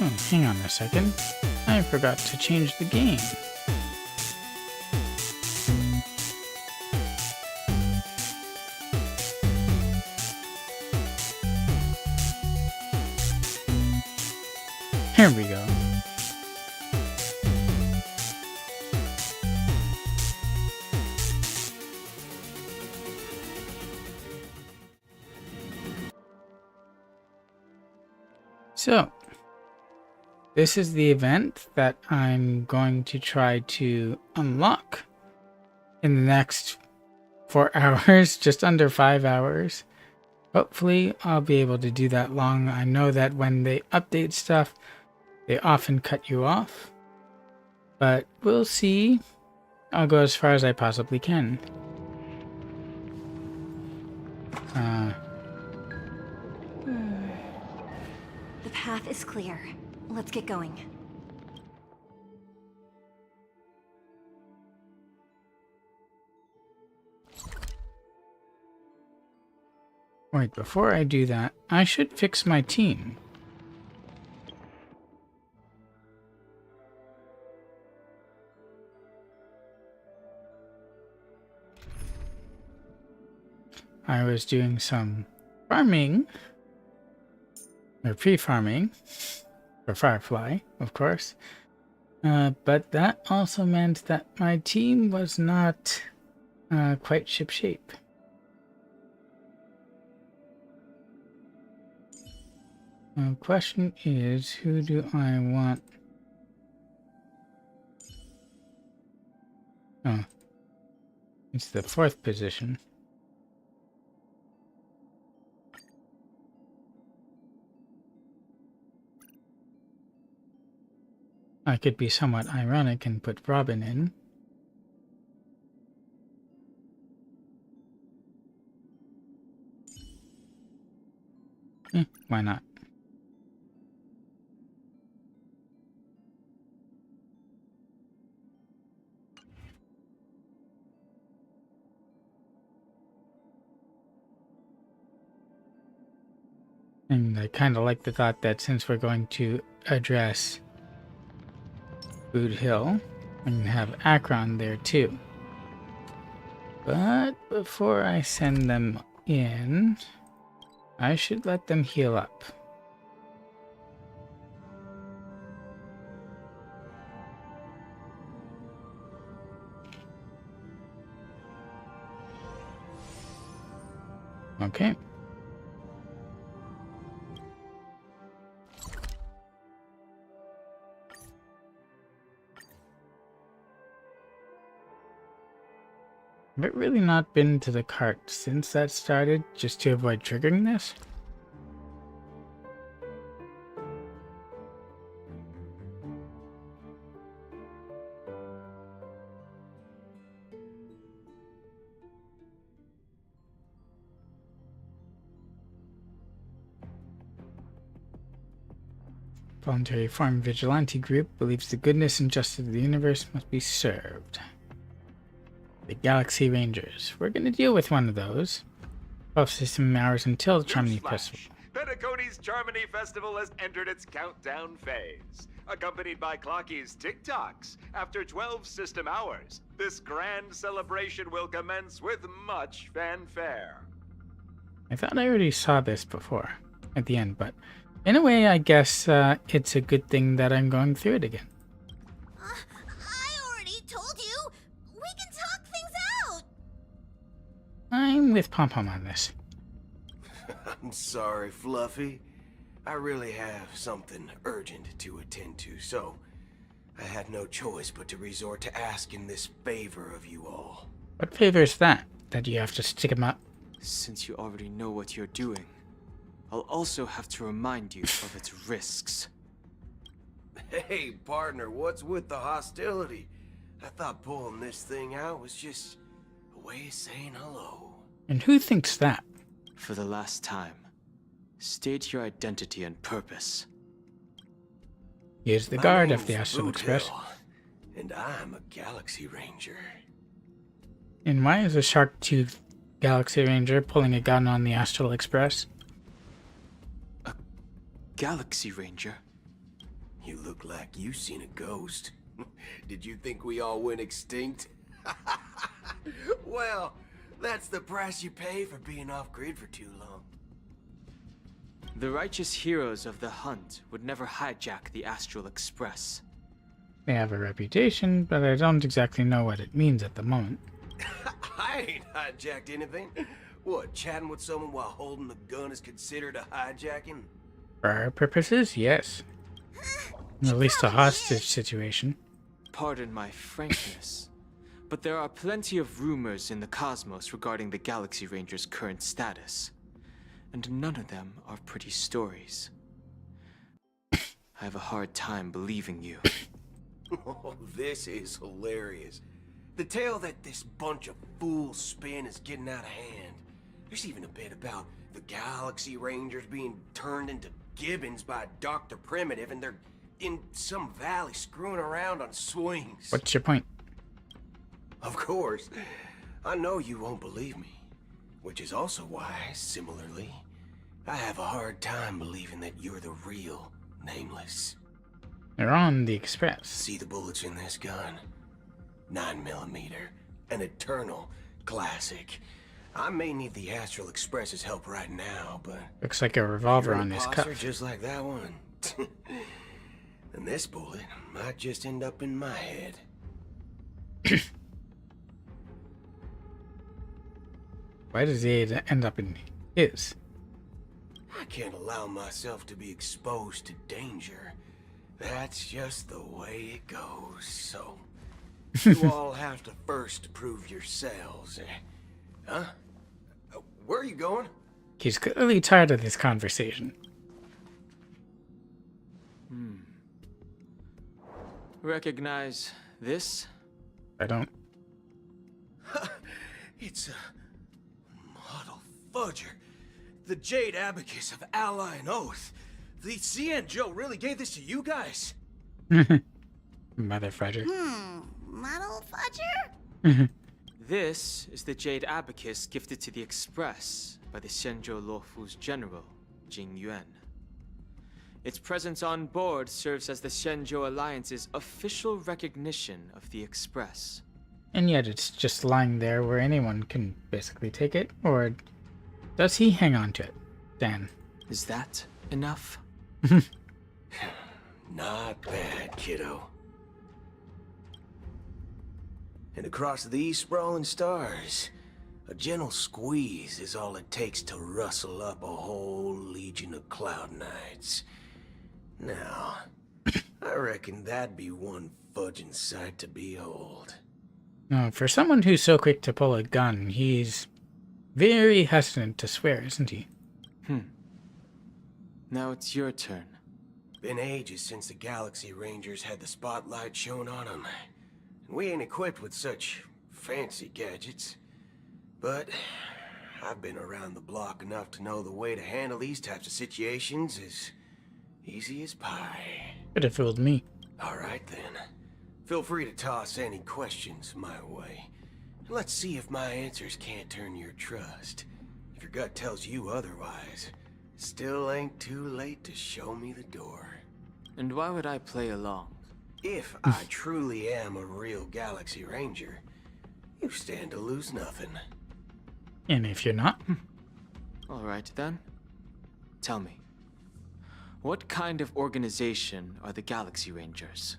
Oh, hang on a second. I forgot to change the game. Here we go. So, this is the event that I'm going to try to unlock in the next 4 hours, just under 5 hours. Hopefully, I'll be able to do that long. I know that when they update stuff, they often cut you off. But we'll see. I'll go as far as I possibly can. The path is clear. Let's get going. Wait, before I do that, I should fix my team. I was doing some farming, or pre-farming, for Firefly, of course. But that also meant that my team was not quite shipshape. The question is, who do I want? Oh, it's the 4th position. I could be somewhat ironic and put Robin in. Why not? And I kind of like the thought that since we're going to address Boothill, I can have Akron there too. But before I send them in, I should let them heal up. Okay. I've really not been to the cart since that started, just to avoid triggering this. Voluntary Farm Vigilante Group believes the goodness and justice of the universe must be served. The Galaxy Rangers. We're going to deal with one of those. 12 system hours until the Charmony Festival. Penacony's Charmony Festival has entered its countdown phase. Accompanied by Clocky's TikToks, after 12 system hours, this grand celebration will commence with much fanfare. I thought I already saw this before, at the end, but in a way, I guess it's a good thing that I'm going through it again. I already told you! We can talk things out! I'm with Pom Pom on this. I'm sorry, Fluffy. I really have something urgent to attend to, so I had no choice but to resort to asking this favor of you all. What favor is that? That you have to stick him up? Since you already know what you're doing, I'll also have to remind you of its risks. Hey, partner, what's with the hostility? I thought pulling this thing out was just a way of saying hello. And who thinks that? For the last time, state your identity and purpose. He is the My guard of name's the Astral Express. Boothill, and I'm a Galaxy Ranger. And why is a shark-toothed Galaxy Ranger pulling a gun on the Astral Express? A Galaxy Ranger? You look like you seen a ghost. Did you think we all went extinct? Well, that's the price you pay for being off-grid for too long. The righteous heroes of the hunt would never hijack the Astral Express. They have a reputation, but I don't exactly know what it means at the moment. I ain't hijacked anything. What, chatting with someone while holding the gun is considered a hijacking? For our purposes, yes. At least a hostage situation. Pardon my frankness, but there are plenty of rumors in the cosmos regarding the Galaxy Ranger's current status, and none of them are pretty stories. I have a hard time believing you. Oh, this is hilarious. The tale that this bunch of fools spin is getting out of hand. There's even a bit about the Galaxy Rangers being turned into gibbons by Dr. Primitive, and they're in some valley screwing around on swings. What's your point? Of course. I know you won't believe me. Which is also why, similarly, I have a hard time believing that you're the real Nameless. They're on the Express. See the bullets in this gun? 9mm. An eternal classic. I may need the Astral Express's help right now, but... Looks like a revolver you're on an his imposter cuff. just like that one. And this bullet might just end up in my head. Why does he end up in his? I can't allow myself to be exposed to danger. That's just the way it goes, so... You all have to first prove yourselves. Huh? Where are you going? He's clearly tired of this conversation. Recognize this? I don't. It's a model fudger. The Jade Abacus of Ally and Oath. The CN Joe really gave this to you guys? Mother fudger. Model fudger? This is the Jade Abacus gifted to the Express by the Shenzhou Luofu's general, Jing Yuan. Its presence on board serves as the Shenzhou Alliance's official recognition of the Express. And yet it's just lying there where anyone can basically take it? Or does he hang on to it? Dan. Is that enough? Not bad, kiddo. And across these sprawling stars, a gentle squeeze is all it takes to rustle up a whole legion of Cloud Knights. Now, I reckon that'd be one fudging sight to behold. No, for someone who's so quick to pull a gun, he's very hesitant to swear, isn't he? Now it's your turn. Been ages since the Galaxy Rangers had the spotlight shown on them. And we ain't equipped with such fancy gadgets. But I've been around the block enough to know the way to handle these types of situations is easy as pie. Could have fooled me. Alright then. Feel free to toss any questions my way. Let's see if my answers can't turn your trust. If your gut tells you otherwise, still ain't too late to show me the door. And why would I play along? If I truly am a real Galaxy Ranger, you stand to lose nothing. And if you're not, Alright then. Tell me, what kind of organization are the Galaxy Rangers?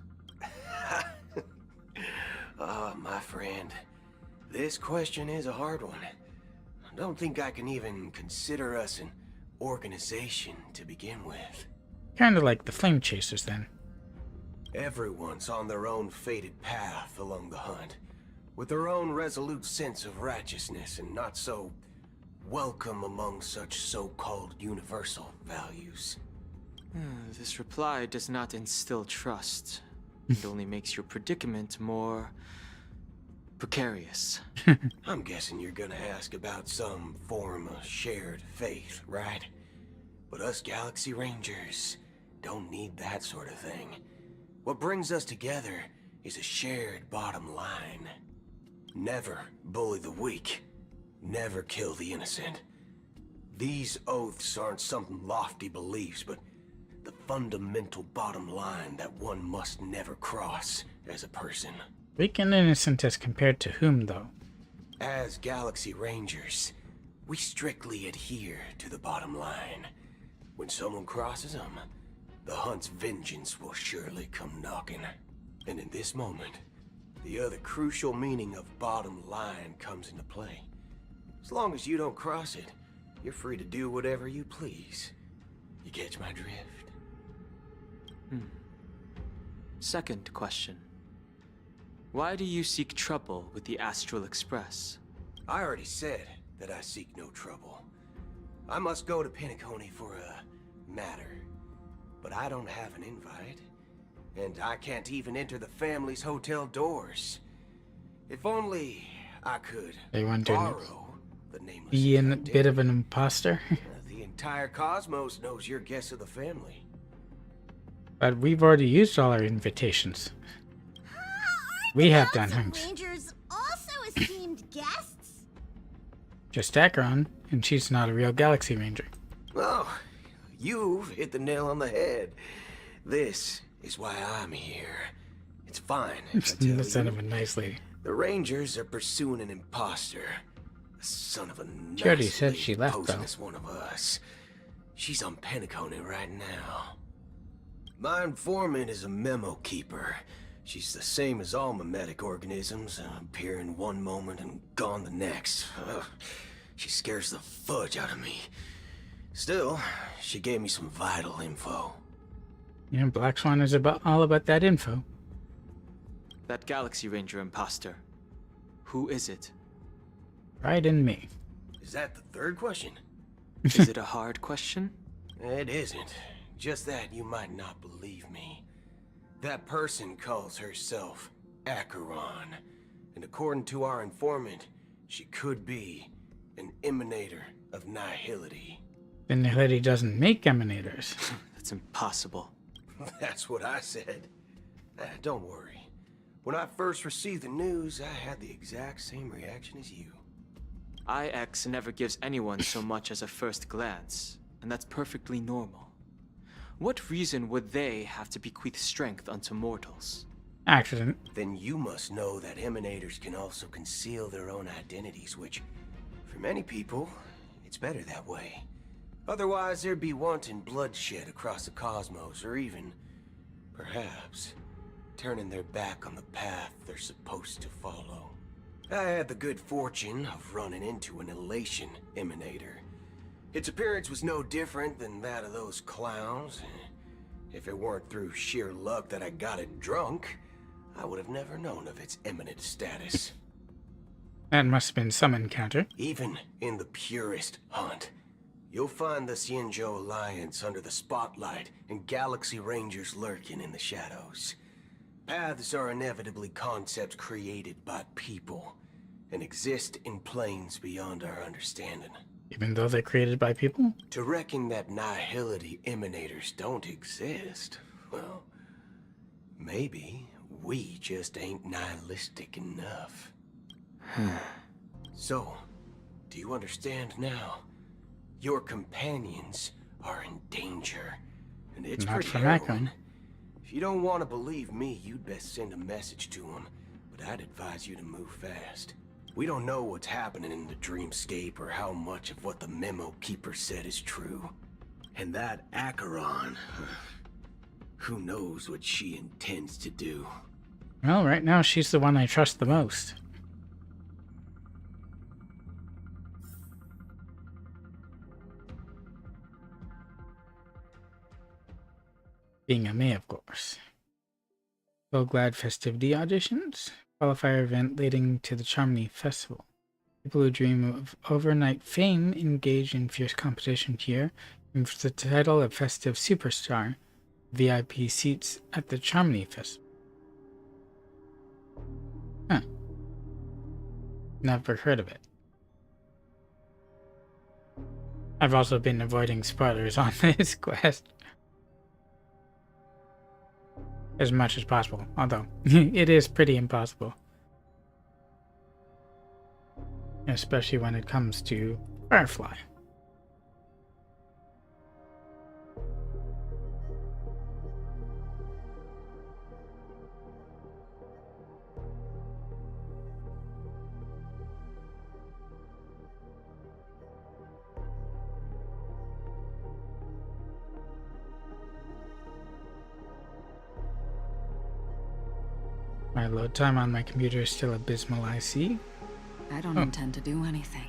Oh, my friend. This question is a hard one. I don't think I can even consider us an organization to begin with. kind of like the Flame Chasers then. Everyone's on their own fated path along the hunt, with their own resolute sense of righteousness and not so welcome among such so-called universal values. This reply does not instill trust. It only makes your predicament more precarious. I'm guessing you're gonna ask about some form of shared faith, right? But us Galaxy Rangers don't need that sort of thing. What brings us together is a shared bottom line. Never bully the weak. Never kill the innocent. These oaths aren't some lofty beliefs, but the fundamental bottom line that one must never cross as a person. Weak and innocent as compared to whom, though? As Galaxy Rangers, we strictly adhere to the bottom line. When someone crosses them, the hunt's vengeance will surely come knocking. And in this moment, the other crucial meaning of bottom line comes into play. As long as you don't cross it, you're free to do whatever you please. You catch my drift? Second question. Why do you seek trouble with the Astral Express? I already said that I seek no trouble. I must go to Penacony for a matter. But I don't have an invite. And I can't even enter the family's hotel doors. If only I could They want to borrow the nameless be a identity. bit of an imposter. The entire cosmos knows you're guest of the family. But we've already used all our invitations. We have done Galaxy things. Rangers also esteemed guests. Just Acheron, and she's not a real Galaxy Ranger. Oh, you've hit the nail on the head. This is why I'm here. It's fine if I tell The son you. of a nice lady. The Rangers are pursuing an imposter. A son of a She already nice said lady she left, posing though. as one of us. She's on Penacony right now. My informant is a memo keeper. She's the same as all mimetic organisms, appearing one moment and gone the next. Ugh. She scares the fudge out of me. Still, she gave me some vital info. Yeah, Black Swan is all about that info. That Galaxy Ranger imposter. Who is it? Right in me. Is that the third question? Is it a hard question? It isn't. Just that you might not believe me. That person calls herself Acheron. And according to our informant, she could be an emanator of nihility. Then the lady doesn't make emanators. That's impossible. That's what I said. Don't worry. When I first received the news, I had the exact same reaction as you. IX never gives anyone so much as a first glance, and that's perfectly normal. What reason would they have to bequeath strength unto mortals? Accident. Then you must know that emanators can also conceal their own identities, which, for many people, it's better that way. Otherwise, there'd be wanton bloodshed across the cosmos, or even, perhaps, turning their back on the path they're supposed to follow. I had the good fortune of running into an elation emanator. Its appearance was no different than that of those clowns. If it weren't through sheer luck that I got it drunk, I would have never known of its eminent status. That must have been some encounter. Even in the purest hunt, you'll find the Xianzhou Alliance under the spotlight and Galaxy Rangers lurking in the shadows. Paths are inevitably concepts created by people and exist in planes beyond our understanding. Even though they're created by people? To reckon that nihility emanators don't exist, well, maybe we just ain't nihilistic enough. So, do you understand now? Your companions are in danger, and it's Not pretty from harrowing. Akron. If you don't want to believe me, you'd best send a message to them, but I'd advise you to move fast. We don't know what's happening in the dreamscape or how much of what the memo keeper said is true. And that Acheron, who knows what she intends to do. Well, right now she's the one I trust the most. Being a May, of course. So glad festivity auditions. Qualifier event leading to the Charmony Festival. People who dream of overnight fame engage in fierce competition here, and for the title of Festive Superstar, VIP seats at the Charmony Festival. Huh. Never heard of it. I've also been avoiding spoilers on this quest as much as possible, although it is pretty impossible. Especially when it comes to Firefly. My load time on my computer is still abysmal, I see. I don't intend to do anything.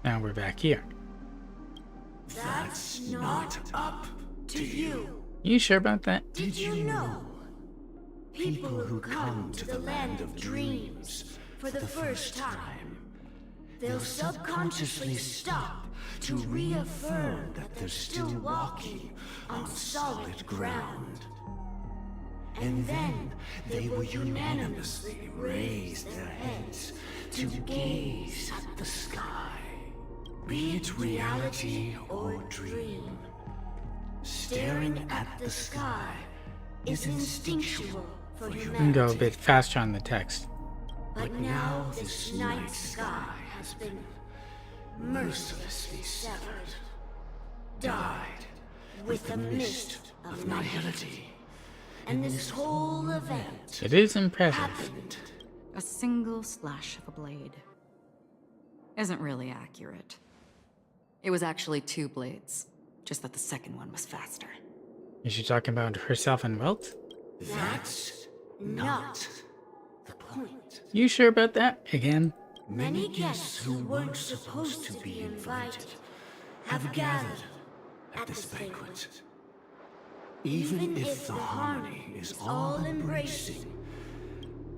Now we're back here. That's not up to you. You sure about that? Did you know? People who come to the land of dreams for the first time, they'll subconsciously stop to reaffirm that they're still walking on solid ground. And then they will unanimously raise their heads to gaze at the sky. Be it reality or dream, staring at the sky is instinctual for You can humanity. go a bit faster on the text. But now this night sky has been mercilessly severed, dyed with the mist of nihility. And this whole event It is impressive. happened. A single slash of a blade isn't really accurate. It was actually 2 blades, just that the second one was faster. Is she talking about herself and Welt? That's not the point. You sure about that? Again? Many guests who weren't supposed to be invited have gathered at this banquet. Even if the harmony is all-embracing,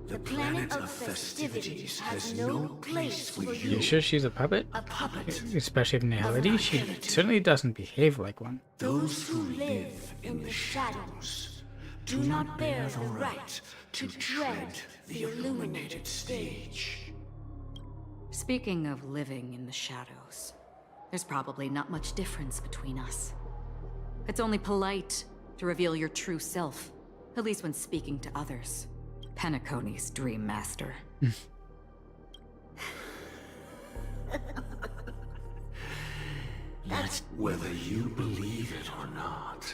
the planet of festivities has no place for You you. sure she's a puppet? A puppet. Especially of nihility? She certainly doesn't behave like one. Those who live in the shadows do not bear the right to tread the illuminated stage. Speaking of living in the shadows, there's probably not much difference between us. It's only polite to reveal your true self, at least when speaking to others. Penacony's dream master. That's whether you believe it or not.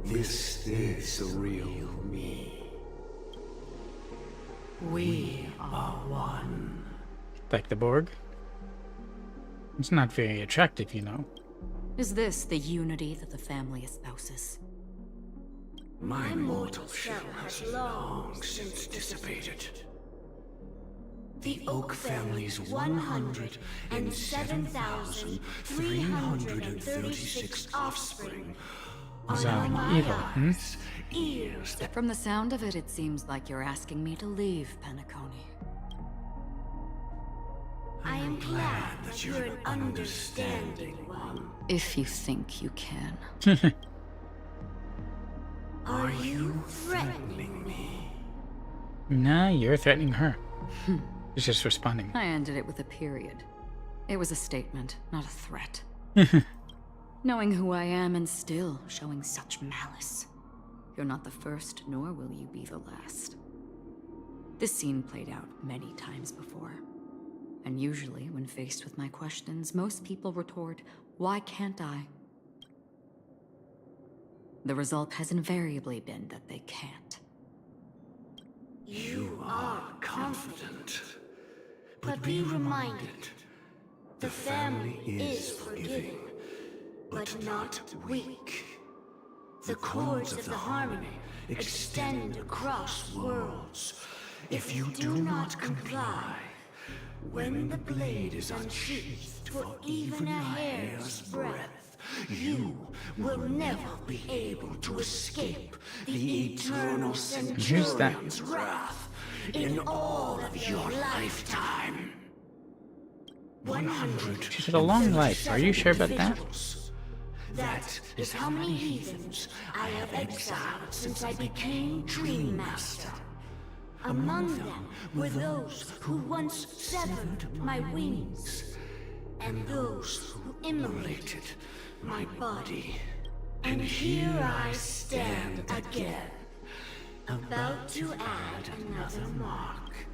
This is the real me. We are one. Like the Borg? It's not very attractive, you know. Is this the unity that the family espouses? My mortal shell has long since dissipated. The Oak family's 107,336 offspring Is are that my evil, hmm? eyes, ears that From the sound of it, it seems like you're asking me to leave, Penacony. I am glad that you're an understanding one. If you think you can. Are you threatening me? Nah, you're threatening her. She's just responding. I ended it with a period. It was a statement, not a threat. Knowing who I am and still showing such malice. You're not the first, nor will you be the last. This scene played out many times before. And usually, when faced with my questions, most people retort, "Why can't I?" The result has invariably been that they can't. You are confident. But be reminded, the family is forgiving, but not weak. The cords of the harmony extend across worlds. If you do not comply, when the blade is unsheathed for even a hair's breadth, you will never be able to escape the eternal Centurion's wrath in all of your lifetime. 100. She's had a long life. Are you sure about that? That is how many heathens I have exiled since I became Dream Master. Among them were those who once severed my wings, and those who immolated my body. And here I stand again, about to add another mark.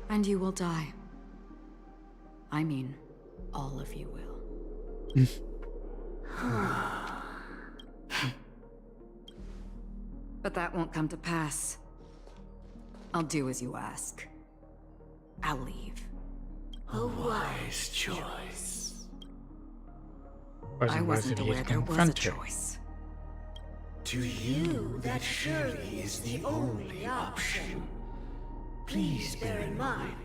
And you will die. I mean, all of you will. But that won't come to pass. I'll do as you ask. I'll leave. A wise choice. I wasn't worth it aware to there was a confront her. choice. To you, that surely is the only option. Please bear in mind,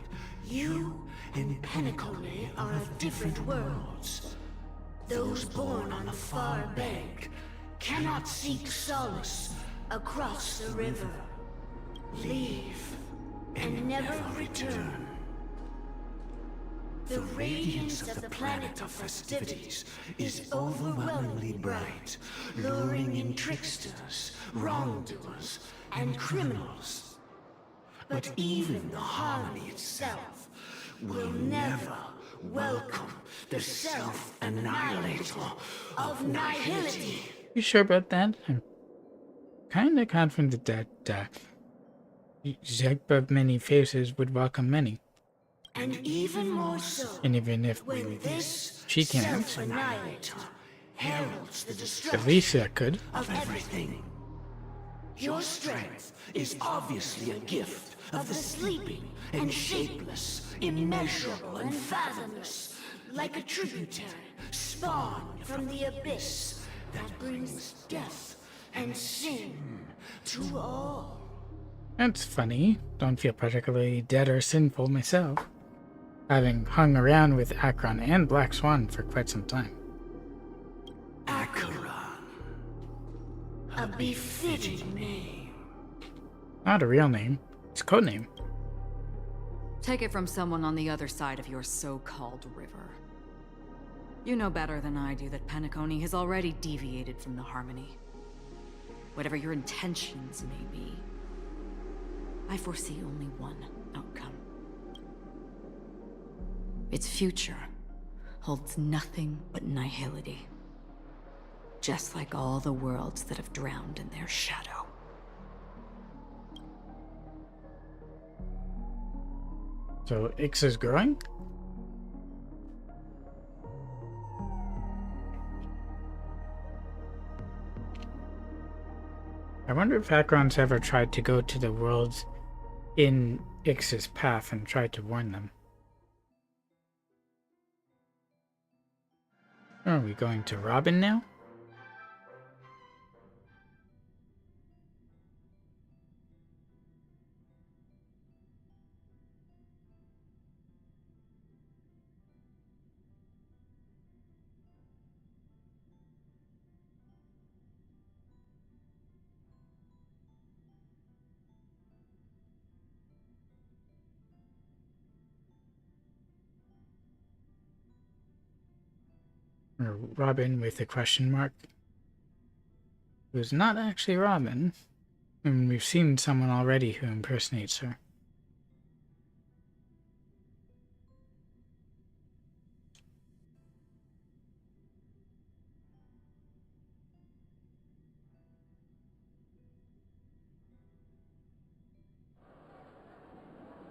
you and Penacony are of different worlds. Those born on the far bank cannot seek solace across the river. Leave and never return. The radiance of the planet of festivities is overwhelmingly bright, luring in tricksters, wrongdoers, and criminals. But even the harmony itself will never welcome the self-annihilator of nihility. You sure about that? I'm kind of confident that Zek of many faces would welcome many. And even more so, And even if when this she can't, self-annihilator heralds the at destruction least I could. of everything. Your strength is obviously a gift of the sleeping and shapeless, immeasurable and fathomless, like a tributary spawned from the abyss that brings death and sin to all. That's funny. Don't feel particularly dead or sinful myself, having hung around with Akron and Black Swan for quite some time. Acheron. A befitting name. Not a real name. It's a code name. Take it from someone on the other side of your so-called river. You know better than I do that Penacony has already deviated from the harmony. Whatever your intentions may be, I foresee only one outcome. Its future holds nothing but nihility. Just like all the worlds that have drowned in their shadow. So Ix is growing? I wonder if Akron's ever tried to go to the worlds in Ix's path and tried to warn them. Are we going to Robin now? Or Robin with a question mark? Who's not actually Robin. And we've seen someone already who impersonates her.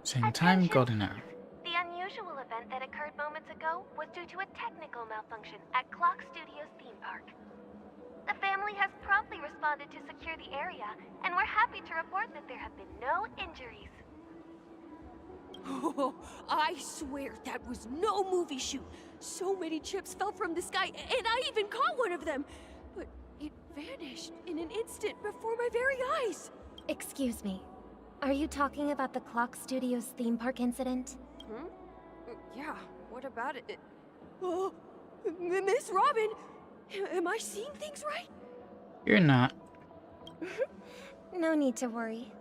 Same time, golden hour. The unusual event that occurred moments ago was due to a technical malfunction at Clock Studios theme park. The family has promptly responded to secure the area, and we're happy to report that there have been no injuries. Oh, I swear that was no movie shoot. So many chips fell from the sky, and I even caught one of them. But it vanished in an instant before my very eyes. Excuse me. Are you talking about the Clock Studios theme park incident? Hmm? Yeah, what about it? Oh, Miss Robin, am I seeing things right? You're not. No need to worry.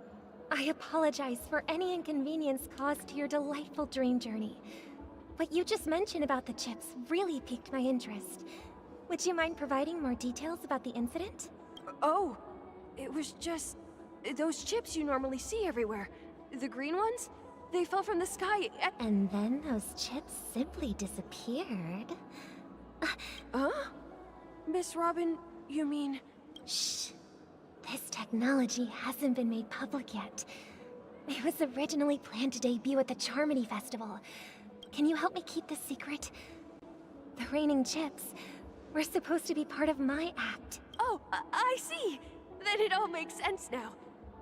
I apologize for any inconvenience caused to your delightful dream journey. What you just mentioned about the chips really piqued my interest. Would you mind providing more details about the incident? Oh, it was just those chips you normally see everywhere. The green ones? They fell from the sky at— And then those chips simply disappeared. Huh? Miss Robin, you mean— Shh. This technology hasn't been made public yet. It was originally planned to debut at the Charmony Festival. Can you help me keep this secret? The raining chips were supposed to be part of my act. Oh, I see. Then it all makes sense now.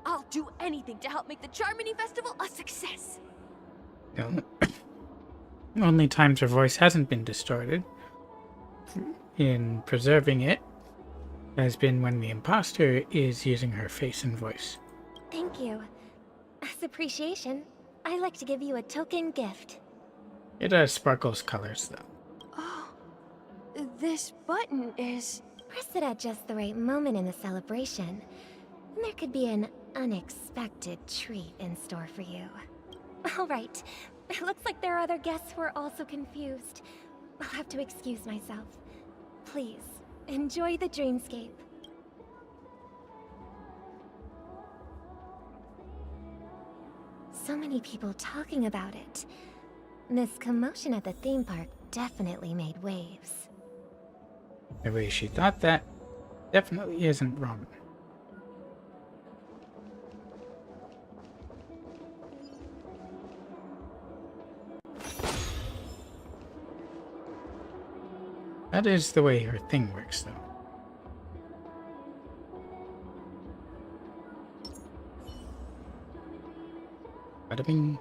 I'll do anything to help make the Charmony Festival a success. Only times her voice hasn't been distorted. In preserving it, has been when the imposter is using her face and voice. Thank you. As appreciation, I'd like to give you a token gift. It sparkles colors, though. Oh, this button is... Press it at just the right moment in the celebration, and there could be an unexpected treat in store for you. Alright, it looks like there are other guests who are also confused. I'll have to excuse myself. Please, enjoy the dreamscape. So many people talking about it. This commotion at the theme park definitely made waves. The way she thought that definitely isn't Robin. That is the way her thing works, though. Bada bing.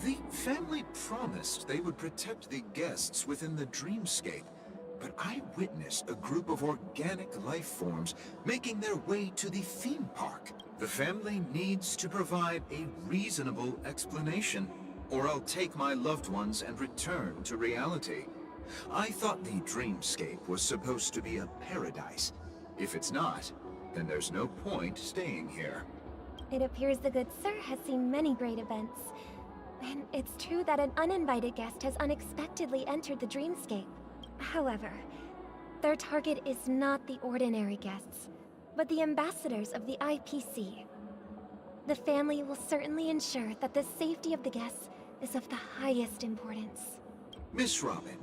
The family promised they would protect the guests within the dreamscape, but I witnessed a group of organic life forms making their way to the theme park. The family needs to provide a reasonable explanation, or I'll take my loved ones and return to reality. I thought the dreamscape was supposed to be a paradise. If it's not, then there's no point staying here. It appears the good sir has seen many great events. And it's true that an uninvited guest has unexpectedly entered the dreamscape. However, their target is not the ordinary guests, but the ambassadors of the IPC. The family will certainly ensure that the safety of the guests is of the highest importance. Miss Robin,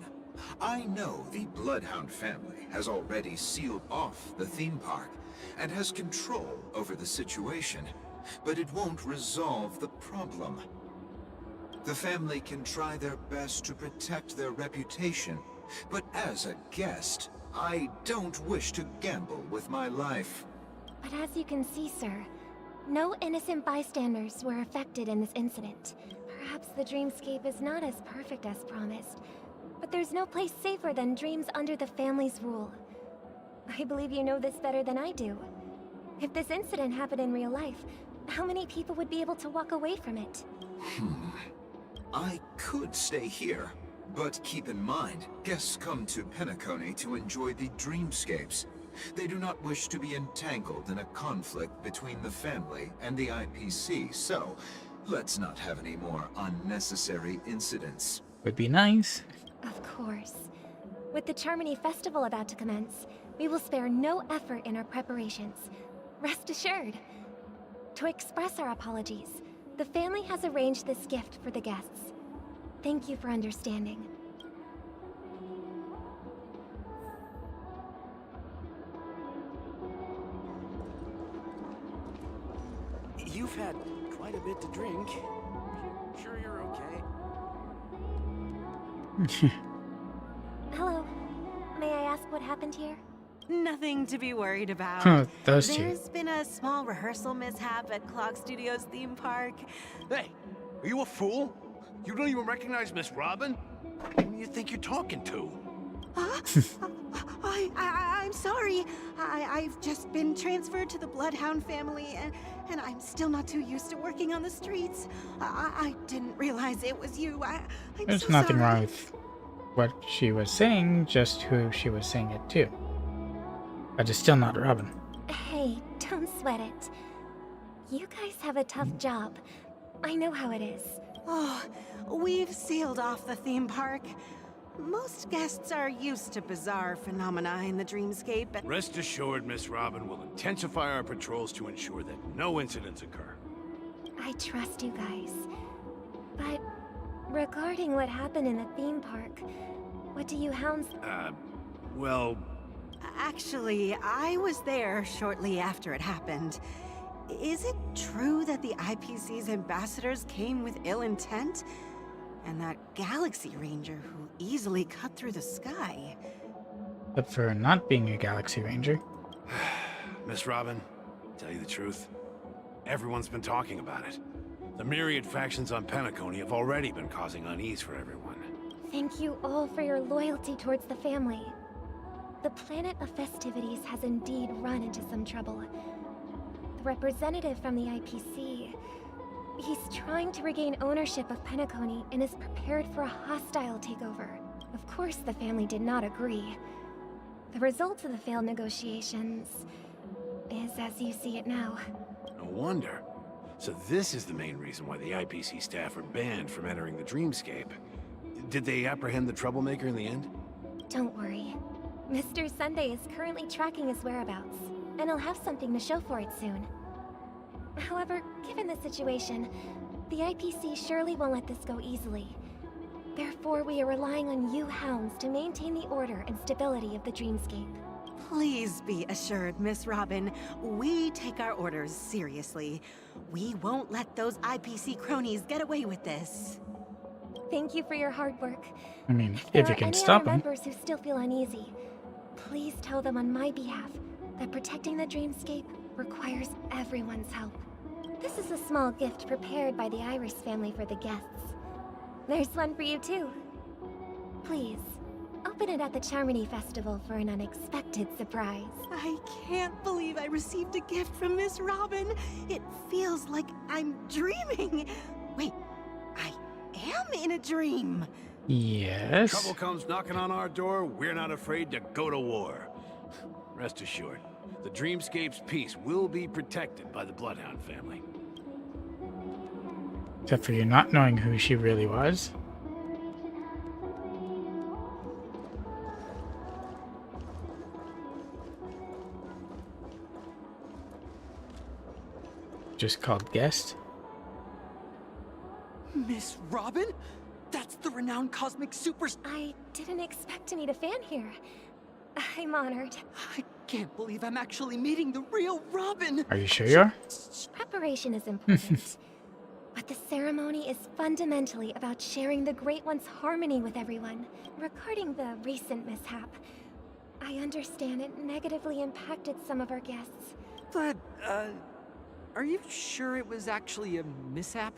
I know the Bloodhound family has already sealed off the theme park and has control over the situation, but it won't resolve the problem. The family can try their best to protect their reputation, but as a guest, I don't wish to gamble with my life. But as you can see, sir, no innocent bystanders were affected in this incident. Perhaps the dreamscape is not as perfect as promised, but there's no place safer than dreams under the family's rule. I believe you know this better than I do. If this incident happened in real life, how many people would be able to walk away from it? I could stay here, but keep in mind, guests come to Penacony to enjoy the dreamscapes. They do not wish to be entangled in a conflict between the family and the IPC, so let's not have any more unnecessary incidents. Would be nice. Of course. With the Charmony Festival about to commence, we will spare no effort in our preparations. Rest assured. To express our apologies, the family has arranged this gift for the guests. Thank you for understanding. You've had quite a bit to drink. Sure you're okay? Hello. May I ask what happened here? Nothing to be worried about. Huh, those two. There's been a small rehearsal mishap at Clock Studios theme park. Hey, are you a fool? You don't even recognize Miss Robin? Who do you think you're talking to? I'm sorry. I've just been transferred to the Bloodhound family, and I'm still not too used to working on the streets. I didn't realize it was you. I'm There's so nothing sorry. wrong with what she was saying, just who she was saying it to. But it's still not Robin. Hey, don't sweat it. You guys have a tough job. I know how it is. Oh, we've sealed off the theme park. Most guests are used to bizarre phenomena in the dreamscape, but Rest assured, Miss Robin will intensify our patrols to ensure that no incidents occur. I trust you guys. But regarding what happened in the theme park, what do you hounds... Well... actually, I was there shortly after it happened. Is it true that the IPC's ambassadors came with ill intent? And that Galaxy Ranger who easily cut through the sky? But for not being a Galaxy Ranger. Miss Robin, tell you the truth, everyone's been talking about it. The myriad factions on Penacony have already been causing unease for everyone. Thank you all for your loyalty towards the family. The planet of festivities has indeed run into some trouble. The representative from the IPC, he's trying to regain ownership of Penacony and is prepared for a hostile takeover. Of course, the family did not agree. The result of the failed negotiations is as you see it now. No wonder. So this is the main reason why the IPC staff are banned from entering the dreamscape. Did they apprehend the troublemaker in the end? Don't worry. Mr. Sunday is currently tracking his whereabouts, and he'll have something to show for it soon. However, given the situation, the IPC surely won't let this go easily. Therefore, we are relying on you hounds to maintain the order and stability of the dreamscape. Please be assured, Miss Robin, we take our orders seriously. We won't let those IPC cronies get away with this. Thank you for your hard work. I mean, If if you there are can any stop other him. members who still feel uneasy, please tell them on my behalf that protecting the dreamscape requires everyone's help. This is a small gift prepared by the Iris family for the guests. There's one for you too. Please, open it at the Charmony Festival for an unexpected surprise. I can't believe I received a gift from Miss Robin. It feels like I'm dreaming. Wait, I am in a dream. Yes. Trouble comes knocking on our door, we're not afraid to go to war. Rest assured, the dreamscape's peace will be protected by the Bloodhound family. Except for you not knowing who she really was. Just called guest. Miss Robin? That's the renowned cosmic superstar. I didn't expect to meet a fan here. I'm honored. I can't believe I'm actually meeting the real Robin. Are you sure you are? Preparation is important. But the ceremony is fundamentally about sharing the Great One's harmony with everyone. Regarding the recent mishap, I understand it negatively impacted some of our guests. But, are you sure it was actually a mishap?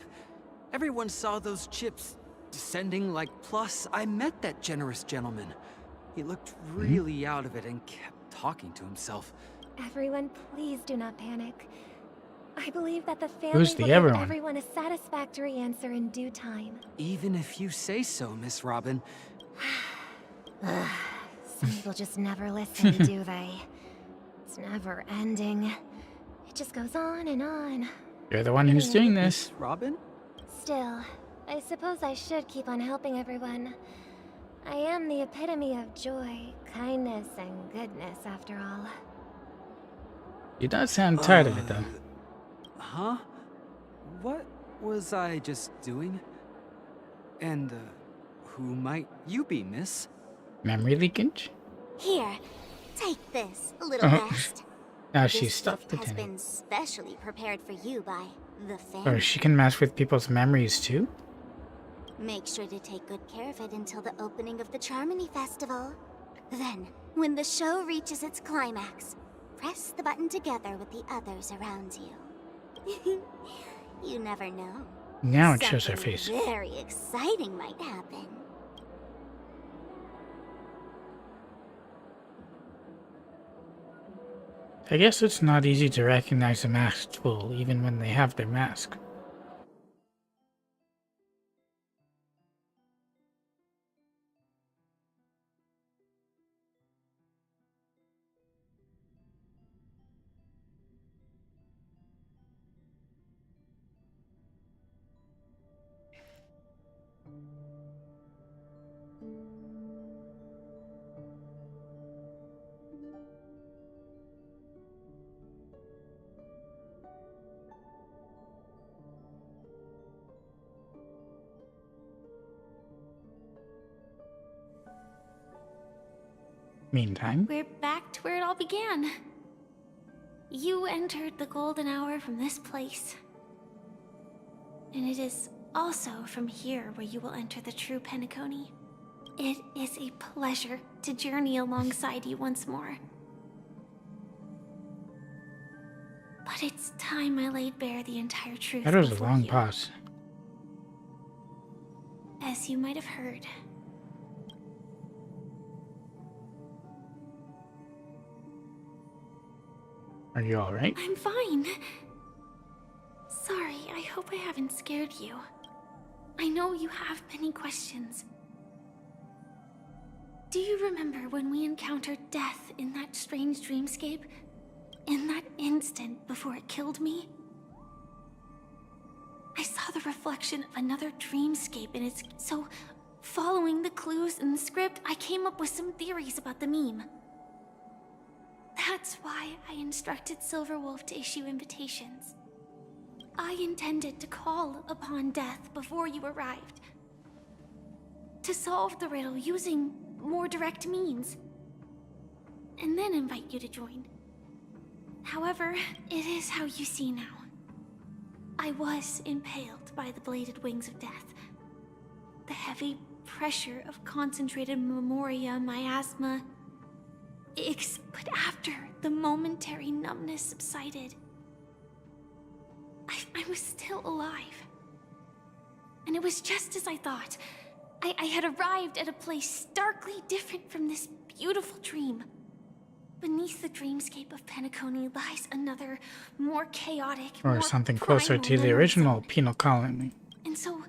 Everyone saw those chips descending like plus. I met that generous gentleman. He looked really out of it and kept talking to himself. Everyone, please do not panic. I believe that the family Who's the will give everyone? everyone a satisfactory answer in due time. Even if you say so, Miss Robin. Some people just never listen, do they? It's never ending. It just goes on and on. You're the one who's doing this. Miss Robin? Still, I suppose I should keep on helping everyone. I am the epitome of joy, kindness, and goodness, after all. You don't sound tired of it, though. Huh? What was I just doing? And, who might you be, miss? Memory leakage? Here, take this, little guest. Now This she's stopped gift has pretending. been specially prepared for you by the family. Oh, she can mess with people's memories too? Make sure to take good care of it until the opening of the Charmony Festival. Then, when the show reaches its climax, press the button together with the others around you. You never know. Now it shows her Something face. very exciting might happen. I guess it's not easy to recognize a masked fool, even when they have their mask. Meantime, We're back to where it all began. You entered the golden hour from this place. And it is also from here where you will enter the true Penacony. It is a pleasure to journey alongside you once more. But it's time I laid bare the entire truth. that was a before long you. pause. As you might have heard, Are you alright? I'm fine. Sorry, I hope I haven't scared you. I know you have many questions. Do you remember when we encountered death in that strange dreamscape? In that instant before it killed me? I saw the reflection of another dreamscape in its... So, following the clues in the script, I came up with some theories about the meme. That's why I instructed Silverwolf to issue invitations. I intended to call upon death before you arrived. To solve the riddle using more direct means. And then invite you to join. However, it is how you see now. I was impaled by the bladed wings of death. The heavy pressure of concentrated memoria, miasma. But after the momentary numbness subsided, I was still alive. And it was just as I thought. I had arrived at a place starkly different from this beautiful dream. Beneath the dreamscape of Penacony lies another, more chaotic, or more something closer primal to the memory original zone. penal colony. And so,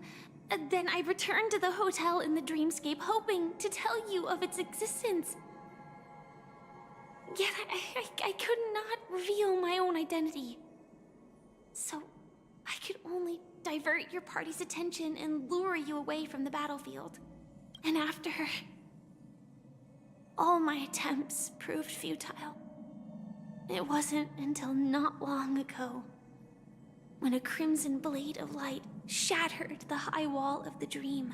then I returned to the hotel in the dreamscape, hoping to tell you of its existence. Yet I could not reveal my own identity. So, I could only divert your party's attention and lure you away from the battlefield. And after... all my attempts proved futile. It wasn't until not long ago when a crimson blade of light shattered the high wall of the dream,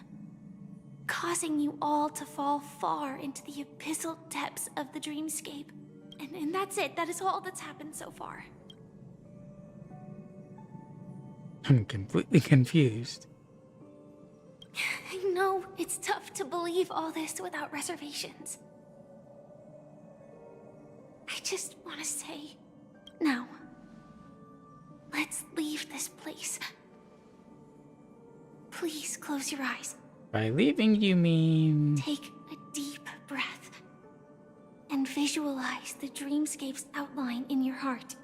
causing you all to fall far into the abyssal depths of the dreamscape. And that's it. That is all that's happened so far. I'm completely confused. I know it's tough to believe all this without reservations. I just want to say, now, let's leave this place. Please close your eyes. By leaving, you mean... Take a deep breath and visualize the dreamscape's outline in your heart.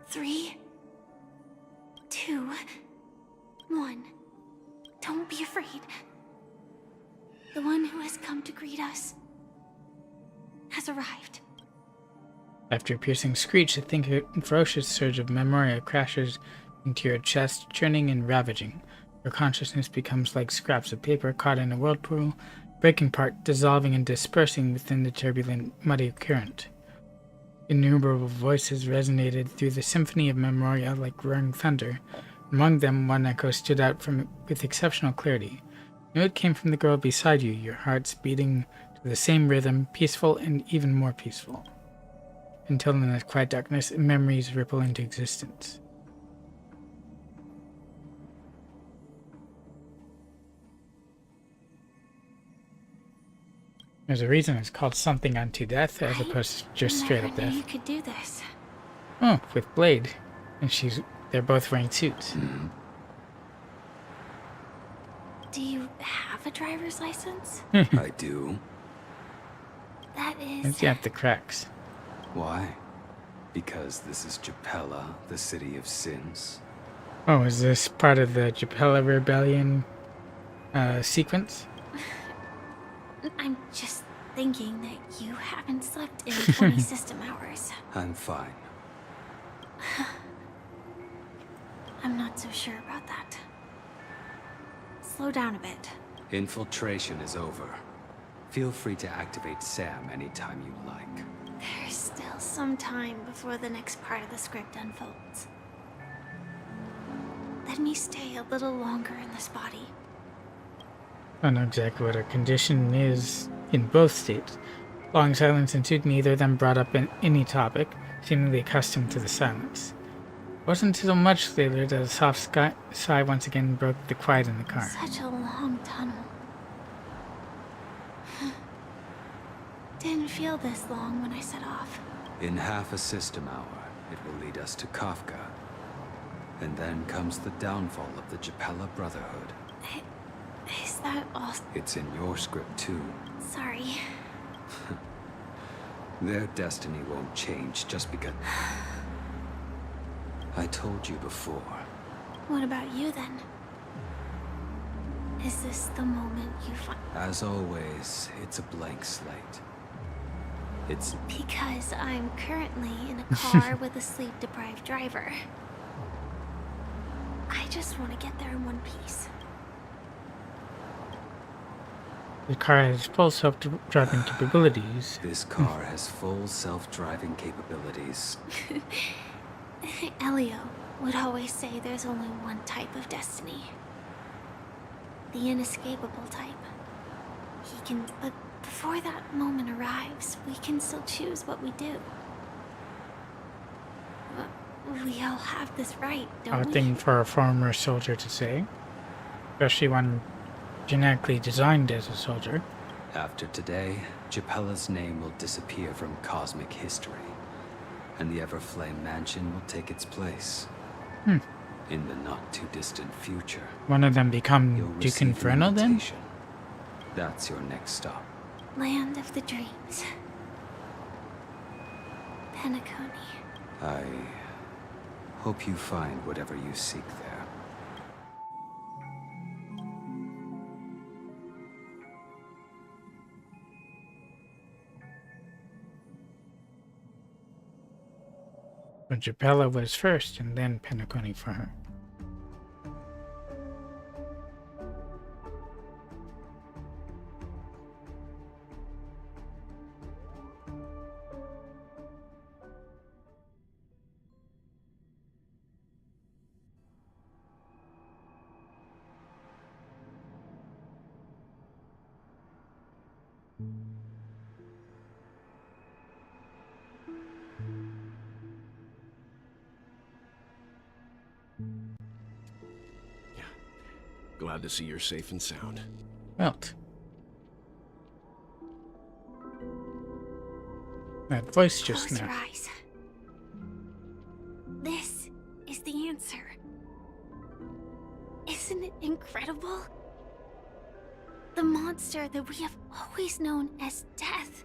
3, 2, 1. Don't be afraid. The one who has come to greet us has arrived. After a piercing screech, a thick and ferocious surge of memoria crashes into your chest, churning and ravaging. Your consciousness becomes like scraps of paper caught in a whirlpool, breaking apart, dissolving and dispersing within the turbulent, muddy current. Innumerable voices resonated through the symphony of memoria like roaring thunder. Among them, one echo stood out with exceptional clarity. You knew it came from the girl beside you, your hearts beating to the same rhythm, peaceful and even more peaceful. Until in the quiet darkness, memories ripple into existence. There's a reason it's called something unto death as opposed to just straight up I never knew death. you could do this. Oh, with Blade. And they're both wearing suits. Do you have a driver's license? I do. That is... Let's get the cracks. Why? Because this is Japella, the city of sins. Oh, is this part of the Japella Rebellion sequence? I'm just thinking that you haven't slept in 20 system hours. I'm fine. I'm not so sure about that. Slow down a bit. Infiltration is over. Feel free to activate Sam anytime you like. There's still some time before the next part of the script unfolds. Let me stay a little longer in this body. I don't know exactly what her condition is in both states. Long silence ensued, neither of them brought up any topic, seemingly accustomed to the silence. It wasn't until much later that a soft sigh once again broke the quiet in the car. Such a long tunnel. Didn't feel this long when I set off. In half a system hour, it will lead us to Kafka. And then comes the downfall of the Japella Brotherhood. Is that all? It's in your script too. Sorry. Their destiny won't change just because... I told you before. What about you then? Is this the moment you find? As always, it's a blank slate. It's... Because I'm currently in a car with a sleep-deprived driver. I just want to get there in one piece. The car has full self-driving capabilities. This car has full self-driving capabilities. Elio would always say there's only one type of destiny. The inescapable type. But before that moment arrives, we can still choose what we do. We all have this right, don't we? Odd thing for a former soldier to say. Especially one genetically designed as a soldier. After today, Gepella's name will disappear from cosmic history, and the Everflame Mansion will take its place. In the not-too-distant future. One of them become Duke Inferno then? That's your next stop. Land of the Dreams. Penacony. I hope you find whatever you seek there. But Japella was first, and then Penacony for her. Glad to see you're safe and sound. Welt. That voice just Close now. your eyes. This is the answer. Isn't it incredible? The monster that we have always known as Death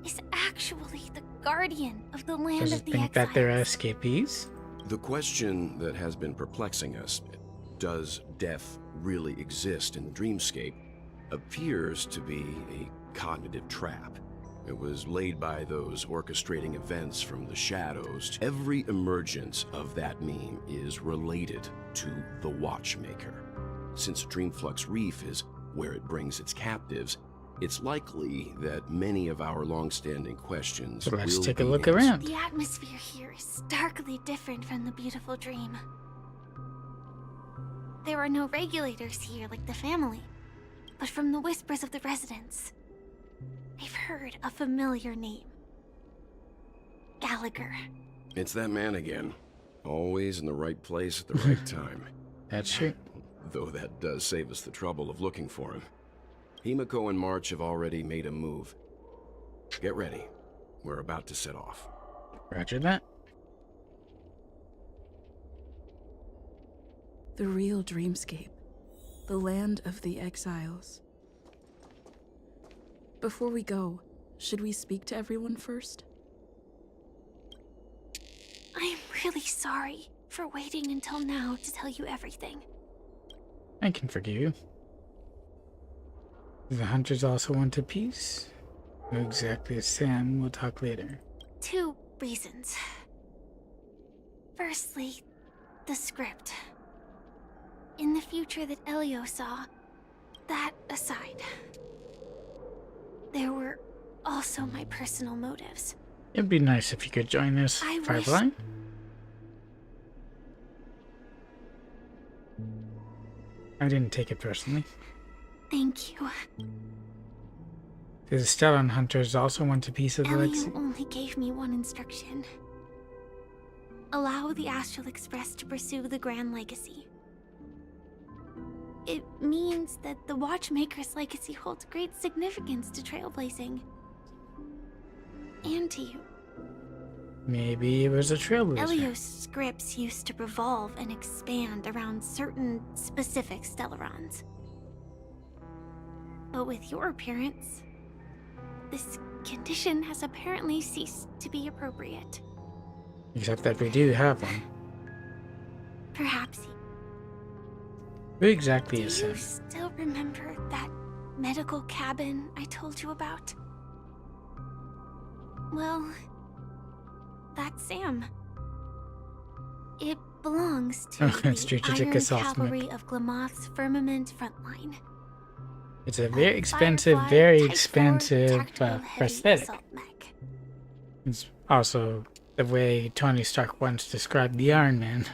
is actually the guardian of the land Does of it the think that they're exiles. escapees? The question that has been perplexing us, does death really exist in the dreamscape, appears to be a cognitive trap. It was laid by those orchestrating events from the shadows. Every emergence of that meme is related to the Watchmaker. Since Dreamflux Reef is where it brings its captives, it's likely that many of our long-standing questions So let's will take a be look answered. around. The atmosphere here is starkly different from the beautiful dream. There are no regulators here like the family, but from the whispers of the residents, I've heard a familiar name. Gallagher. It's that man again. Always in the right place at the right time. That's true. Though that does save us the trouble of looking for him. Himiko and March have already made a move. Get ready. We're about to set off. Roger that. The real dreamscape. The land of the exiles. Before we go, should we speak to everyone first? I am really sorry for waiting until now to tell you everything. I can forgive you. Do the hunters also want a piece? Who exactly is Sam? We'll talk later. 2 reasons. Firstly, the script. In the future that Elio saw, that aside, there were also my personal motives. It'd be nice if you could join us, I wish- Firefly. I didn't take it personally. Thank you. Do the Stellan hunters also want a piece of the Elio legacy? only gave me one instruction. Allow the Astral Express to pursue the Grand Legacy. It means that the Watchmaker's legacy holds great significance to trailblazing. And to you. Maybe it was a trailblazer. Elio's scripts used to revolve and expand around certain specific Stellarons. But with your appearance, this condition has apparently ceased to be appropriate. Except that we do have one. Perhaps. Who exactly Do is you him? still remember that medical cabin I told you about? Well, that's Sam. It belongs to the Strategic Iron assessment. Cavalry of Glamoth's Firmament Frontline. It's a very Firefly very Type 4 expensive tactical heavy prosthetic. assault mech. It's also the way Tony Stark once described the Iron Man.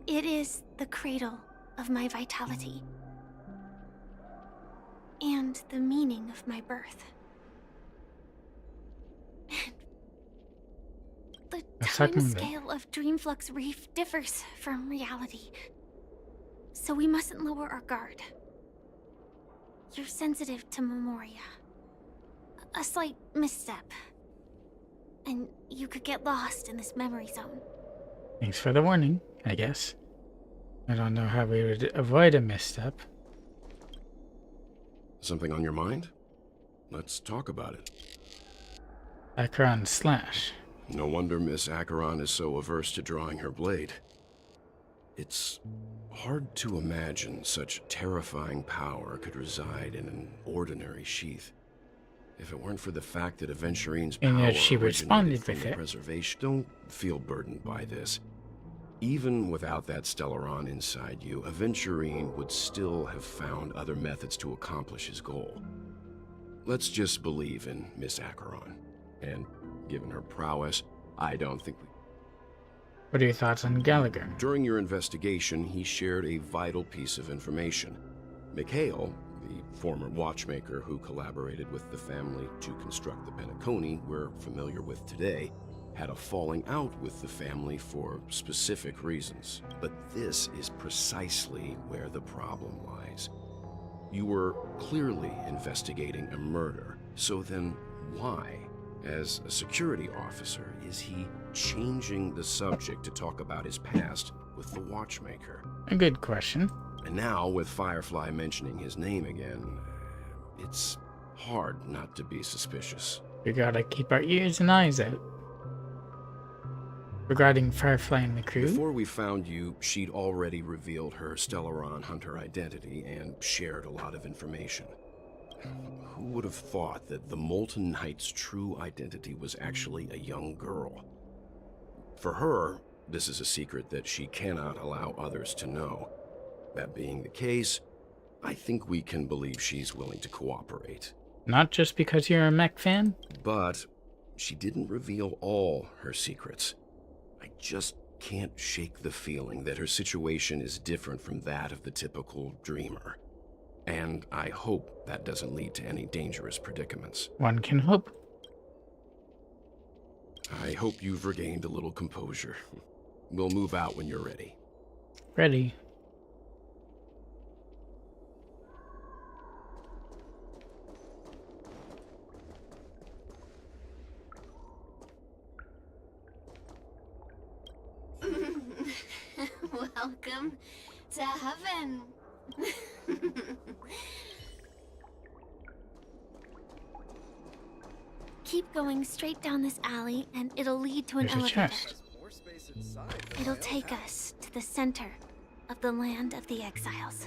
It is the cradle of my vitality. And the meaning of my birth. The time scale of Dreamflux Reef differs from reality. So we mustn't lower our guard. You're sensitive to Memoria. A slight misstep. And you could get lost in this memory zone. Thanks for the warning, I guess. I don't know how we would avoid a misstep. Something on your mind? Let's talk about it. Acheron slash. No wonder Miss Acheron is so averse to drawing her blade. It's hard to imagine such terrifying power could reside in an ordinary sheath. If it weren't for the fact that Aventurine's power And yet she originated responded from with the it. preservation, don't feel burdened by this. Even without that Stellaron inside you, Aventurine would still have found other methods to accomplish his goal. Let's just believe in Miss Acheron. And given her prowess, I don't think we... What are your thoughts on Gallagher? During your investigation, he shared a vital piece of information. Mikhail, the former watchmaker who collaborated with the family to construct the Penacony we're familiar with today, had a falling out with the family for specific reasons. But this is precisely where the problem lies. You were clearly investigating a murder, so then why, as a security officer, is he changing the subject to talk about his past with the watchmaker? A good question. And now, with Firefly mentioning his name again, it's hard not to be suspicious. We gotta keep our ears and eyes out. Regarding Firefly and the crew? Before we found you, she'd already revealed her Stellaron Hunter identity and shared a lot of information. Who would have thought that the Molten Knight's true identity was actually a young girl? For her, this is a secret that she cannot allow others to know. That being the case, I think we can believe she's willing to cooperate. Not just because you're a mech fan? But she didn't reveal all her secrets. I just can't shake the feeling that her situation is different from that of the typical dreamer. And I hope that doesn't lead to any dangerous predicaments. One can hope. I hope you've regained a little composure. We'll move out when you're ready. Ready. Welcome to heaven. Keep going straight down this alley and it'll lead to an There's a elevator. chest. It'll take us to the center of the land of the exiles.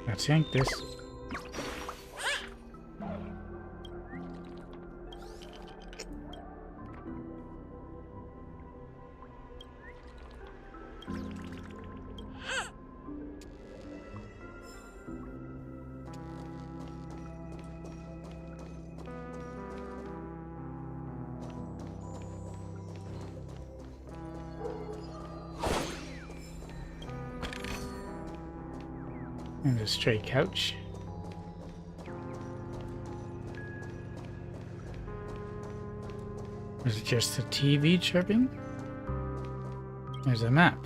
Let's yank this. And a stray couch. Is it just the TV chirping? There's a map.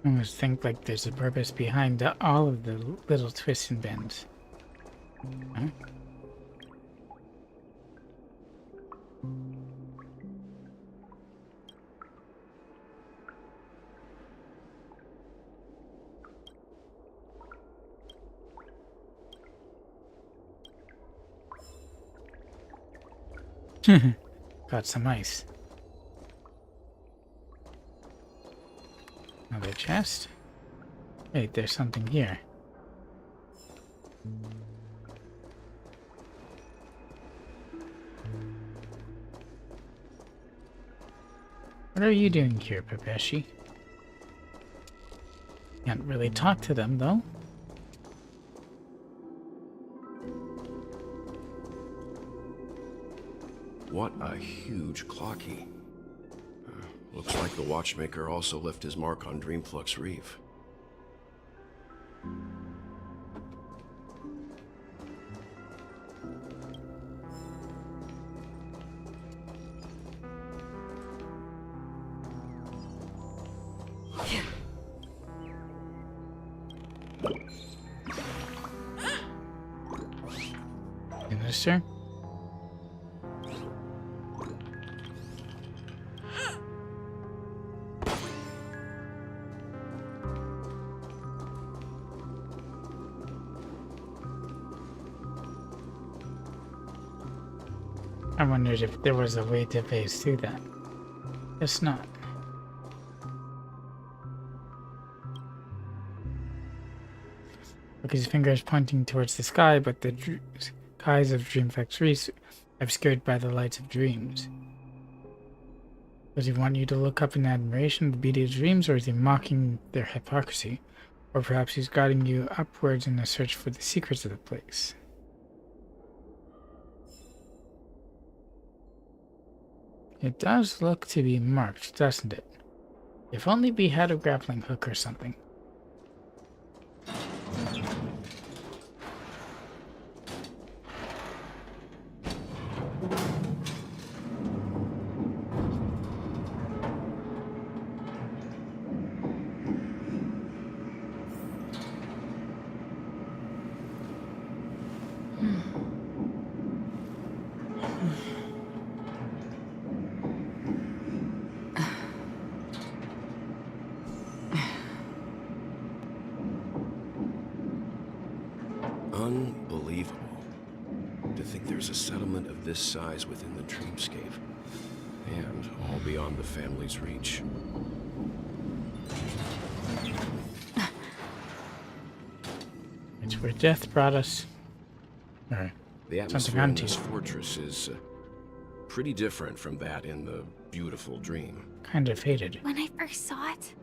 I almost think like there's a purpose behind all of the little twists and bends. Huh? Got some ice. Another chest. Wait, there's something here. What are you doing here, Pepeshi? Can't really talk to them, though. What a huge clocky. Looks like the watchmaker also left his mark on Dreamflux Reef. Minister? I wondered if there was a way to phase through that. Guess not. Look, his finger is pointing towards the sky, but the skies of Dreamflux Reef obscured by the lights of dreams. Does he want you to look up in admiration of the beauty of dreams, or is he mocking their hypocrisy? Or perhaps he's guiding you upwards in a search for the secrets of the place. It does look to be marked, doesn't it? If only we had a grappling hook or something. Unbelievable. To think there's a settlement of this size within the dreamscape. And all beyond the family's reach. It's where death brought us. Or the atmosphere in this fortress is pretty different from that in the beautiful dream. Kind of hated. When I first saw it,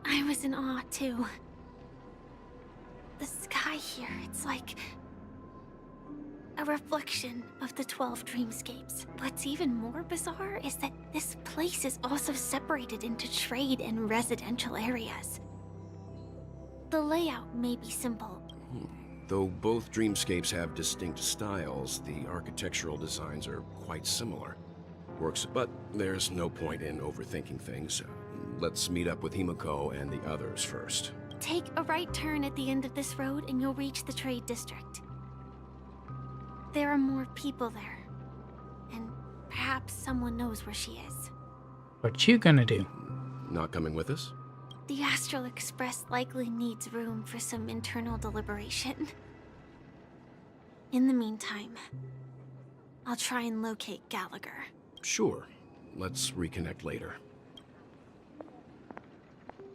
I was in awe too. The sky here, it's like a reflection of the 12 dreamscapes. What's even more bizarre is that this place is also separated into trade and residential areas. The layout may be simple. Though both dreamscapes have distinct styles, the architectural designs are quite similar. Works, but there's no point in overthinking things. Let's meet up with Himiko and the others first. Take a right turn at the end of this road and you'll reach the trade district. There are more people there. And perhaps someone knows where she is. What you gonna do? Not coming with us? The Astral Express likely needs room for some internal deliberation. In the meantime, I'll try and locate Gallagher. Sure. Let's reconnect later.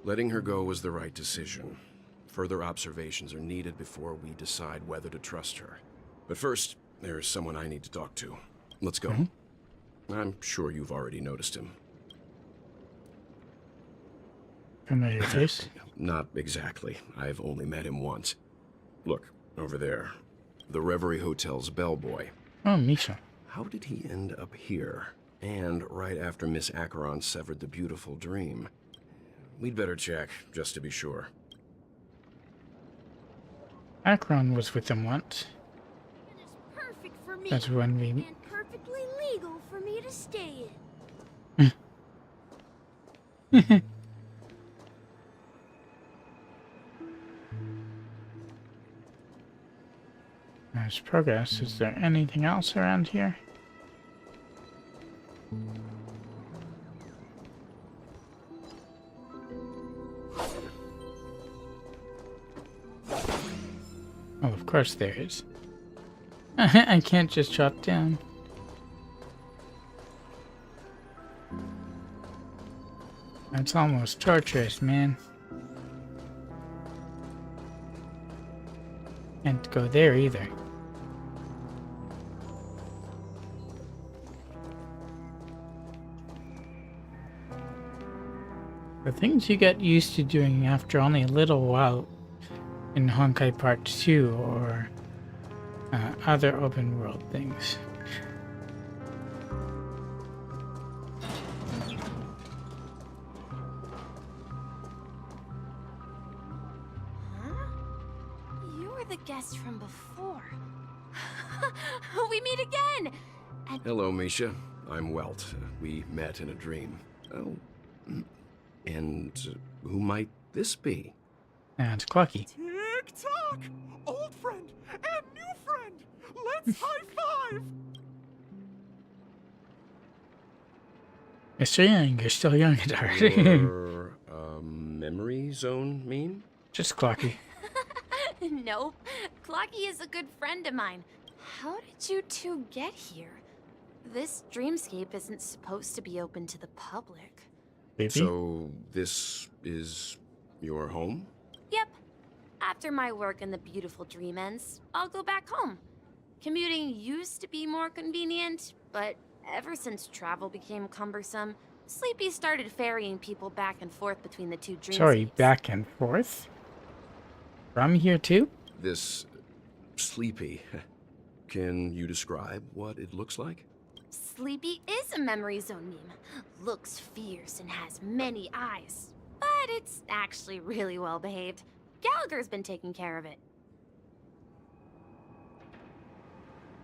Letting her go was the right decision. Further observations are needed before we decide whether to trust her. But first, there's someone I need to talk to. Let's go. I'm sure you've already noticed him. Familiar face? Not exactly. I've only met him once. Look, over there. The Reverie Hotel's bellboy. Oh, Misha. How did he end up here? And right after Miss Acheron severed the beautiful dream. We'd better check, just to be sure. Acheron was with them once. It is perfect for me. That's when we... And perfectly legal for me to stay in. There's progress. Is there anything else around here? Oh, of course there is. I can't just drop down. That's almost torturous, man. Can't go there either. The things you get used to doing after only a little while in Honkai Part 2 or other open world things. The guest from before. We meet again! And Hello, Misha. I'm Welt. We met in a dream. Oh. And who might this be? It's Clucky. Tick-tock! Old friend and new friend! Let's high-five! Mr. Young, you're still young at heart. Your, memory zone mean? Just Clucky. nope. Clocky is a good friend of mine. How did you two get here? This dreamscape isn't supposed to be open to the public. Maybe? So, this is your home? Yep. After my work in the beautiful dream ends, I'll go back home. Commuting used to be more convenient, but ever since travel became cumbersome, Sleepy started ferrying people back and forth between the two dreamscapes. Sorry, back and forth? From here too? This Sleepy. Can you describe what it looks like? Sleepy is a memory zone meme. Looks fierce and has many eyes. But it's actually really well behaved. Gallagher's been taking care of it.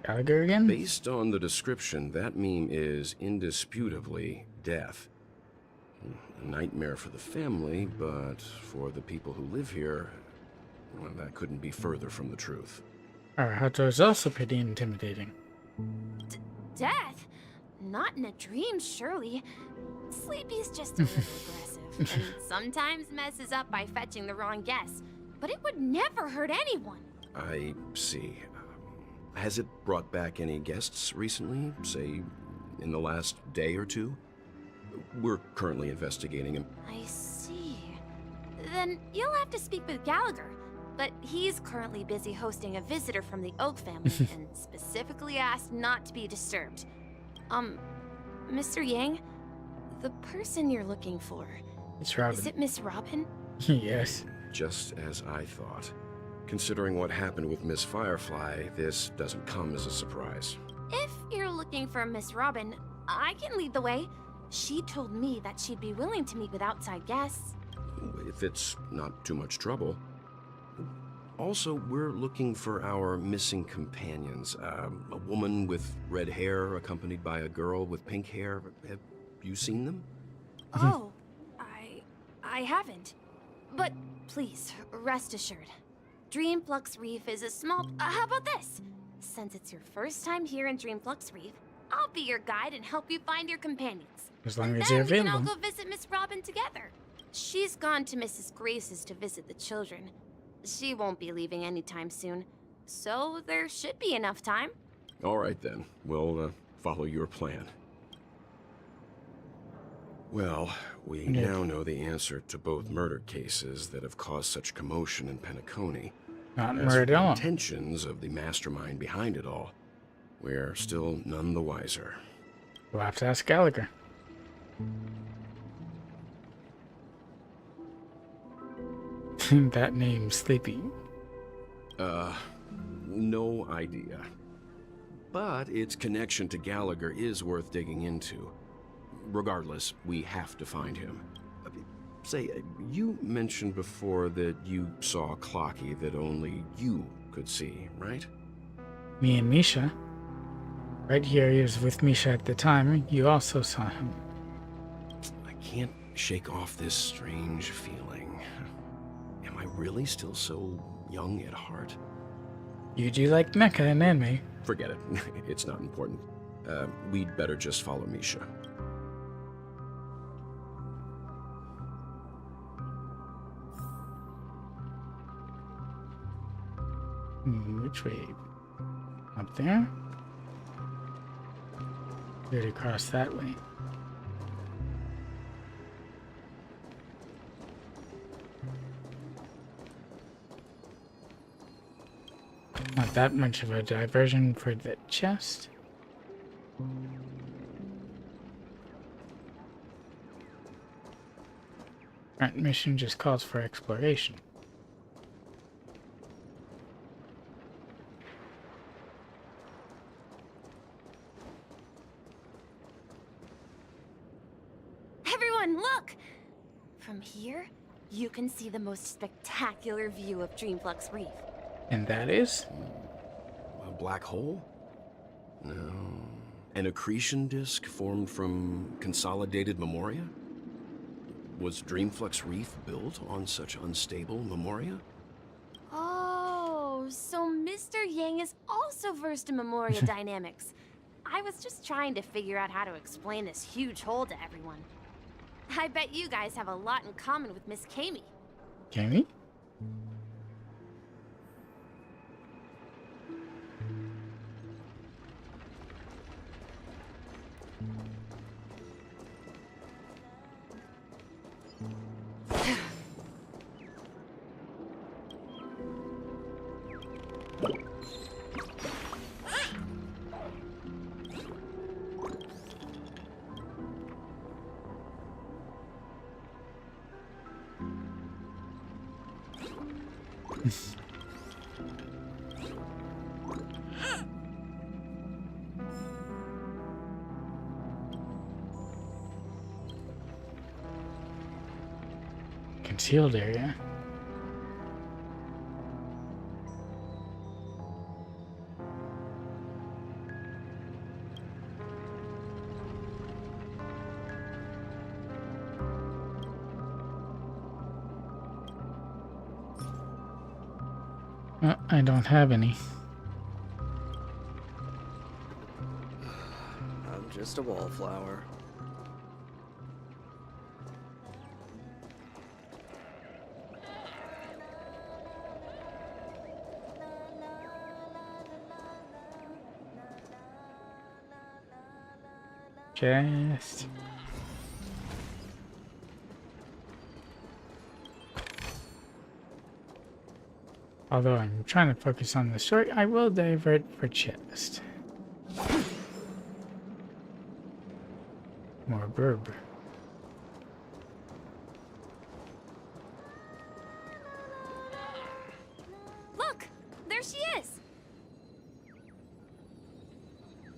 Gallagher again? Based on the description, that meme is indisputably death. A nightmare for the family, but for the people who live here, well, that couldn't be further from the truth. Our Hato is also pretty intimidating. Death? Not in a dream, surely. Sleepy's just a little aggressive, and sometimes messes up by fetching the wrong guess. But it would never hurt anyone. I see. Has it brought back any guests recently? Say, in the last day or two? We're currently investigating him. I see. Then you'll have to speak with Gallagher. But he's currently busy hosting a visitor from the Oak family and specifically asked not to be disturbed. Mr. Yang, the person you're looking for, It's Robin. is it Miss Robin? Yes. Just as I thought. Considering what happened with Miss Firefly, this doesn't come as a surprise. If you're looking for Miss Robin, I can lead the way. She told me that she'd be willing to meet with outside guests. If it's not too much trouble. Also, we're looking for our missing companions. A woman with red hair accompanied by a girl with pink hair. Have you seen them? Oh, I haven't. But please, rest assured. Dreamflux Reef is a small... how about this? Since it's your first time here in Dreamflux Reef, I'll be your guide and help you find your companions. As long and as then you're we can available. all go visit Miss Robin together. She's gone to Mrs. Grace's to visit the children. She won't be leaving anytime soon, so there should be enough time. All right, then. We'll follow your plan. Well, we now know the answer to both murder cases that have caused such commotion in Penacony. Not As murder for at the all. intentions of the mastermind behind it all, we're still none the wiser. We'll have to ask Gallagher. That name, Sleepy. No idea. But its connection to Gallagher is worth digging into. Regardless, we have to find him. Say, you mentioned before that you saw Clocky that only you could see, right? Me and Misha. Right here, he was with Misha at the time. You also saw him. I can't shake off this strange feeling. Am I really still so young at heart? You do like mecha and anime. Forget it. It's not important. We'd better just follow Misha. Which way? Up there? Good across that way. Not that much of a diversion for the chest. Current mission just calls for exploration. Everyone, look! From here, you can see the most spectacular view of Dreamflux Reef. And that is? A black hole? No. An accretion disk formed from consolidated memoria? Was Dreamflux Reef built on such unstable memoria? Oh, so Mr. Yang is also versed in memoria dynamics. I was just trying to figure out how to explain this huge hole to everyone. I bet you guys have a lot in common with Miss Kami. Kami? Concealed area. I don't have any. I'm just a wallflower. Chest. Although I'm trying to focus on the story, I will divert for chest. More burb. Look, there she is.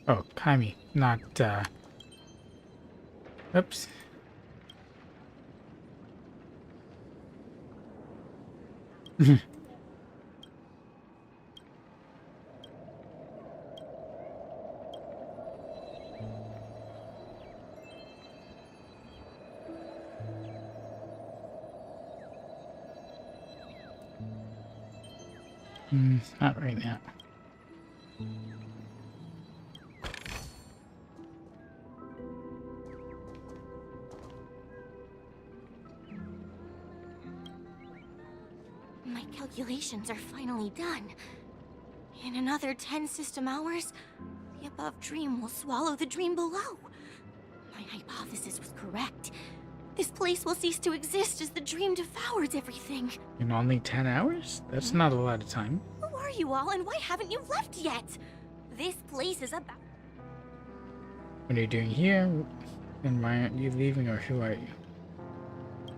Oh, Kami, not oops. Not right now. My calculations are finally done. In another 10 system hours, the above dream will swallow the dream below. My hypothesis was correct. This place will cease to exist as the dream devours everything. In only 10 hours? That's not a lot of time. Who are you all, and why haven't you left yet? This place is about... What are you doing here? And why aren't you leaving, or who are you?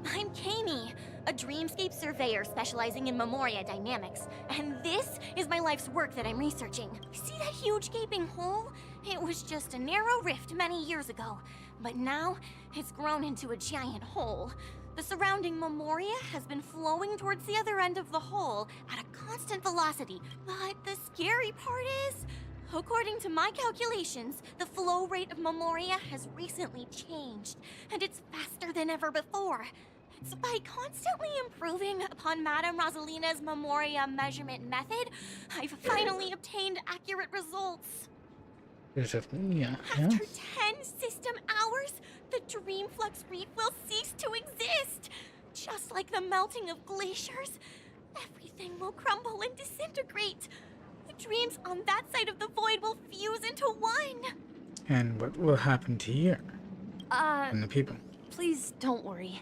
I'm Kami, a dreamscape surveyor specializing in memoria dynamics. And this is my life's work that I'm researching. See that huge gaping hole? It was just a narrow rift many years ago. But now, it's grown into a giant hole. The surrounding memoria has been flowing towards the other end of the hole at a constant velocity. But the scary part is, according to my calculations, the flow rate of memoria has recently changed, and it's faster than ever before. It's by constantly improving upon Madame Rosalina's Memoria measurement method, I've finally obtained accurate results. There's a yeah. After 10 system hours, the Dreamflux Reef will cease to exist. Just like the melting of glaciers, everything will crumble and disintegrate. The dreams on that side of the void will fuse into one. And what will happen to you? And the people? Please don't worry.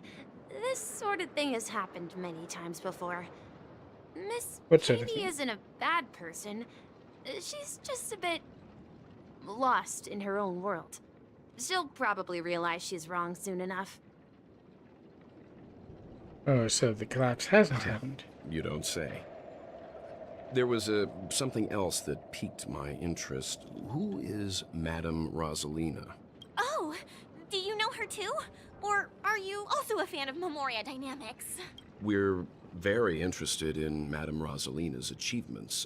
This sort of thing has happened many times before. Miss What sort of Katie thing? isn't a bad person. She's just a bit lost in her own world. She'll probably realize she's wrong soon enough. Oh, so the collapse hasn't happened. You don't say. There was something else that piqued my interest. Who is Madame Rosalina? Oh, do you know her too? Or are you also a fan of Memoria Dynamics? We're very interested in Madame Rosalina's achievements.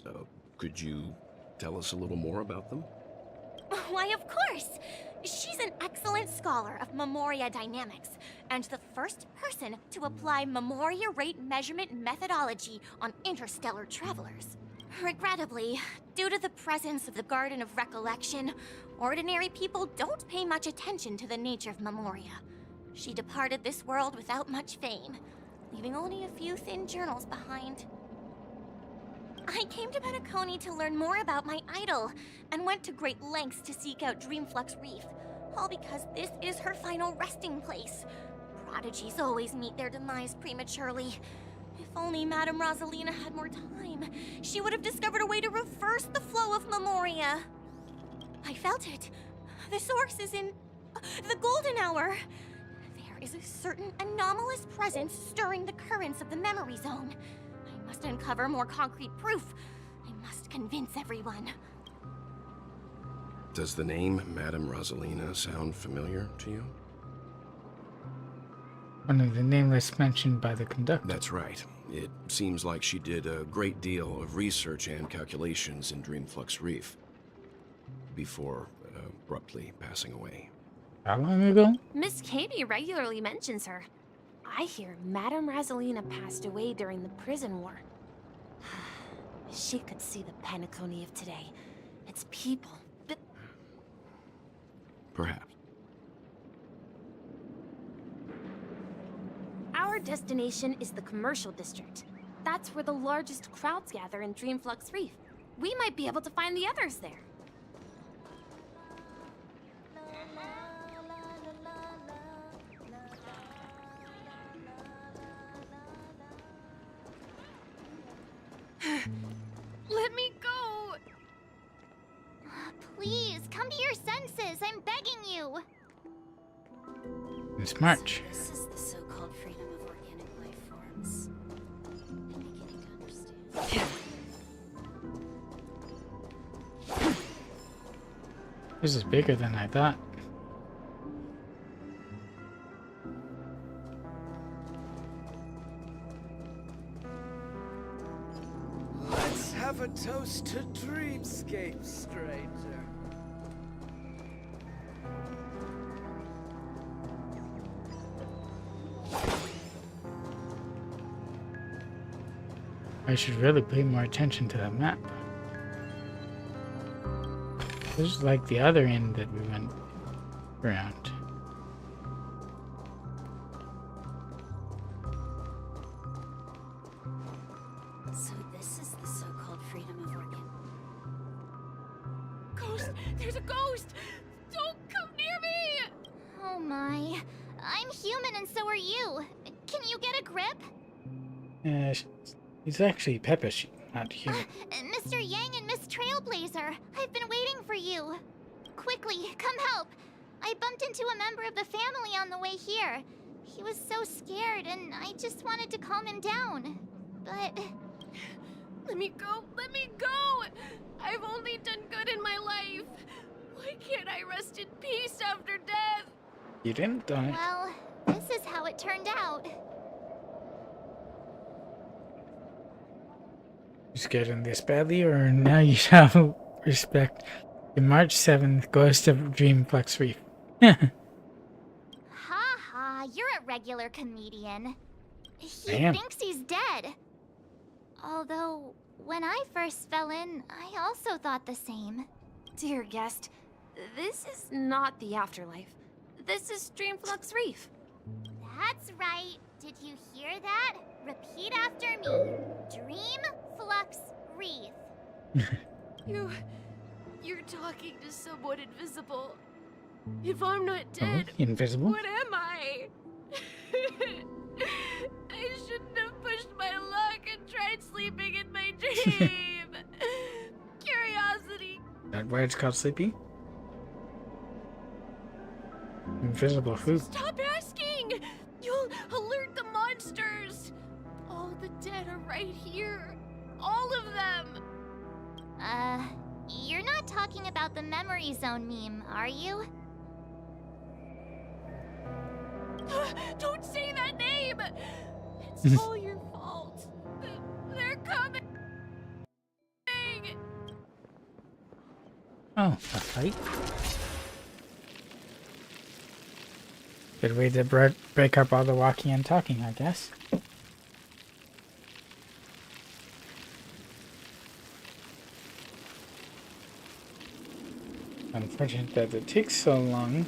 Could you tell us a little more about them? Why, of course! She's an excellent scholar of Memoria Dynamics, and the first person to apply Memoria rate measurement methodology on interstellar travelers. Regrettably, due to the presence of the Garden of Recollection, ordinary people don't pay much attention to the nature of Memoria. She departed this world without much fame, leaving only a few thin journals behind. I came to Penacony to learn more about my idol, and went to great lengths to seek out Dreamflux Reef, all because this is her final resting place. Prodigies always meet their demise prematurely. If only Madame Rosalina had more time, she would have discovered a way to reverse the flow of Memoria. I felt it. The source is in the golden hour. There is a certain anomalous presence stirring the currents of the memory zone. I must uncover more concrete proof. I must convince everyone. Does the name Madame Rosalina sound familiar to you? One of the nameless mentioned by the conductor. That's right. It seems like she did a great deal of research and calculations in Dreamflux Reef before abruptly passing away. How long ago? Miss Katie regularly mentions her. I hear Madame Rosalina passed away during the prison war. She could see the Penacony of today. Its people. Perhaps. Our destination is the commercial district. That's where the largest crowds gather in Dreamflux Reef. We might be able to find the others there. Let me go! Please, come to your senses. I'm begging you. It's March. This is the so-called freedom of organic life forms. I'm beginning to understand. This is bigger than I thought. Let's have a toast to Dreamscape, stranger. I should really pay more attention to that map. This is like the other end that we went around. So this is the so-called freedom of organ. Ghost! There's a ghost! Don't come near me! Oh my. I'm human and so are you. Can you get a grip? It's actually Peppa, not human. Mr. Yang and Miss Trailblazer, I've been waiting for you. Quickly, come help. I bumped into a member of the family on the way here. He was so scared and I just wanted to calm him down. But... Let me go! Let me go! I've only done good in my life. Why can't I rest in peace after death? You didn't die. well, this is how it turned out. You scared him this badly, or now you shall respect the March 7th Ghost of Dreamflux Reef? Ha ha, you're a regular comedian. He Damn. thinks he's dead. Although, when I first fell in, I also thought the same. Dear guest, this is not the afterlife. This is Dreamflux Reef. That's right. Did you hear that? Repeat after me. Dream Flux Reef. You're talking to someone invisible. If I'm not dead, invisible? what am I? I shouldn't have pushed my luck and tried sleeping in my dream. Curiosity. That why it's called sleepy? Invisible food. Stop asking! You'll alert the monsters. All the dead are right here. All of them. You're not talking about the memory zone meme, are you? Don't say that name! It's all your fault. They're coming! Oh, a fight? Good way to break up all the walking and talking, I guess. Unfortunate that it takes so long.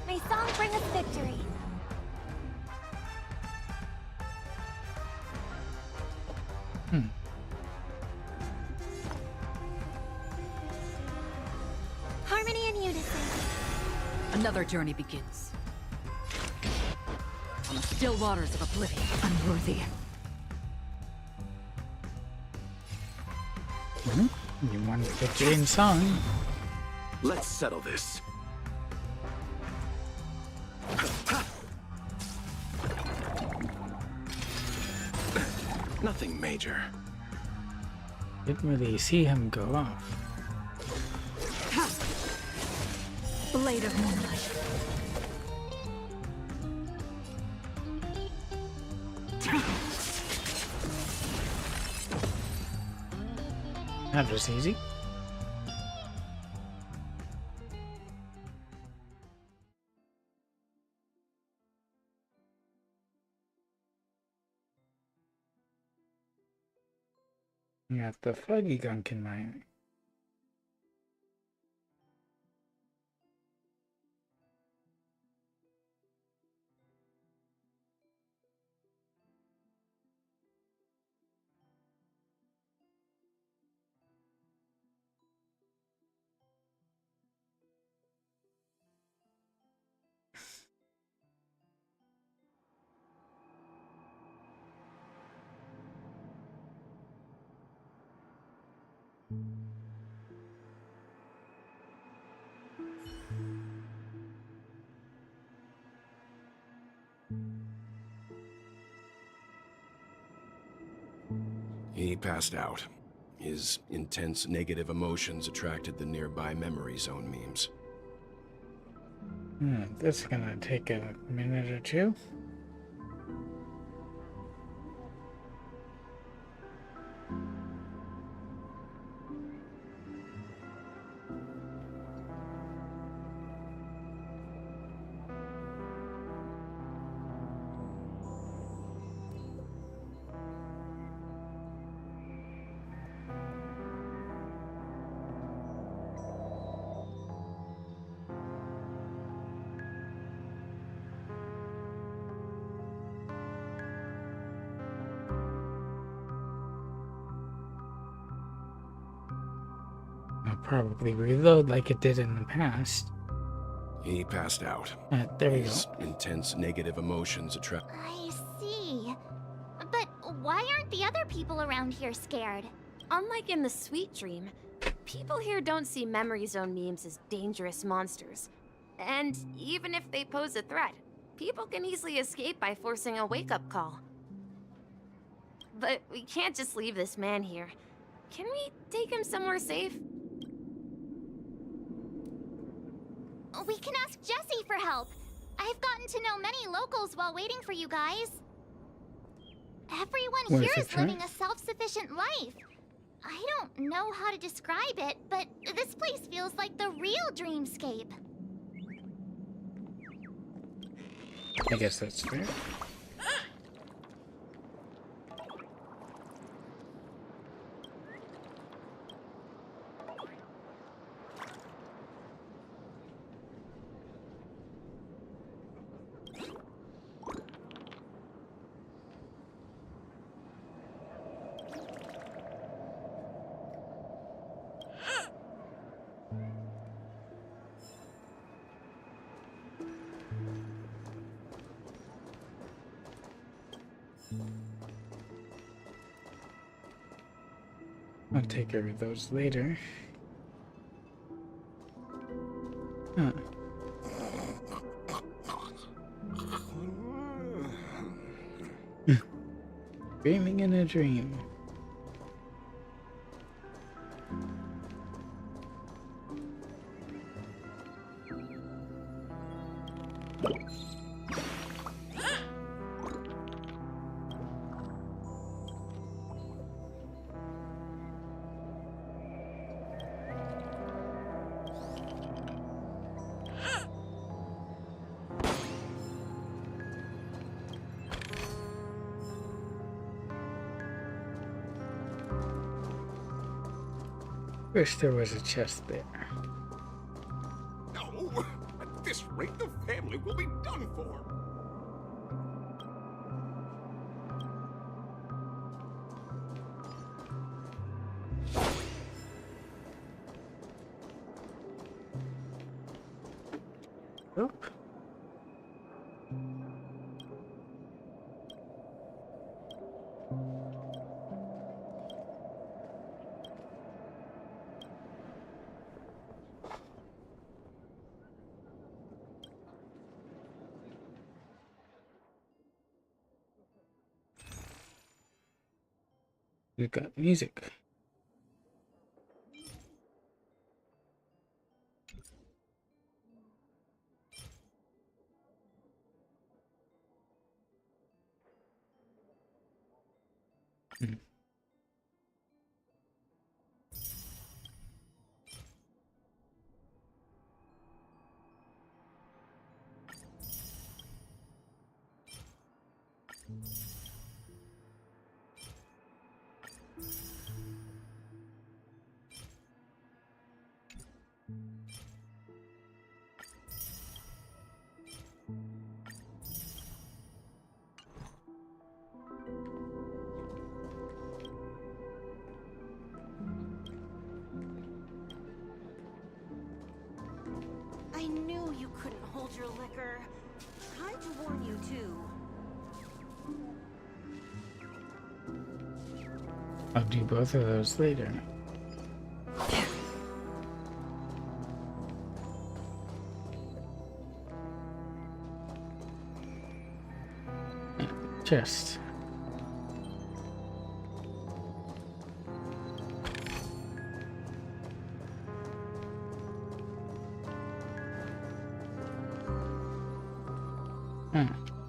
May song bring us victory. Harmony and unison. Another journey begins. On the still waters of oblivion, unworthy. You want to get your in song? Let's settle this. Nothing major. Didn't really see him go off. Blade of moonlight. That was easy. You got the foggy gunk in my eye. He passed out. His intense negative emotions attracted the nearby memory zone memes. This is gonna take a minute or two. I'll probably reload like it did in the past. He passed out. There we His go. intense negative emotions attract. I see. But why aren't the other people around here scared? Unlike in the Sweet Dream, people here don't see memory zone memes as dangerous monsters. And even if they pose a threat, people can easily escape by forcing a wake-up call. but we can't just leave this man here. Can we take him somewhere safe? We can ask Jessie for help. I've gotten to know many locals while waiting for you guys. Everyone here is living a self-sufficient life. I don't know how to describe it, but this place feels like the real dreamscape. I guess that's fair. I'll take care of those later. Huh. Dreaming in a dream. Wish there was a chest there. No! At this rate, the family will be done for! Oop. We've got music. I knew you couldn't hold your liquor. Tried to warn you too. I'll do both of those later. Chest.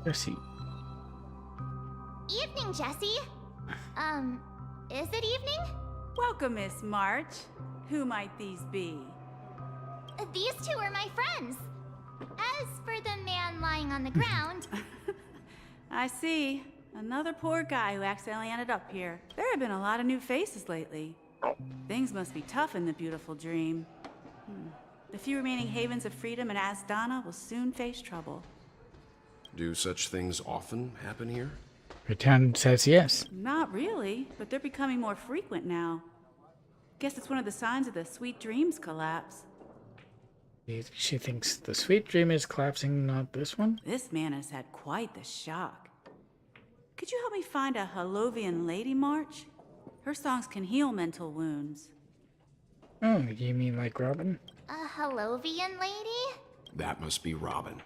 Jessie. Evening, Jessie. Is it evening? Welcome, Miss March. Who might these be? These two are my friends. As for the man lying on the ground... I see. Another poor guy who accidentally ended up here. There have been a lot of new faces lately. Things must be tough in the beautiful dream. The few remaining havens of freedom in Asdana will soon face trouble. Do such things often happen here? Pretend says yes. Not really, but they're becoming more frequent now. Guess it's one of the signs of the Sweet Dreams collapse. She thinks the sweet dream is collapsing, not this one? This man has had quite the shock. Could you help me find a Holovian lady, March? Her songs can heal mental wounds. Oh, you mean like Robin? A Holovian lady? That must be Robin.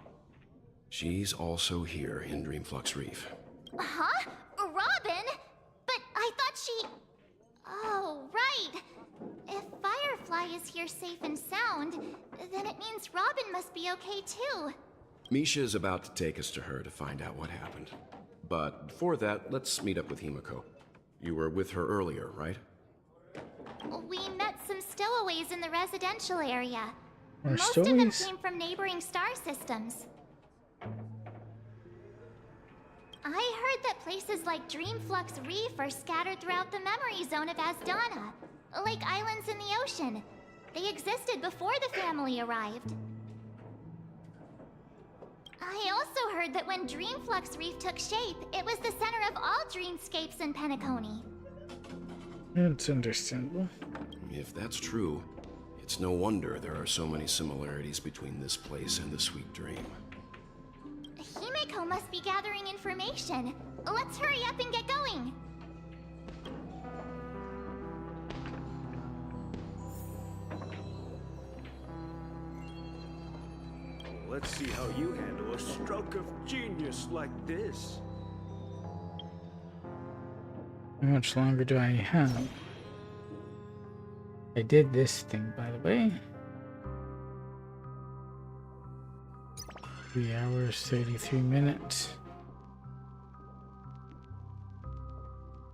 She's also here in Dreamflux Reef. Huh? Robin? But right. If Firefly is here safe and sound, then it means Robin must be okay too. Misha is about to take us to her to find out what happened. But before that, let's meet up with Himiko. You were with her earlier, right? We met some stowaways in the residential area. Most stowaways? of them came from neighboring star systems. I heard that places like Dreamflux Reef are scattered throughout the memory zone of Asdana, like islands in the ocean. They existed before the family arrived. I also heard that when Dreamflux Reef took shape, it was the center of all dreamscapes in Penacony. It's understandable. If that's true, it's no wonder there are so many similarities between this place and the Sweet Dream. Himiko must be gathering information. Let's hurry up and get going. Let's see how you handle a stroke of genius like this. How much longer do I have? I did this thing, by the way. 3 hours, 33 minutes.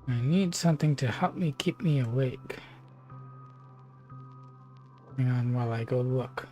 I need something to help me keep me awake. Hang on while I go look.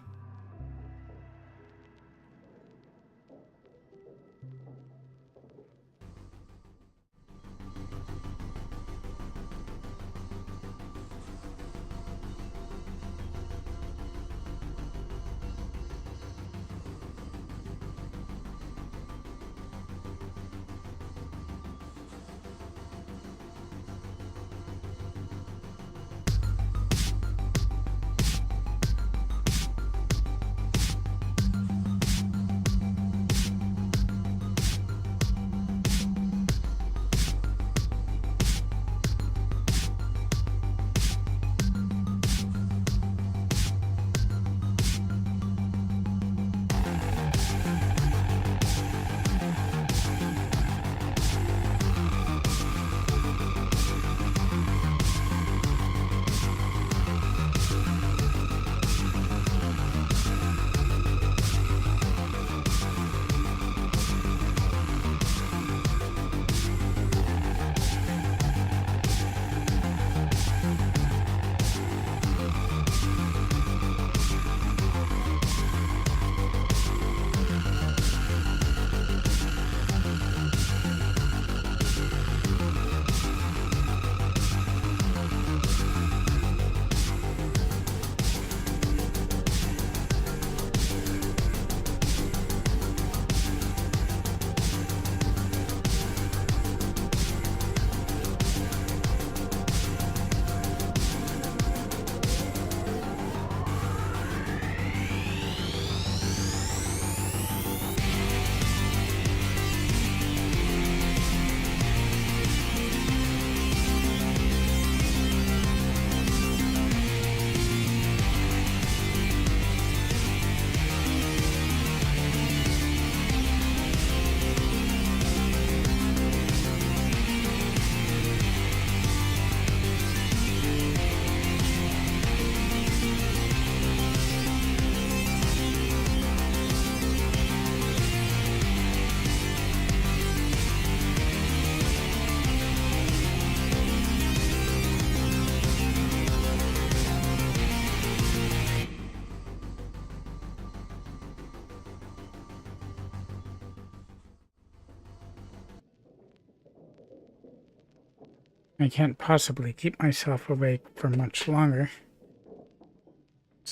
I can't possibly keep myself awake for much longer.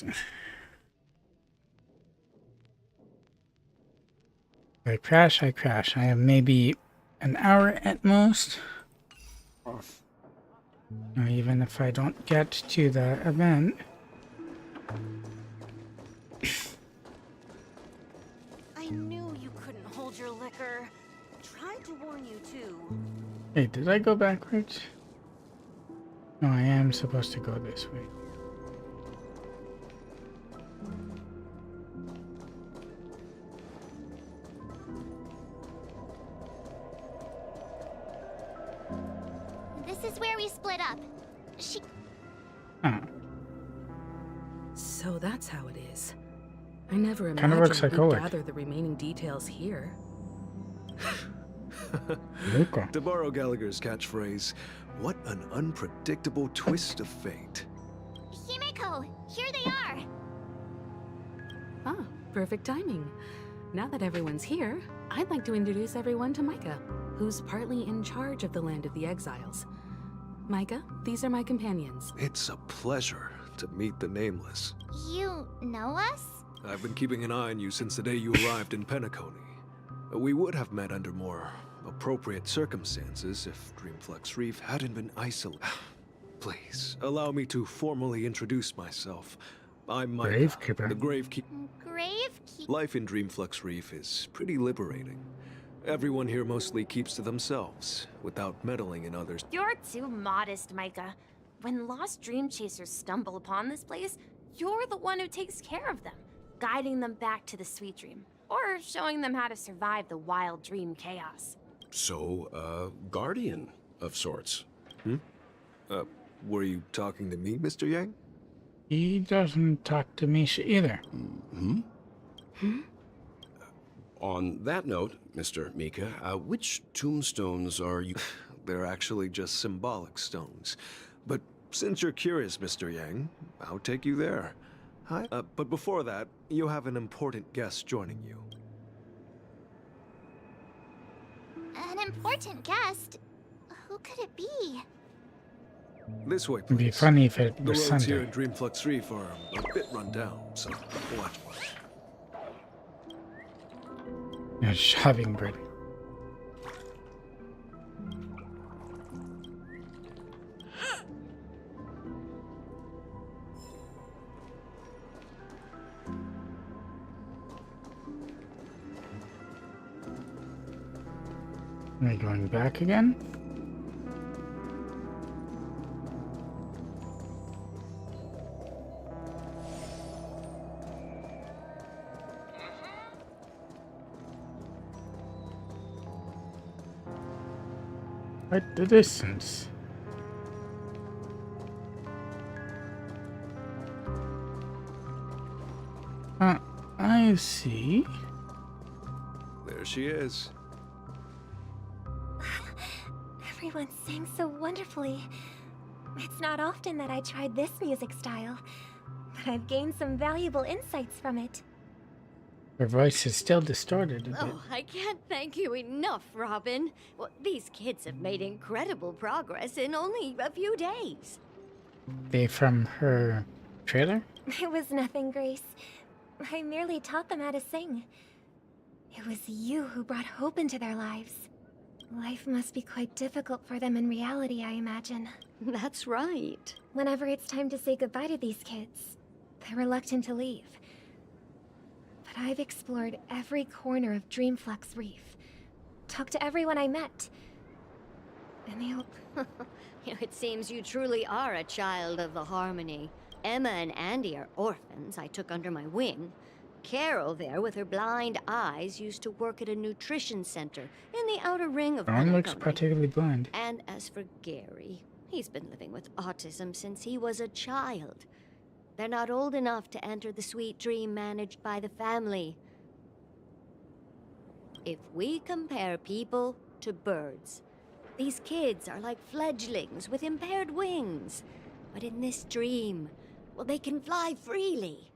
If I crash, I crash. I have maybe an hour at most. Now, even if I don't get to the event. I knew you couldn't hold your liquor. Tried to warn you too. Hey, did I go backwards? No, I am supposed to go this way. This is where we split up. that's how it is. I never Kinda works imagined we'd psychotic. gather the remaining details here. Luca. To borrow Gallagher's catchphrase, what an unpredictable twist of fate. Himeko, here they are. Ah, perfect timing. Now that everyone's here, I'd like to introduce everyone to Micah, who's partly in charge of the Land of the Exiles. Micah, these are my companions. It's a pleasure to meet the Nameless. You know us? I've been keeping an eye on you since the day you arrived in Penacony. We would have met under more appropriate circumstances if Dreamflux Reef hadn't been isolated. Please, allow me to formally introduce myself. I'm Micah, Gravekeeper. the Gravekeeper. Gravekeeper. Life in Dreamflux Reef is pretty liberating. Everyone here mostly keeps to themselves, without meddling in others. You're too modest, Micah. When lost dream chasers stumble upon this place, you're the one who takes care of them, guiding them back to the sweet dream, or showing them how to survive the wild dream chaos. So, guardian of sorts. Were you talking to me, Mr. Yang? He doesn't talk to Misha either. On that note, Mr. Mika, which tombstones are you... They're actually just symbolic stones. But since you're curious, Mr. Yang, I'll take you there. Hi. But before that, you have an important guest joining you. An important guest? Who could it be? This way, It'd be please. funny if it The was roads here Sunday. at Dreamflux Reef are a bit run down, so watch. A shoving bird. Am I going back again? Quite the distance. I see. There she is. Everyone sang so wonderfully. It's not often that I tried this music style, but I've gained some valuable insights from it. Her voice is still distorted a bit. Oh, I can't thank you enough, Robin. Well, these kids have made incredible progress in only a few days. They from her trailer? It was nothing, Grace. I merely taught them how to sing. It was you who brought hope into their lives. Life must be quite difficult for them in reality, I imagine. That's right. Whenever it's time to say goodbye to these kids, they're reluctant to leave. But I've explored every corner of Dreamflux Reef, talked to everyone I met, and they all... It seems you truly are a child of the Harmony. Emma and Andy are orphans I took under my wing. Carol there, with her blind eyes, used to work at a nutrition center in the outer ring of Ron looks Penacony. particularly blind. And as for Gary, he's been living with autism since he was a child. They're not old enough to enter the sweet dream managed by the family. If we compare people to birds, these kids are like fledglings with impaired wings. But in this dream, well, they can fly freely,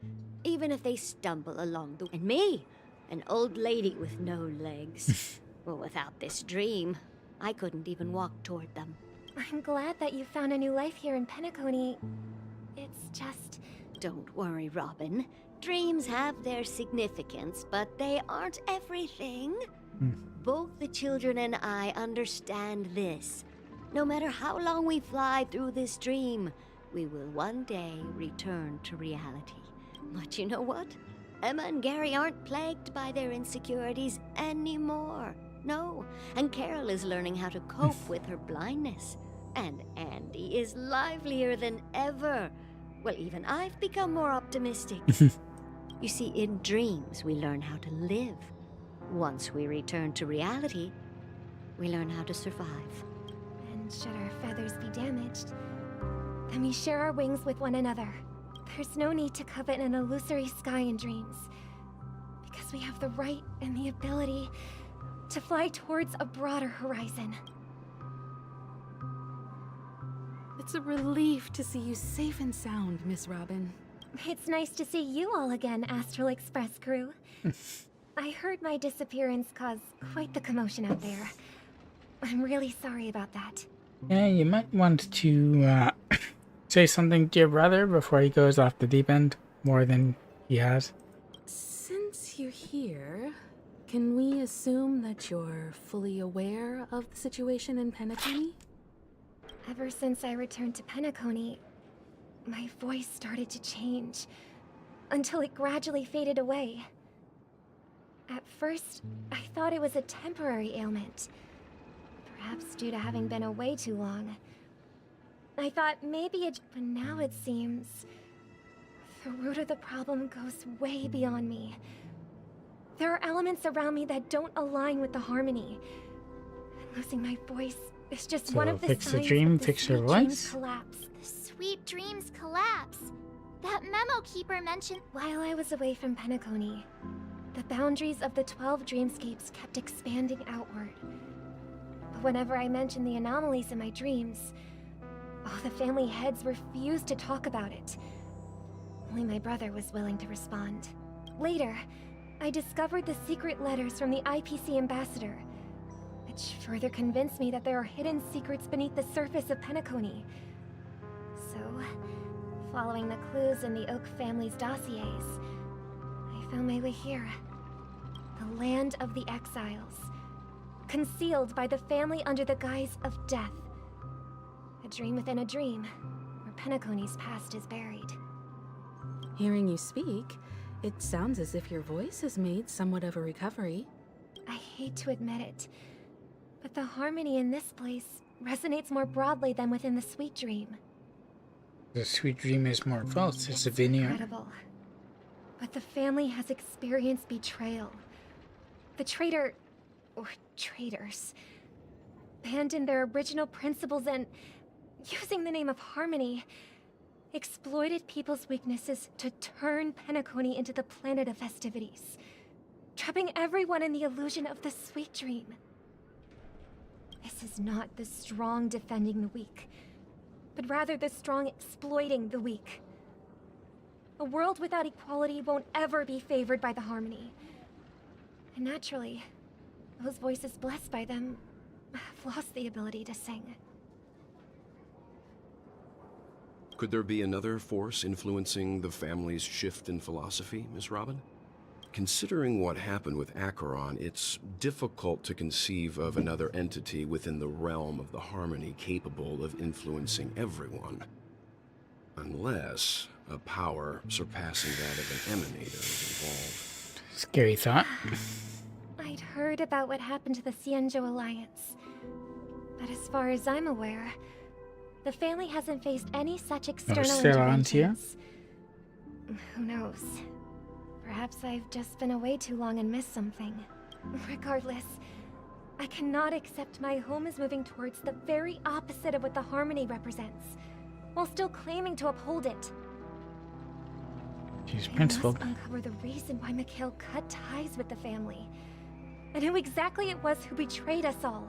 even if they stumble along the... And me, an old lady with no legs. Well, without this dream, I couldn't even walk toward them. I'm glad that you found a new life here in Penacony. It's just... Don't worry, Robin. Dreams have their significance, but they aren't everything. Both the children and I understand this. No matter how long we fly through this dream, we will one day return to reality. But you know what? Emma and Gary aren't plagued by their insecurities anymore. No, and Carol is learning how to cope with her blindness. And Andy is livelier than ever. Well, even I've become more optimistic. You see, in dreams, we learn how to live. Once we return to reality, we learn how to survive. And should our feathers be damaged, then we share our wings with one another. There's no need to covet an illusory sky in dreams, because we have the right and the ability to fly towards a broader horizon. It's a relief to see you safe and sound, Miss Robin. It's nice to see you all again, Astral Express crew. I heard my disappearance caused quite the commotion out there. I'm really sorry about that. Yeah, you might want to say something to your brother before he goes off the deep end more than he has. Since you're here, can we assume that you're fully aware of the situation in Penacony? Ever since I returned to Penacony, my voice started to change, until it gradually faded away. At first, I thought it was a temporary ailment, perhaps due to having been away too long. I thought maybe it, but now it seems the root of the problem goes way beyond me. There are elements around me that don't align with the harmony. Losing my voice is just one of the fix the signs dream, of the fix your sweet dreams voice. collapse. The sweet dreams collapse. That memo keeper mentioned. While I was away from Penacony, the boundaries of the 12 dreamscapes kept expanding outward. But whenever I mentioned the anomalies in my dreams, all the family heads refused to talk about it. Only my brother was willing to respond. Later, I discovered the secret letters from the IPC ambassador, which further convinced me that there are hidden secrets beneath the surface of Penacony. So, following the clues in the Oak family's dossiers, I found my way here. The land of the exiles, concealed by the family under the guise of death. A dream within a dream, where Penacony's past is buried. Hearing you speak, it sounds as if your voice has made somewhat of a recovery. I hate to admit it, but the harmony in this place resonates more broadly than within the sweet dream. The sweet dream is more false. It's a veneer. Incredible. But the family has experienced betrayal. The traitor, or traitors, abandoned their original principles and, using the name of harmony, exploited people's weaknesses to turn Penacony into the planet of festivities, trapping everyone in the illusion of the sweet dream. This is not the strong defending the weak, but rather the strong exploiting the weak. A world without equality won't ever be favored by the harmony. And naturally, those voices blessed by them have lost the ability to sing. Could there be another force influencing the family's shift in philosophy, Miss Robin? Considering what happened with Acheron, it's difficult to conceive of another entity within the realm of the harmony capable of influencing everyone. Unless a power surpassing that of an emanator is involved. Scary thought. I'd heard about what happened to the Xianzhou Alliance, but as far as I'm aware, the family hasn't faced any such external interventions. Who knows? Perhaps I've just been away too long and missed something. Regardless, I cannot accept my home is moving towards the very opposite of what the harmony represents, while still claiming to uphold it. She's principled. I must uncover the reason why Mikhail cut ties with the family, and who exactly it was who betrayed us all.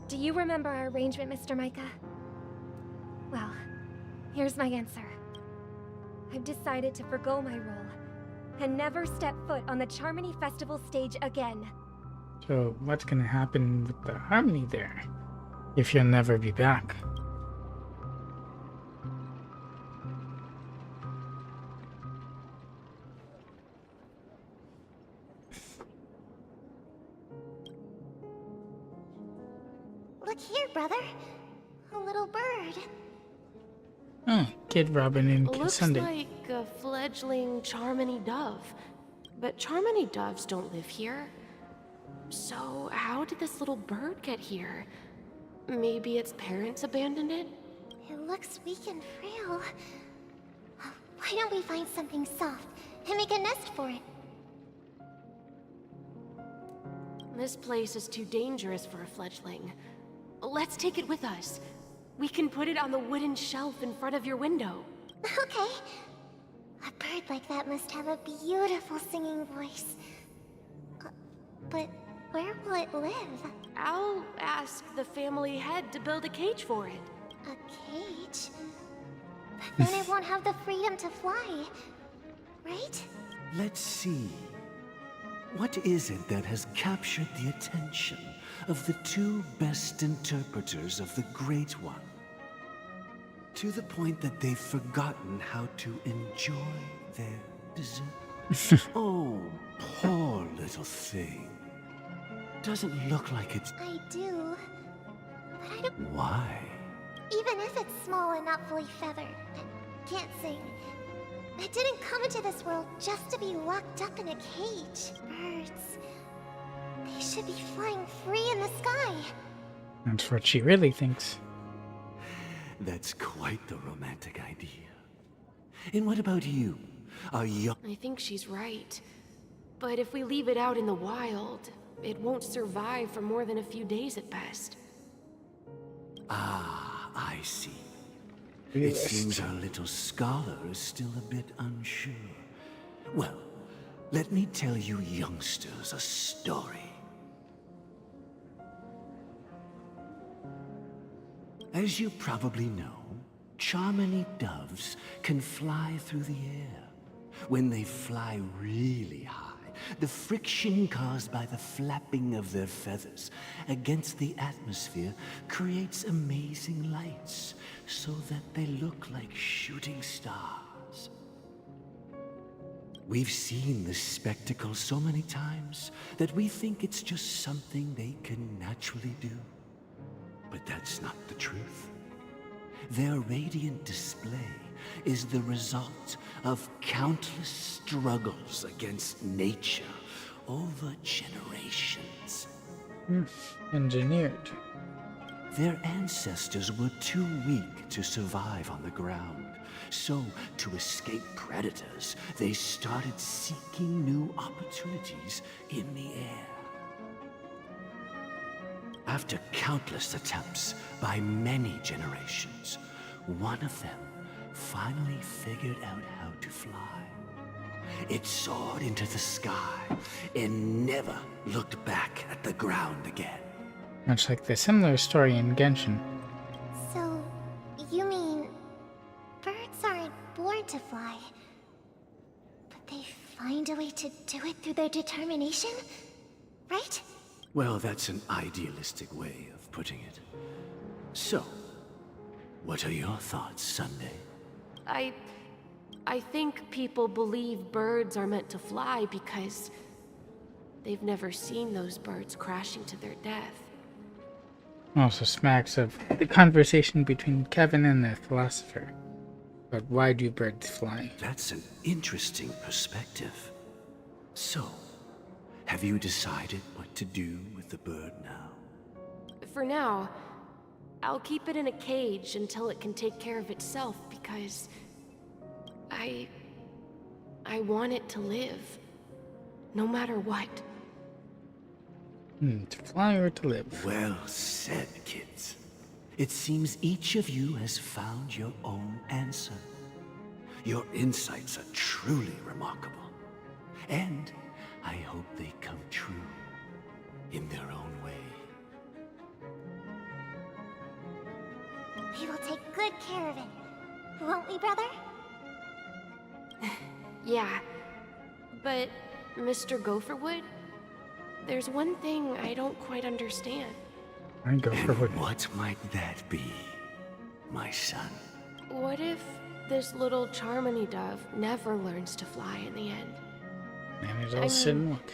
Do you remember our arrangement, Mr. Micah? Well, here's my answer. I've decided to forgo my role, and never step foot on the Charmony Festival stage again. So what's gonna happen with the harmony there, if you'll never be back? Look here, brother. A little bird. Oh, Kid Robin and Kid Looks Sunday. like a fledgling Charmony dove. But Charmony doves don't live here. So how did this little bird get here? Maybe its parents abandoned it? It looks weak and frail. Why don't we find something soft and make a nest for it? This place is too dangerous for a fledgling. Let's take it with us. We can put it on the wooden shelf in front of your window. Okay. A bird like that must have a beautiful singing voice. But where will it live? I'll ask the family head to build a cage for it. A cage? But then it won't have the freedom to fly, right? Let's see. What is it that has captured the attention of the two best interpreters of the Great One? To the point that they've forgotten how to enjoy their dessert. Oh, poor little thing. Doesn't look like it's... I do. But I don't... Why? Even if it's small and not fully feathered, and can't sing, it didn't come into this world just to be locked up in a cage. Birds. They should be flying free in the sky. That's what she really thinks. That's quite the romantic idea. And what about you? Are you... I think she's right. But if we leave it out in the wild, it won't survive for more than a few days at best. Ah, I see. It seems our little scholar is still a bit unsure. Well, let me tell you youngsters a story. As you probably know, Charmony doves can fly through the air. When they fly really high, the friction caused by the flapping of their feathers against the atmosphere creates amazing lights, so that they look like shooting stars. We've seen this spectacle so many times that we think it's just something they can naturally do. But that's not the truth. Their radiant display is the result of countless struggles against nature over generations. Engineered. Their ancestors were too weak to survive on the ground. So, to escape predators, they started seeking new opportunities in the air. After countless attempts by many generations, one of them finally figured out how to fly. It soared into the sky and never looked back at the ground again. Much like the similar story in Genshin. So, you mean birds aren't born to fly, but they find a way to do it through their determination, right? Well, that's an idealistic way of putting it. So, what are your thoughts, Sunday? I think people believe birds are meant to fly because they've never seen those birds crashing to their death. Also smacks of the conversation between Kevin and the philosopher. But why do birds fly? That's an interesting perspective. So, have you decided what to do with the bird now? For now, I'll keep it in a cage until it can take care of itself because I want it to live, no matter what. To fly or to live? Well said, kids. It seems each of you has found your own answer. Your insights are truly remarkable. And I hope they come true in their own way. We will take good care of it, won't we, brother? Yeah, but Mr. Gopherwood, there's one thing I don't quite understand. I Gopherwood. What might that be, my son? What if this little Charmony dove never learns to fly in the end? And it all sit and look.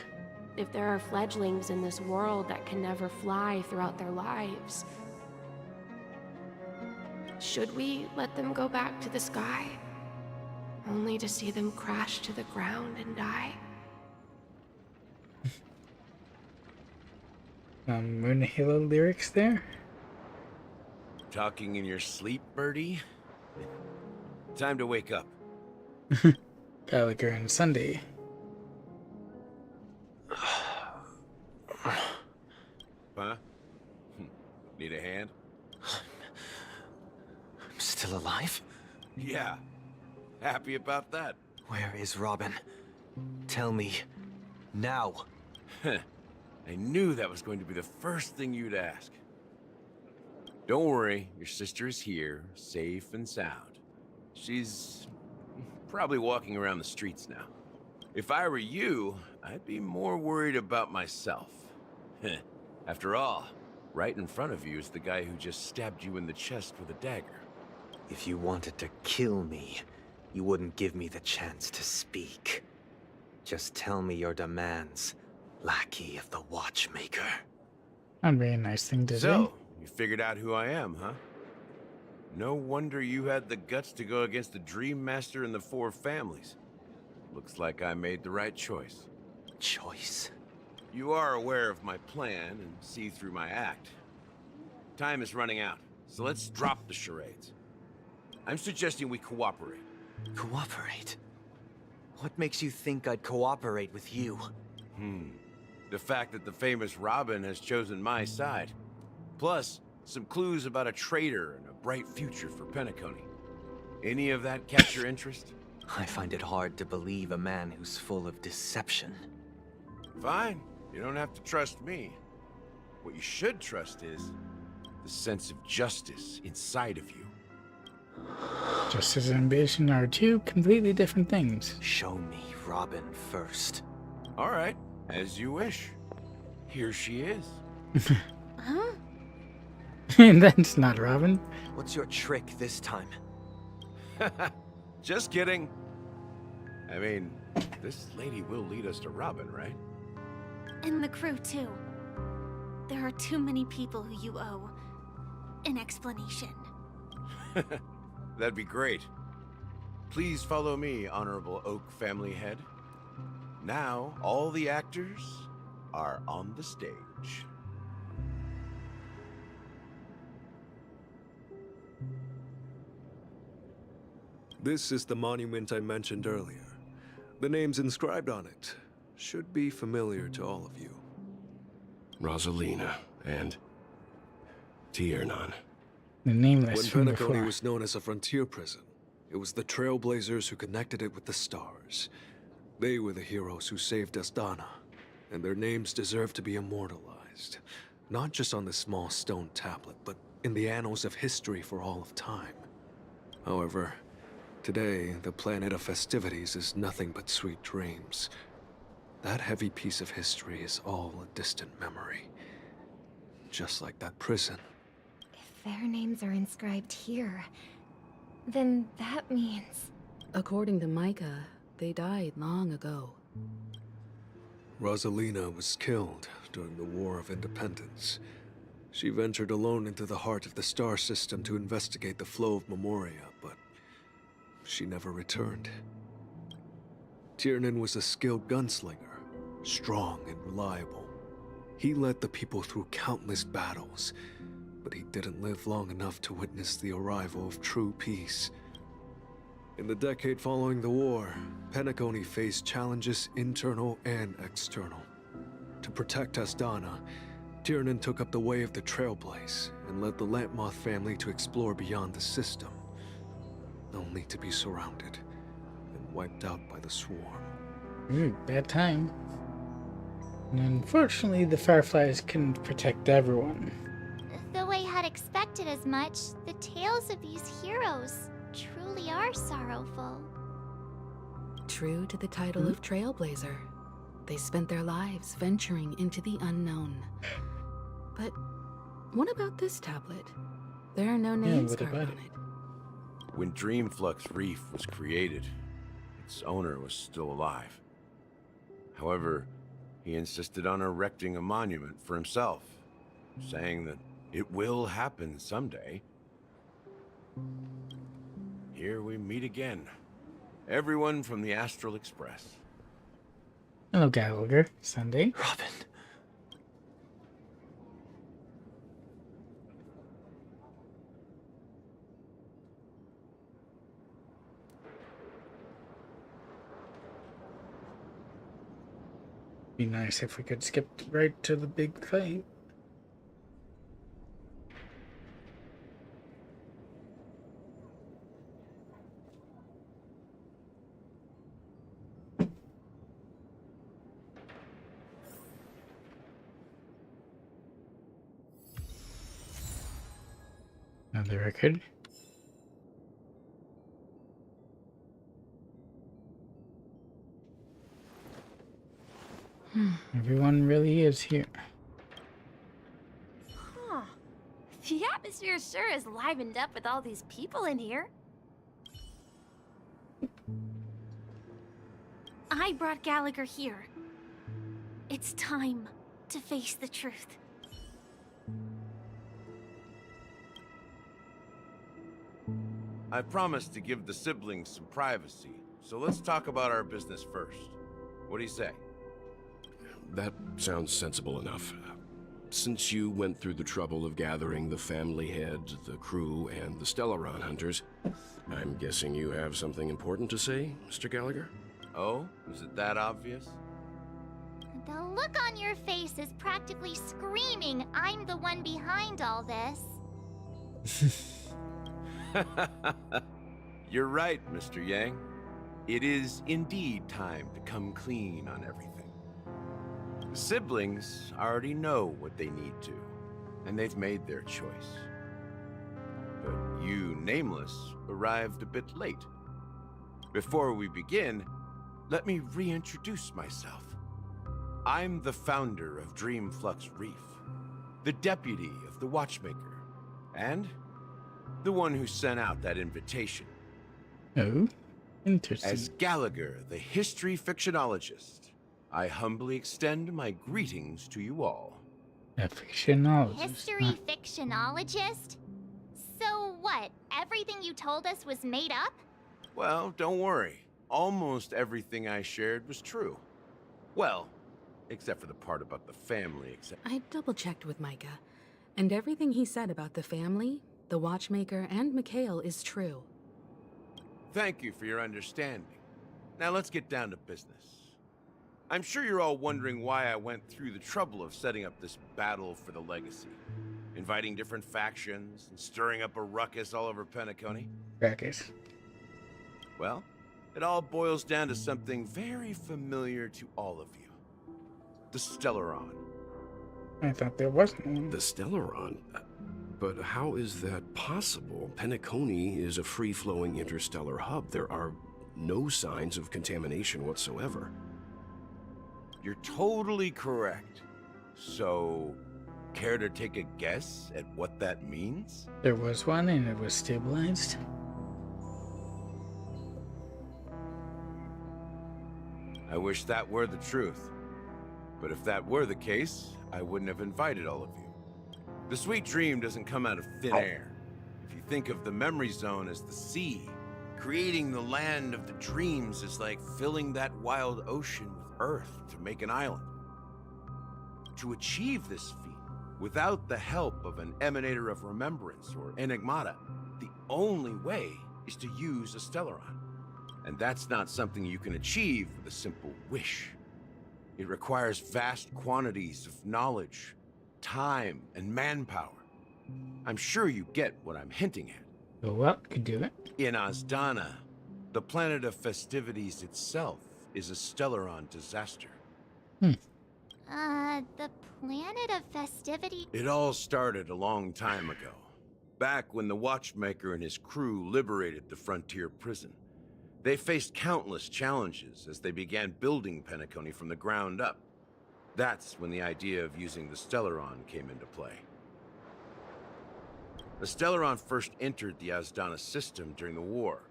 If there are fledglings in this world that can never fly throughout their lives, should we let them go back to the sky, only to see them crash to the ground and die? Moon Halo lyrics there? Talking in your sleep, birdie? Time to wake up. Gallagher and Sunday. Huh? Need a hand? I'm still alive? Yeah. Happy about that. Where is Robin? Tell me. Now. I knew that was going to be the first thing you'd ask. Don't worry, your sister is here, safe and sound. She's probably walking around the streets now. If I were you, I'd be more worried about myself. After all, right in front of you is the guy who just stabbed you in the chest with a dagger. If you wanted to kill me, you wouldn't give me the chance to speak. Just tell me your demands, lackey of the watchmaker. That'd be a nice thing to do. So, you figured out who I am, huh? No wonder you had the guts to go against the Dream Master and the Four Families. Looks like I made the right choice. Choice? You are aware of my plan and see through my act. Time is running out, so let's drop the charades. I'm suggesting we cooperate. Cooperate? What makes you think I'd cooperate with you? The fact that the famous Robin has chosen my side. Plus, some clues about a traitor and a bright future for Penacony. Any of that catch your interest? I find it hard to believe a man who's full of deception. Fine. You don't have to trust me. What you should trust is the sense of justice inside of you. Justice and ambition are two completely different things. Show me Robin first. All right, as you wish. Here she is. Huh? That's not Robin. What's your trick this time? Just kidding. I mean, this lady will lead us to Robin, right? And the crew, too. There are too many people who you owe an explanation. That'd be great. Please follow me, Honorable Oak Family Head. Now, all the actors are on the stage. This is the monument I mentioned earlier. The names inscribed on it should be familiar to all of you. Rosalina and Tiernan. The nameless When from Penacony before. was known as a frontier prison, it was the Trailblazers who connected it with the stars. They were the heroes who saved Astana, and their names deserve to be immortalized. Not just on this small stone tablet, but in the annals of history for all of time. However, today, the planet of festivities is nothing but sweet dreams. That heavy piece of history is all a distant memory. Just like that prison. If their names are inscribed here, then that means... According to Micah, they died long ago. Rosalina was killed during the War of Independence. She ventured alone into the heart of the star system to investigate the flow of Memoria, but she never returned. Tiernan was a skilled gunslinger, strong and reliable. He led the people through countless battles, but he didn't live long enough to witness the arrival of true peace. In the decade following the war, Penacony faced challenges internal and external. To protect Astana, Tiernan took up the way of the Trailblaze and led the Lampmoth family to explore beyond the system, only to be surrounded and wiped out by the Swarm. Bad time. And unfortunately, the Fireflies couldn't protect everyone. Though I had expected as much, the tales of these heroes truly are sorrowful. True to the title of Trailblazer, they spent their lives venturing into the unknown. But what about this tablet? There are no names carved on it. When Dreamflux Reef was created, its owner was still alive. However, he insisted on erecting a monument for himself, saying that it will happen someday. Here we meet again. Everyone from the Astral Express. Hello, Gallagher. Sunday. Robin. Be nice if we could skip right to the big fight. Another record. Everyone really is here. Huh. The atmosphere sure is livened up with all these people in here. I brought Gallagher here. It's time to face the truth. I promised to give the siblings some privacy, so let's talk about our business first. What do you say? That sounds sensible enough. Since you went through the trouble of gathering the family head, the crew, and the Stellaron hunters, I'm guessing you have something important to say, Mr. Gallagher? Oh? Is it that obvious? The look on your face is practically screaming, I'm the one behind all this. You're right, Mr. Yang. It is indeed time to come clean on everything. The siblings already know what they need to, and they've made their choice. But you, Nameless, arrived a bit late. Before we begin, let me reintroduce myself. I'm the founder of Dreamflux Reef, the deputy of the Watchmaker, and the one who sent out that invitation. Oh, interesting. As Gallagher, the history fictionologist, I humbly extend my greetings to you all. A fictionologist. History fictionologist? So what, everything you told us was made up? Well, don't worry. Almost everything I shared was true. Well, except for the part about the family, I double-checked with Micah, and everything he said about the family, the Watchmaker, and Mikhail is true. Thank you for your understanding. Now let's get down to business. I'm sure you're all wondering why I went through the trouble of setting up this battle for the legacy. Inviting different factions and stirring up a ruckus all over Penacony. Ruckus. Well, it all boils down to something very familiar to all of you. The Stellaron. I thought there wasn't one. The Stellaron? But how is that possible? Penacony is a free-flowing interstellar hub. There are no signs of contamination whatsoever. You're totally correct. So, care to take a guess at what that means? There was one and it was stabilized. I wish that were the truth. But if that were the case, I wouldn't have invited all of you. The sweet dream doesn't come out of thin air. If you think of the memory zone as the sea, creating the land of the dreams is like filling that wild ocean with earth to make an island. To achieve this feat, without the help of an emanator of remembrance or enigmata, the only way is to use a Stellaron. And that's not something you can achieve with a simple wish. It requires vast quantities of knowledge, time, and manpower. I'm sure you get what I'm hinting at. So what could do it? In Azdana, the planet of festivities itself is a Stellaron disaster. The planet of festivity? It all started a long time ago, back when the Watchmaker and his crew liberated the frontier prison. They faced countless challenges as they began building Penacony from the ground up. That's when the idea of using the Stellaron came into play. The Stellaron first entered the Azdana system during the war.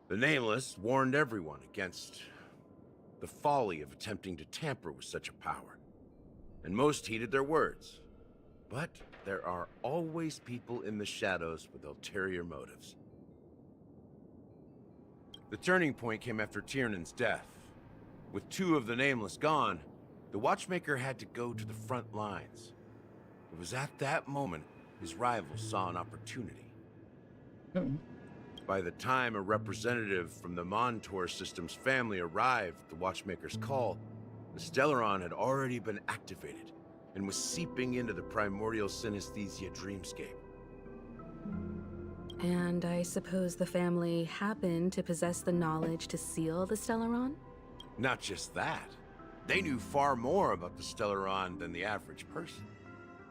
The Nameless warned everyone against the folly of attempting to tamper with such a power, and most heeded their words. But there are always people in the shadows with ulterior motives. The turning point came after Tiernan's death. With two of the Nameless gone, the Watchmaker had to go to the front lines. It was at that moment his rivals saw an opportunity. By the time a representative from the Montour System's family arrived at the Watchmaker's call, the Stellaron had already been activated and was seeping into the primordial synesthesia dreamscape. And I suppose the family happened to possess the knowledge to seal the Stellaron? Not just that. They knew far more about the Stellaron than the average person.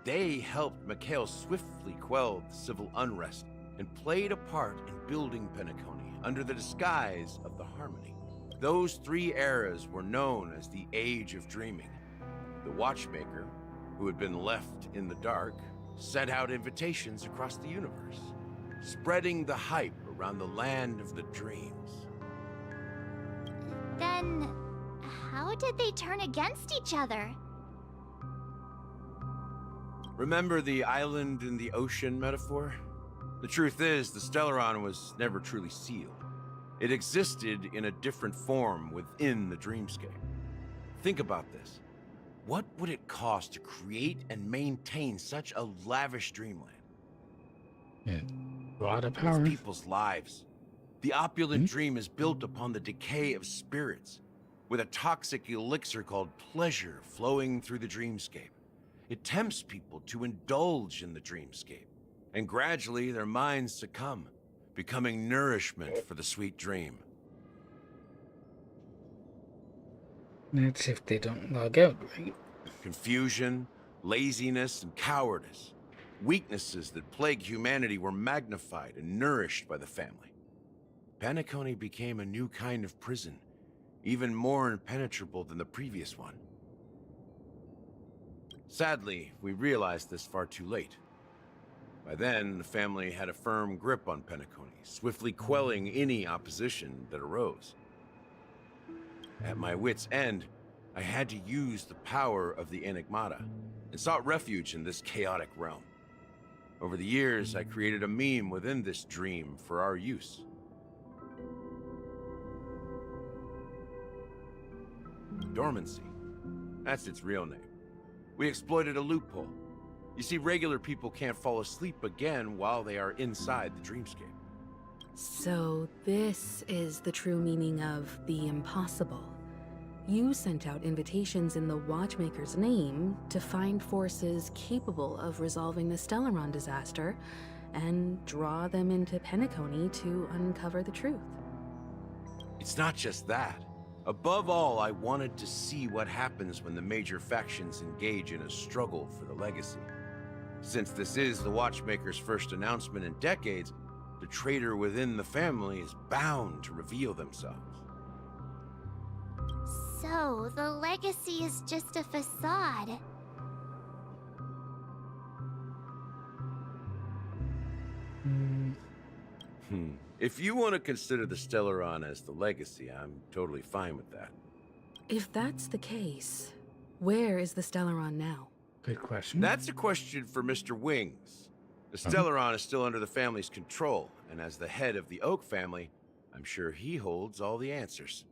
They helped Mikhail swiftly quell the civil unrest and played a part in building Penacony under the disguise of the Harmony. Those 3 eras were known as the Age of Dreaming. The Watchmaker, who had been left in the dark, sent out invitations across the universe, spreading the hype around the land of the dreams. Then, how did they turn against each other? Remember the island in the ocean metaphor? The truth is, the Stellaron was never truly sealed. It existed in a different form within the dreamscape. Think about this. What would it cost to create and maintain such a lavish dreamland? Yeah, a lot of power. It's people's lives. The opulent dream is built upon the decay of spirits, with a toxic elixir called pleasure flowing through the dreamscape. It tempts people to indulge in the dreamscape, and gradually their minds succumb, becoming nourishment for the sweet dream. That's if they don't log out, right? Confusion, laziness, and cowardice. Weaknesses that plague humanity were magnified and nourished by the family. Penacony became a new kind of prison, even more impenetrable than the previous one. Sadly, we realized this far too late. By then, the family had a firm grip on Penacony, swiftly quelling any opposition that arose. At my wit's end, I had to use the power of the Enigmata, and sought refuge in this chaotic realm. Over the years, I created a meme within this dream for our use. Dormancy. That's its real name. We exploited a loophole. You see, regular people can't fall asleep again while they are inside the dreamscape. So this is the true meaning of the impossible. You sent out invitations in the Watchmaker's name to find forces capable of resolving the Stellaron disaster and draw them into Penacony to uncover the truth. It's not just that. Above all, I wanted to see what happens when the major factions engage in a struggle for the legacy. Since this is the Watchmaker's first announcement in decades, the traitor within the family is bound to reveal themselves. So, the legacy is just a facade. If you want to consider the Stellaron as the legacy, I'm totally fine with that. If that's the case, where is the Stellaron now? Good question. That's a question for Mr. Wings. The Stellaron is still under the family's control, and as the head of the Oak family, I'm sure he holds all the answers.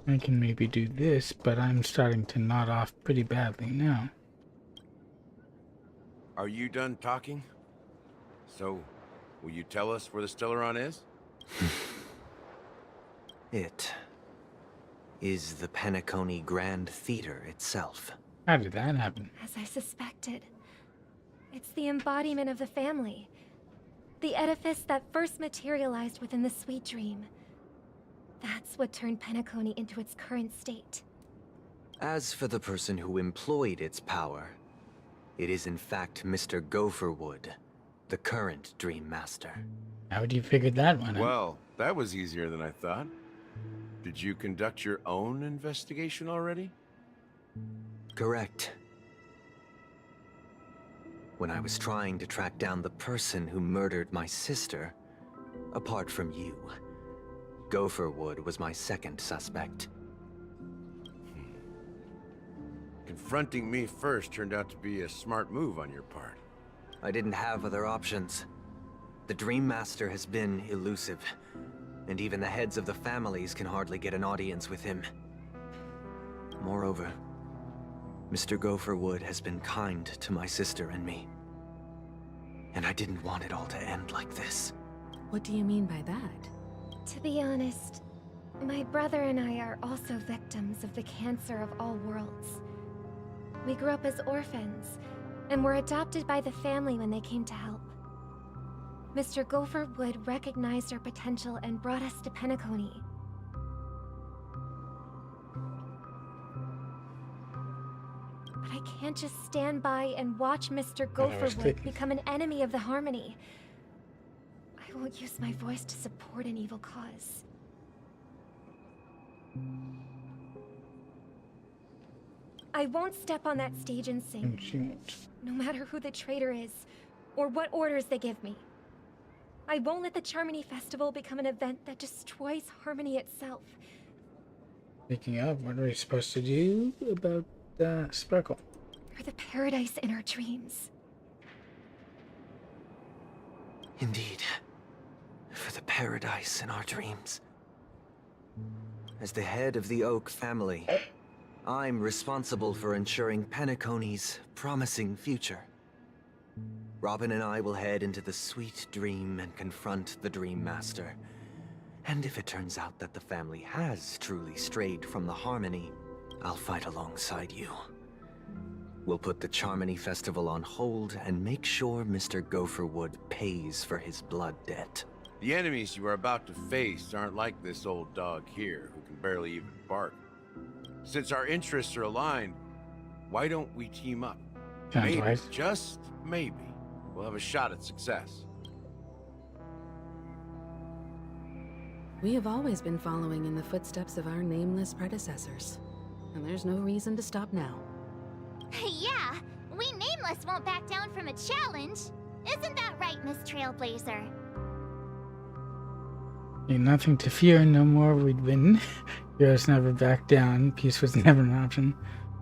I can maybe do this, but I'm starting to nod off pretty badly now. Are you done talking? So, will you tell us where the Stellaron is? It is the Penacony Grand Theater itself. How did that happen? As I suspected. It's the embodiment of the family. The edifice that first materialized within the sweet dream. That's what turned Penacony into its current state. As for the person who employed its power, it is in fact Mr. Gopherwood, the current Dream Master. How would you figure that one out? Well, that was easier than I thought. Did you conduct your own investigation already? Correct. When I was trying to track down the person who murdered my sister, apart from you, Gopherwood was my second suspect. Confronting me first turned out to be a smart move on your part. I didn't have other options. The Dream Master has been elusive, and even the heads of the families can hardly get an audience with him. Moreover, Mr. Gopherwood has been kind to my sister and me. And I didn't want it all to end like this. What do you mean by that? To be honest, my brother and I are also victims of the cancer of all worlds. We grew up as orphans, and were adopted by the family when they came to help. Mr. Gopher Wood recognized our potential and brought us to Penacony. But I can't just stand by and watch Mr. Gopher Wood become an enemy of the Harmony. I won't use my voice to support an evil cause. I won't step on that stage and sing, no matter who the traitor is, or what orders they give me. I won't let the Charmony Festival become an event that destroys Harmony itself. Speaking of, what are we supposed to do about Sparkle? For the paradise in our dreams. Indeed. For the paradise in our dreams. As the head of the Oak family, I'm responsible for ensuring Penacony's promising future. Robin and I will head into the sweet dream and confront the Dream Master. And if it turns out that the family has truly strayed from the Harmony, I'll fight alongside you. We'll put the Charmony Festival on hold and make sure Mr. Gopherwood pays for his blood debt. The enemies you are about to face aren't like this old dog here, who can barely even bark. Since our interests are aligned, why don't we team up? Maybe, just maybe, we'll have a shot at success. We have always been following in the footsteps of our nameless predecessors, and there's no reason to stop now. Yeah, we Nameless won't back down from a challenge. Isn't that right, Miss Trailblazer? Ain't nothing to fear, no more we'd win. Heroes never back down, peace was never an option.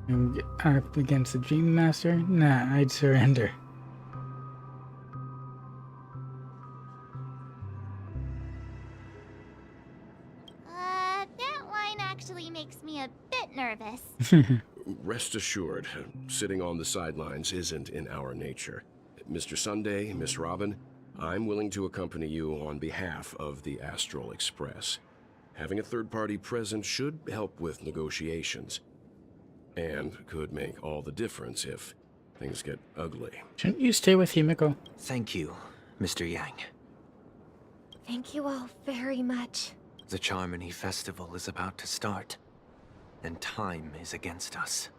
And we get up against the Dream Master? Nah, I'd surrender. That line actually makes me a bit nervous. Rest assured, sitting on the sidelines isn't in our nature. Mr. Sunday, Miss Robin, I'm willing to accompany you on behalf of the Astral Express. Having a third party present should help with negotiations. And could make all the difference if things get ugly. Shouldn't you stay with Himiko? Thank you, Mr. Yang. Thank you all very much. The Charmony Festival is about to start, and time is against us.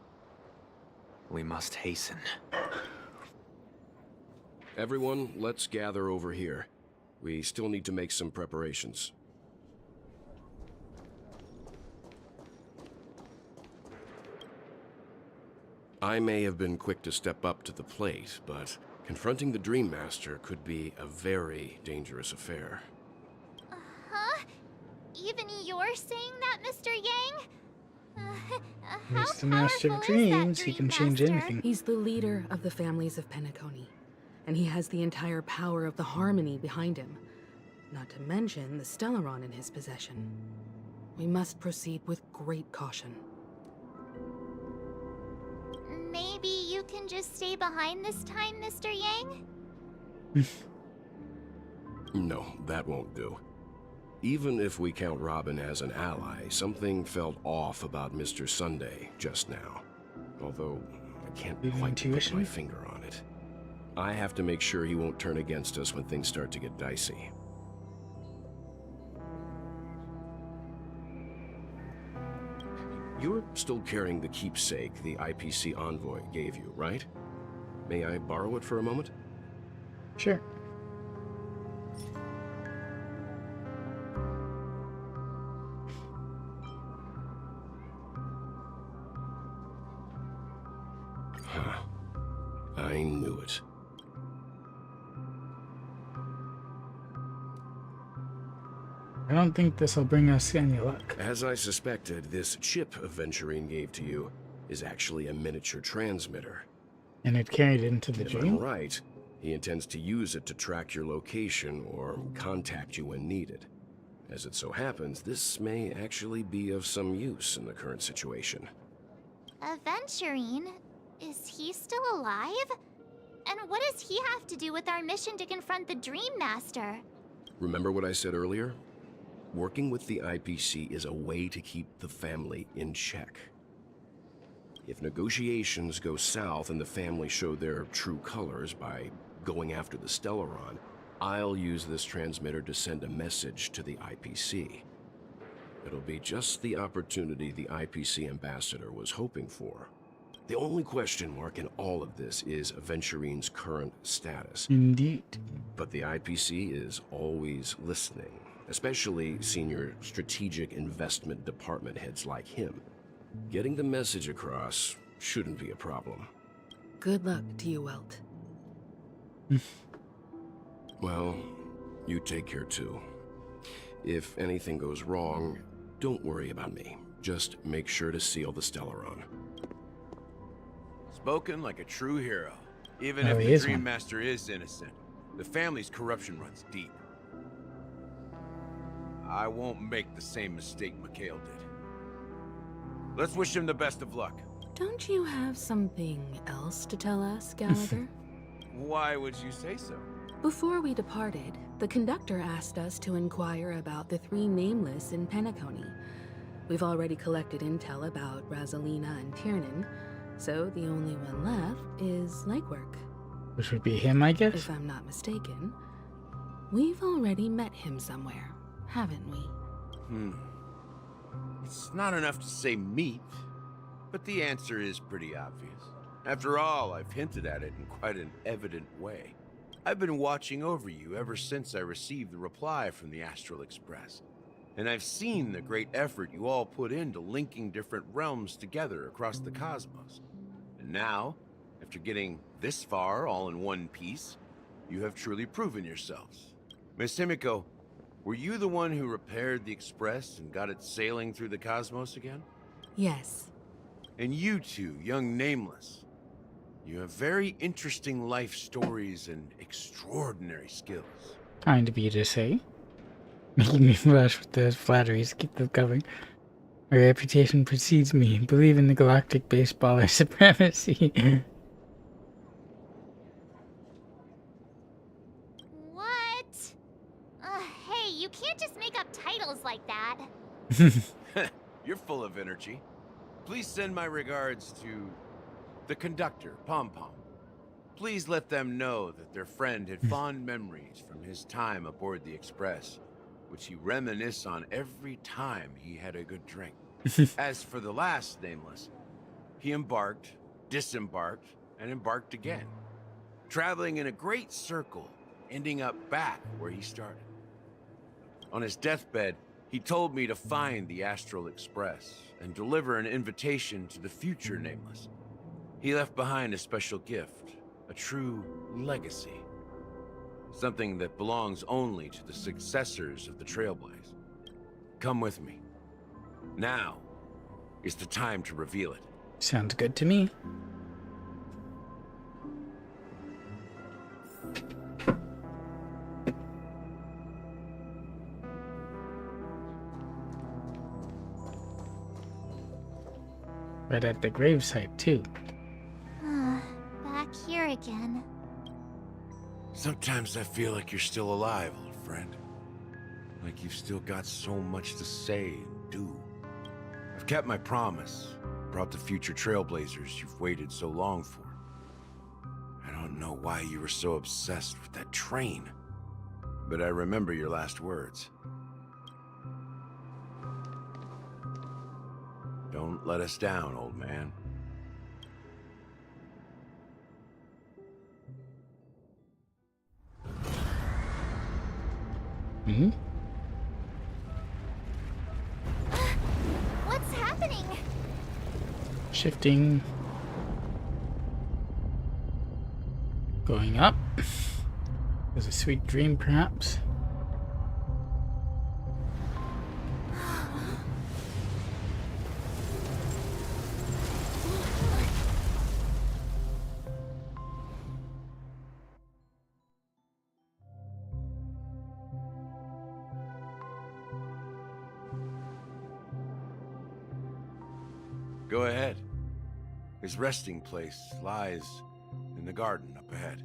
We must hasten. Everyone, let's gather over here. We still need to make some preparations. I may have been quick to step up to the plate, but confronting the Dream Master could be a very dangerous affair. Huh? Even you're saying that, Mr. Yang? He's the Master of Dreams, he can change anything. He's the leader of the families of Penacony, and he has the entire power of the Harmony behind him. Not to mention the Stellaron in his possession. We must proceed with great caution. Maybe you can just stay behind this time, Mr. Yang? No, that won't do. Even if we count Robin as an ally, something felt off about Mr. Sunday just now. Although, I can't quite put my finger on it. I have to make sure he won't turn against us when things start to get dicey. You're still carrying the keepsake the IPC envoy gave you, right? May I borrow it for a moment? Sure. Huh. I knew it. I don't think this will bring us any luck. As I suspected, this chip Aventurine gave to you is actually a miniature transmitter. And it carried it into the If dream? I'm right, he intends to use it to track your location or contact you when needed. As it so happens, this may actually be of some use in the current situation. Aventurine? Is he still alive? And what does he have to do with our mission to confront the Dream Master? Remember what I said earlier? Working with the IPC is a way to keep the family in check. If negotiations go south and the family show their true colors by going after the Stellaron, I'll use this transmitter to send a message to the IPC. It'll be just the opportunity the IPC ambassador was hoping for. The only question mark in all of this is Aventurine's current status. Indeed. But the IPC is always listening, especially senior strategic investment department heads like him. Getting the message across shouldn't be a problem. Good luck to you, Welt. Well, you take care too. If anything goes wrong, don't worry about me. Just make sure to seal the Stellaron. Spoken like a true hero. Even Oh, if he the is Dream one. Master is innocent, the family's corruption runs deep. I won't make the same mistake Mikhail did. Let's wish him the best of luck. Don't you have something else to tell us, Gallagher? Why would you say so? Before we departed, the conductor asked us to inquire about the 3 nameless in Penacony. We've already collected intel about Rosalina and Tiernan, so the only one left is Legwork. Which would be him, I guess? If I'm not mistaken. We've already met him somewhere, haven't we? It's not enough to say meet, but the answer is pretty obvious. After all, I've hinted at it in quite an evident way. I've been watching over you ever since I received the reply from the Astral Express. And I've seen the great effort you all put into linking different realms together across the cosmos. And now, after getting this far all in one piece, you have truly proven yourselves. Miss Himiko, were you the one who repaired the Express and got it sailing through the cosmos again? Yes. And you two, young Nameless, you have very interesting life stories and extraordinary skills. Kind of you to say. Making me blush with those flatteries. Keep them coming. My reputation precedes me. Believe in the galactic baseballer supremacy. What? Hey, you can't just make up titles like that. You're full of energy. Please send my regards to the conductor, Pom Pom. Please let them know that their friend had fond memories from his time aboard the Express, which he reminisced on every time he had a good drink. As for the last Nameless, he embarked, disembarked, and embarked again, traveling in a great circle, ending up back where he started. On his deathbed, he told me to find the Astral Express and deliver an invitation to the future Nameless. He left behind a special gift, a true legacy. Something that belongs only to the successors of the Trailblaze. Come with me. Now is the time to reveal it. Sounds good to me. Right at the gravesite, too. Back here again. Sometimes I feel like you're still alive, old friend. Like you've still got so much to say and do. I've kept my promise, brought the future Trailblazers you've waited so long for. I don't know why you were so obsessed with that train, but I remember your last words. Don't let us down, old man. Hmm? What's happening? Shifting. Going up. There's a sweet dream, perhaps. Go ahead. His resting place lies in the garden up ahead.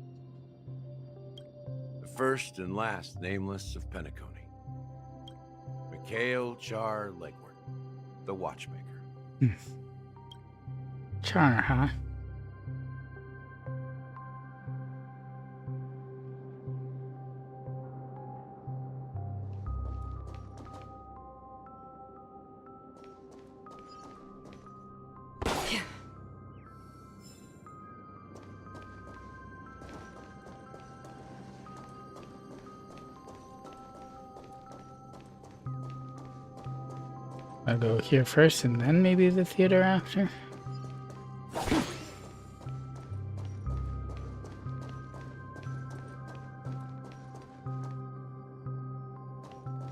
The first and last Nameless of Penacony. Mikhail Char Legwork, the Watchmaker. Char, huh? I'll go here first and then maybe the theater after.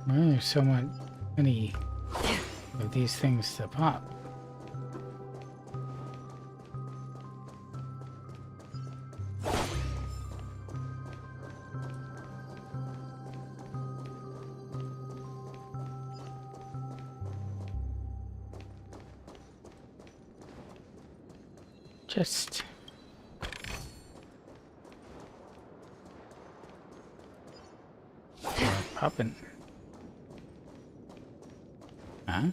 Well, there's somewhat many of these things to pop. Just popping. Huh?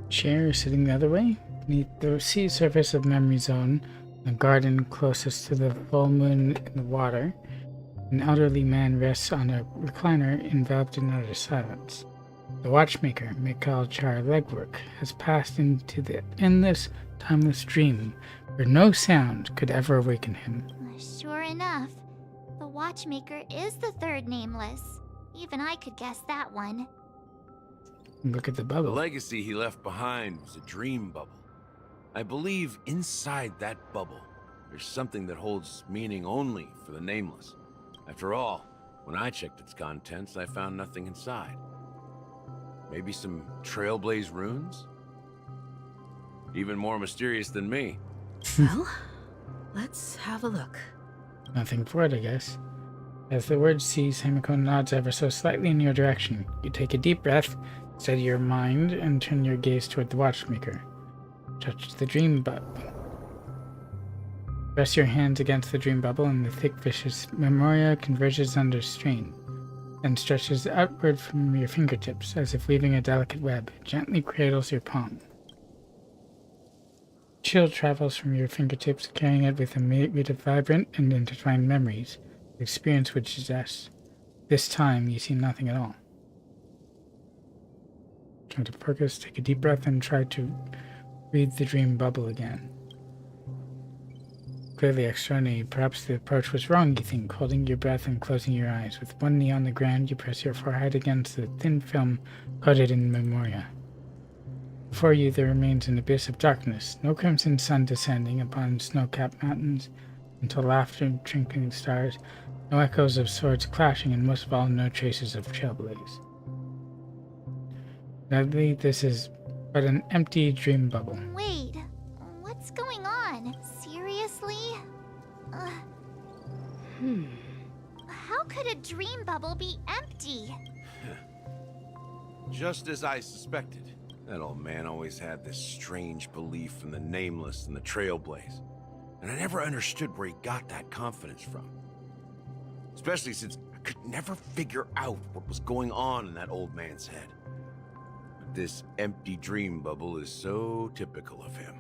Chair sitting the other way, beneath the sea surface of Memory Zone, the garden closest to the full moon in the water, an elderly man rests on a recliner enveloped in utter silence. The watchmaker, Mikhail Char Legwork, has passed into the endless, timeless dream where no sound could ever awaken him. Sure enough, the watchmaker is the third nameless. Even I could guess that one. Look at the bubble. The legacy he left behind was a dream bubble. I believe inside that bubble, there's something that holds meaning only for the nameless. After all, when I checked its contents, I found nothing inside. Maybe some Trailblaze runes? Even more mysterious than me. Well, let's have a look. Nothing for it, I guess. As the word cease, Himiko nods ever so slightly in your direction. You take a deep breath, steady your mind, and turn your gaze toward the watchmaker. Touch the dream bubble. Press your hands against the dream bubble, and the thick, vicious memoria converges under strain, then stretches outward from your fingertips, as if weaving a delicate web. It gently cradles your palm. Chill travels from your fingertips, carrying it with a myriad of vibrant and intertwined memories, the experience would suggest. This time, you see nothing at all. Try to focus, take a deep breath, and try to read the dream bubble again. Clearly extraordinary. Perhaps the approach was wrong, you think, holding your breath and closing your eyes. With one knee on the ground, you press your forehead against the thin film coated in memoria. Before you there remains an abyss of darkness, no crimson sun descending upon snow-capped mountains, until laughter and twinkling stars, no echoes of swords clashing, and most of all, no traces of trailblaze. Sadly, this is but an empty dream bubble. Wait, what's going on? Seriously? How could a dream bubble be empty? Just as I suspected. That old man always had this strange belief in the nameless and the trailblaze. And I never understood where he got that confidence from. Especially since I could never figure out what was going on in that old man's head. But this empty dream bubble is so typical of him.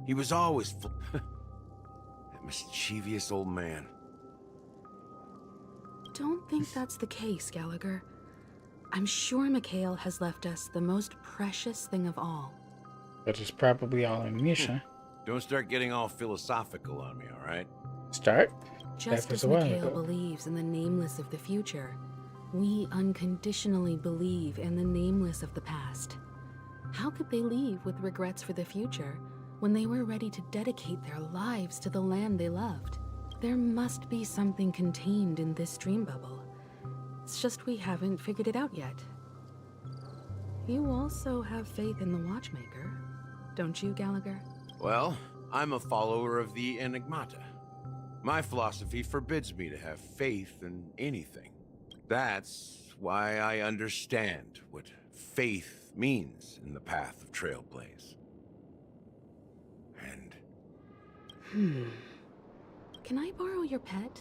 He was always full. That mischievous old man. Don't think that's the case, Gallagher. I'm sure Mikhail has left us the most precious thing of all. That is probably all in Misha. Don't start getting all philosophical on me, all right? Start? Just as Mikhail believes in the nameless of the future, we unconditionally believe in the nameless of the past. How could they leave with regrets for the future when they were ready to dedicate their lives to the land they loved? There must be something contained in this dream bubble. It's just we haven't figured it out yet. You also have faith in the Watchmaker, don't you, Gallagher? Well, I'm a follower of the Enigmata. My philosophy forbids me to have faith in anything. That's why I understand what faith means in the path of Trailblaze. And... Can I borrow your pet?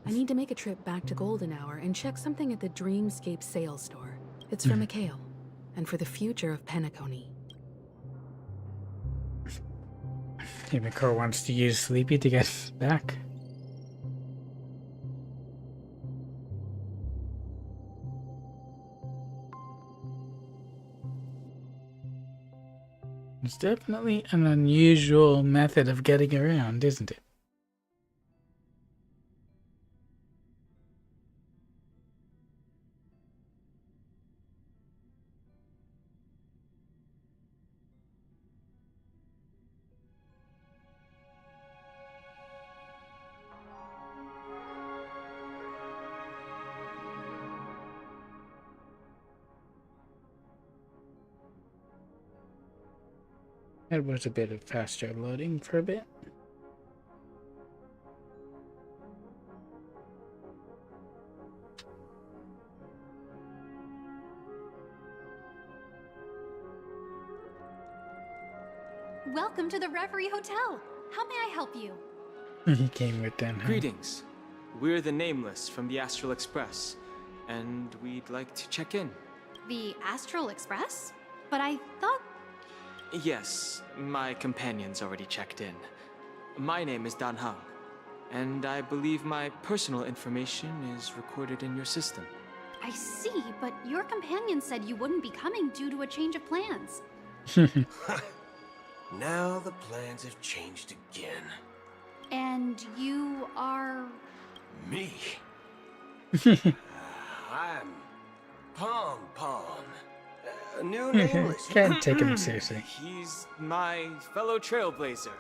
I need to make a trip back to Golden Hour and check something at the Dreamscape sales store. It's for Mikhail, and for the future of Penacony. Himiko wants to use Sleepy to get back. It's definitely an unusual method of getting around, isn't it? It was a bit of faster loading for a bit. Welcome to the Reverie Hotel. How may I help you? He came with them. Huh? Greetings. We're the Nameless from the Astral Express, and we'd like to check in. The Astral Express? But I thought... Yes, my companion's already checked in. My name is Dan Hang, and I believe my personal information is recorded in your system. I see, but your companion said you wouldn't be coming due to a change of plans. Now the plans have changed again. And you are... Me? I'm Pom Pom. A new nameless. Can't take him seriously. He's my fellow trailblazer.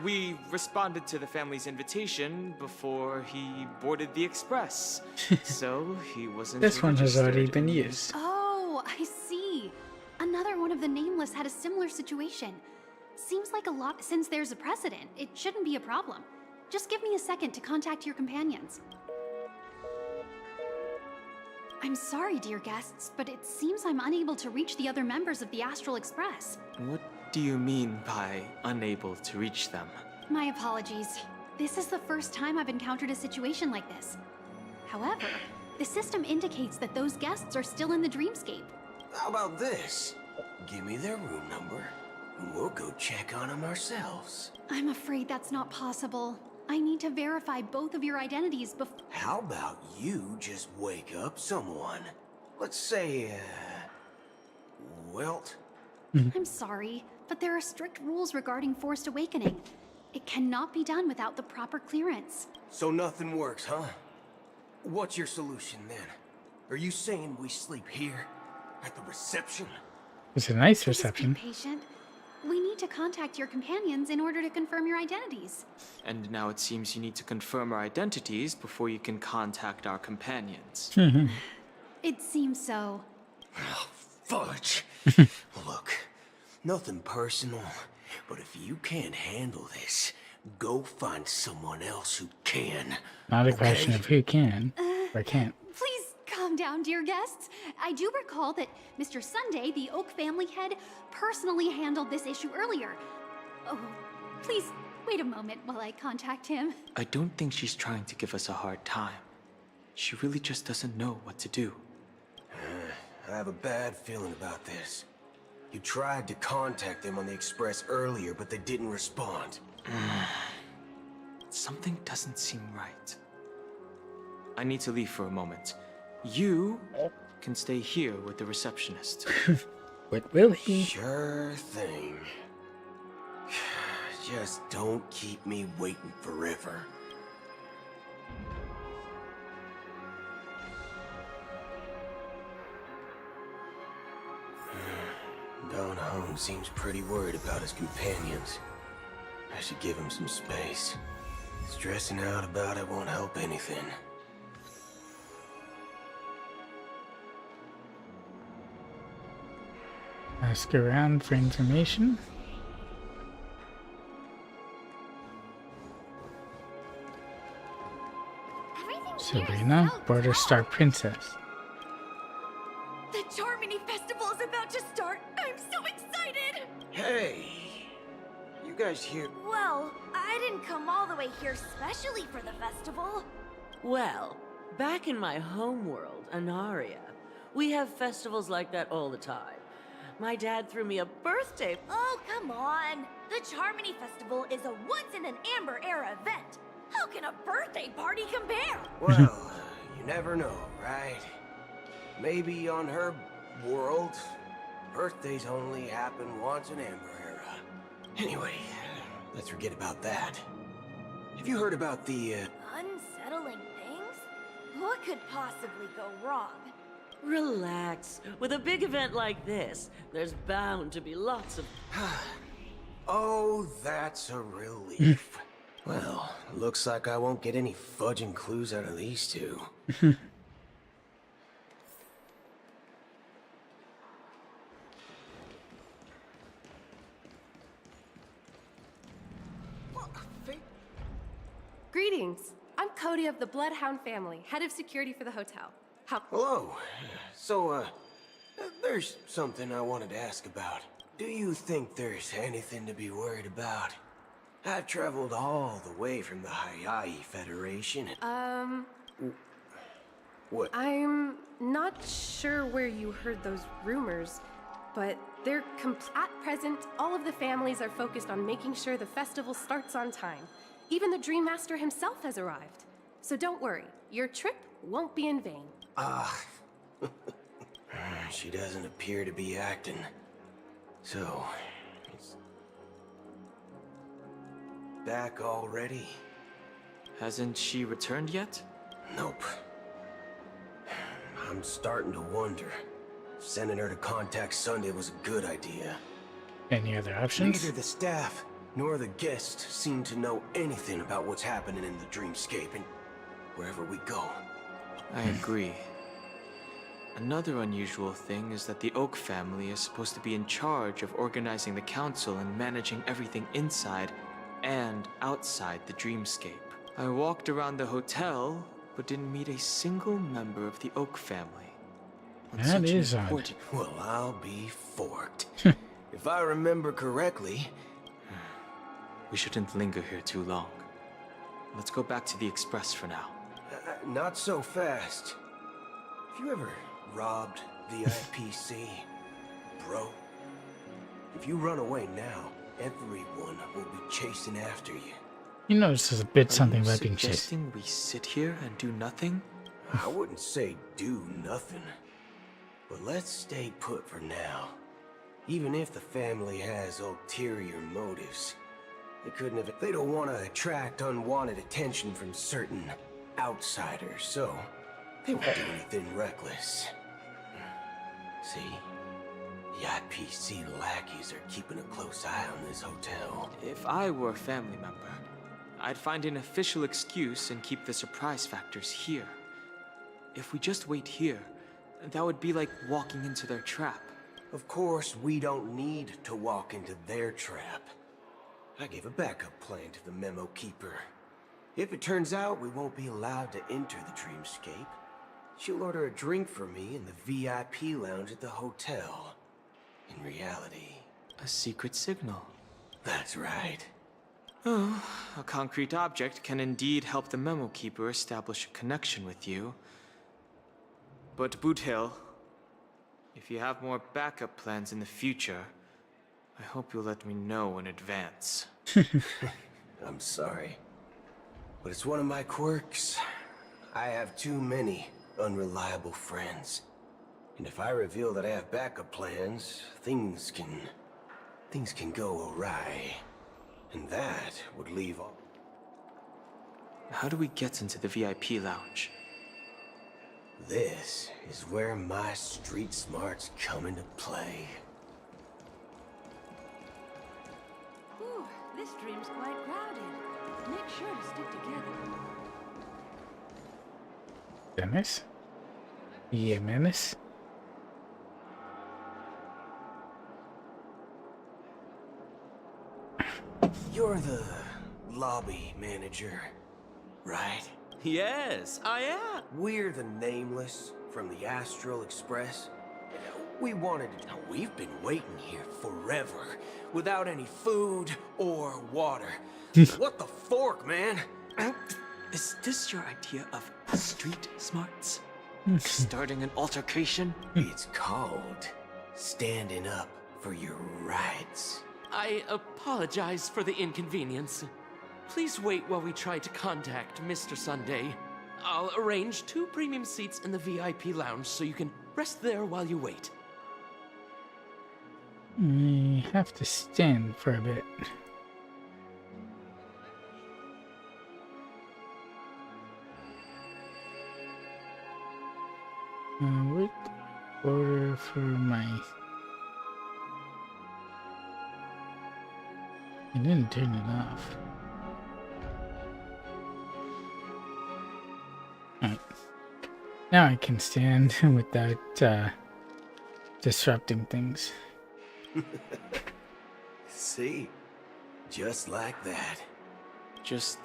We responded to the family's invitation before he boarded the express, so he wasn't. This one has already been used. Oh, I see. Another one of the Nameless had a similar situation. Seems like a lot. Since there's a precedent, it shouldn't be a problem. Just give me a second to contact your companions. I'm sorry, dear guests, but it seems I'm unable to reach the other members of the Astral Express. What do you mean by unable to reach them? My apologies. This is the first time I've encountered a situation like this. However, the system indicates that those guests are still in the dreamscape. How about this? Give me their room number, and we'll go check on them ourselves. I'm afraid that's not possible. I need to verify both of your identities before... How about you just wake up someone? Let's say, Welt? I'm sorry, but there are strict rules regarding forced awakening. It cannot be done without the proper clearance. So nothing works, huh? What's your solution then? Are you saying we sleep here? At the reception? It's a nice Please be reception. patient. We need to contact your companions in order to confirm your identities. And now it seems you need to confirm our identities before you can contact our companions. It seems so. Oh, fudge. Look, nothing personal, but if you can't handle this, go find someone else who can. Not a question of who can or can't. Please calm down, dear guests. I do recall that Mr. Sunday, the Oak family head, personally handled this issue earlier. Oh, please wait a moment while I contact him. I don't think she's trying to give us a hard time. She really just doesn't know what to do. I have a bad feeling about this. You tried to contact them on the express earlier, but they didn't respond. Something doesn't seem right. I need to leave for a moment. You can stay here with the receptionist. What will he? Sure thing. Just don't keep me waiting forever. Don Hung seems pretty worried about his companions. I should give him some space. Stressing out about it won't help anything. Ask around for information. Sabrina, Border Star Princess. The Charmony Festival is about to start! I'm so excited! Hey! You guys here? Well, I didn't come all the way here specially for the festival. Well, back in my homeworld, Anaria, we have festivals like that all the time. My dad threw me a birthday. Oh, come on! The Charmony Festival is a once-in-an-Amber-era event. How can a birthday party compare? Well, you never know, right? Maybe on her world, birthdays only happen once in Amber Era. Anyway, let's forget about that. Have you heard about the, Unsettling things? What could possibly go wrong? Relax. With a big event like this, there's bound to be lots of... Oh, that's a relief. Well, looks like I won't get any fudging clues out of these two. Greetings. I'm Cody of the Bloodhound family, head of security for the hotel. Hello. So, there's something I wanted to ask about. Do you think there's anything to be worried about? I've traveled all the way from the Hayaii Federation. What? I'm not sure where you heard those rumors, but at present, all of the families are focused on making sure the festival starts on time. Even the Dream Master himself has arrived. So don't worry, your trip won't be in vain. She doesn't appear to be acting. So, it's back already? Hasn't she returned yet? Nope. I'm starting to wonder if sending her to contact Sunday was a good idea. Any other options? Neither the staff nor the guests seem to know anything about what's happening in the dreamscape and wherever we go. I agree. Another unusual thing is that the Oak family is supposed to be in charge of organizing the council and managing everything inside and outside the dreamscape. I walked around the hotel, but didn't meet a single member of the Oak family. That is odd. Well, I'll be forked. If I remember correctly... We shouldn't linger here too long. Let's go back to the Express for now. Not so fast. Have you ever robbed the IPC, bro? If you run away now, everyone will be chasing after you. You notice there's a bit something about being chased. Suggesting we sit here and do nothing? I wouldn't say do nothing, but let's stay put for now. Even if the family has ulterior motives, they don't want to attract unwanted attention from certain outsiders, so they won't do anything reckless. See? The IPC lackeys are keeping a close eye on this hotel. If I were a family member, I'd find an official excuse and keep the surprise factors here. If we just wait here, that would be like walking into their trap. Of course, we don't need to walk into their trap. I gave a backup plan to the memo keeper. If it turns out we won't be allowed to enter the dreamscape, she'll order a drink for me in the VIP lounge at the hotel. In reality... A secret signal. That's right. Oh, a concrete object can indeed help the memo keeper establish a connection with you. But Boothill, if you have more backup plans in the future, I hope you'll let me know in advance. I'm sorry, but it's one of my quirks. I have too many unreliable friends. And if I reveal that I have backup plans, things can go awry. And that would leave all... How do we get into the VIP lounge? This is where my street smarts come into play. Ooh, this dream's quite crowded. Make sure to stick together. Dennis? Yeah, Menace? You're the lobby manager, right? Yes, I am. We're the Nameless from the Astral Express. We wanted to... Now, we've been waiting here forever, without any food or water. What the fork, man? Is this your idea of street smarts? Starting an altercation? It's called standing up for your rights. I apologize for the inconvenience. Please wait while we try to contact Mr. Sunday. I'll arrange 2 premium seats in the VIP lounge so you can rest there while you wait. We have to stand for a bit. What order for my... I didn't turn it off. Alright. Now I can stand without disrupting things. See? Just like that. Just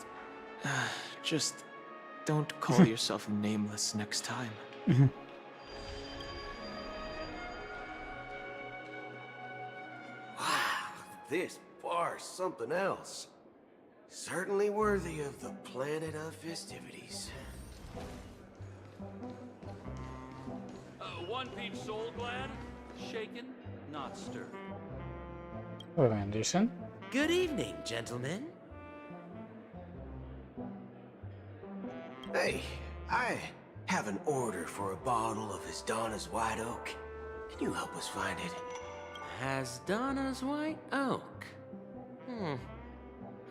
don't call yourself Nameless next time. Wow, this bar's something else. Certainly worthy of the planet of festivities. One-peach soul glad, shaken, not stirred. Hello, Anderson. Good evening, gentlemen. Hey, I have an order for a bottle of Hasdana's White Oak. Can you help us find it? Hasdana's White Oak?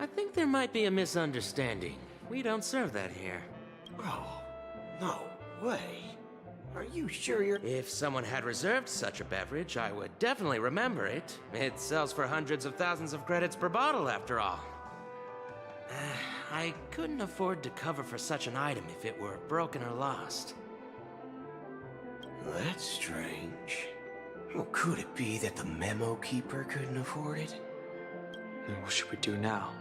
I think there might be a misunderstanding. We don't serve that here. Oh, no way. Are you sure you're... If someone had reserved such a beverage, I would definitely remember it. It sells for hundreds of thousands of credits per bottle, after all. I couldn't afford to cover for such an item if it were broken or lost. That's strange. Well, could it be that the memo keeper couldn't afford it? Then what should we do now?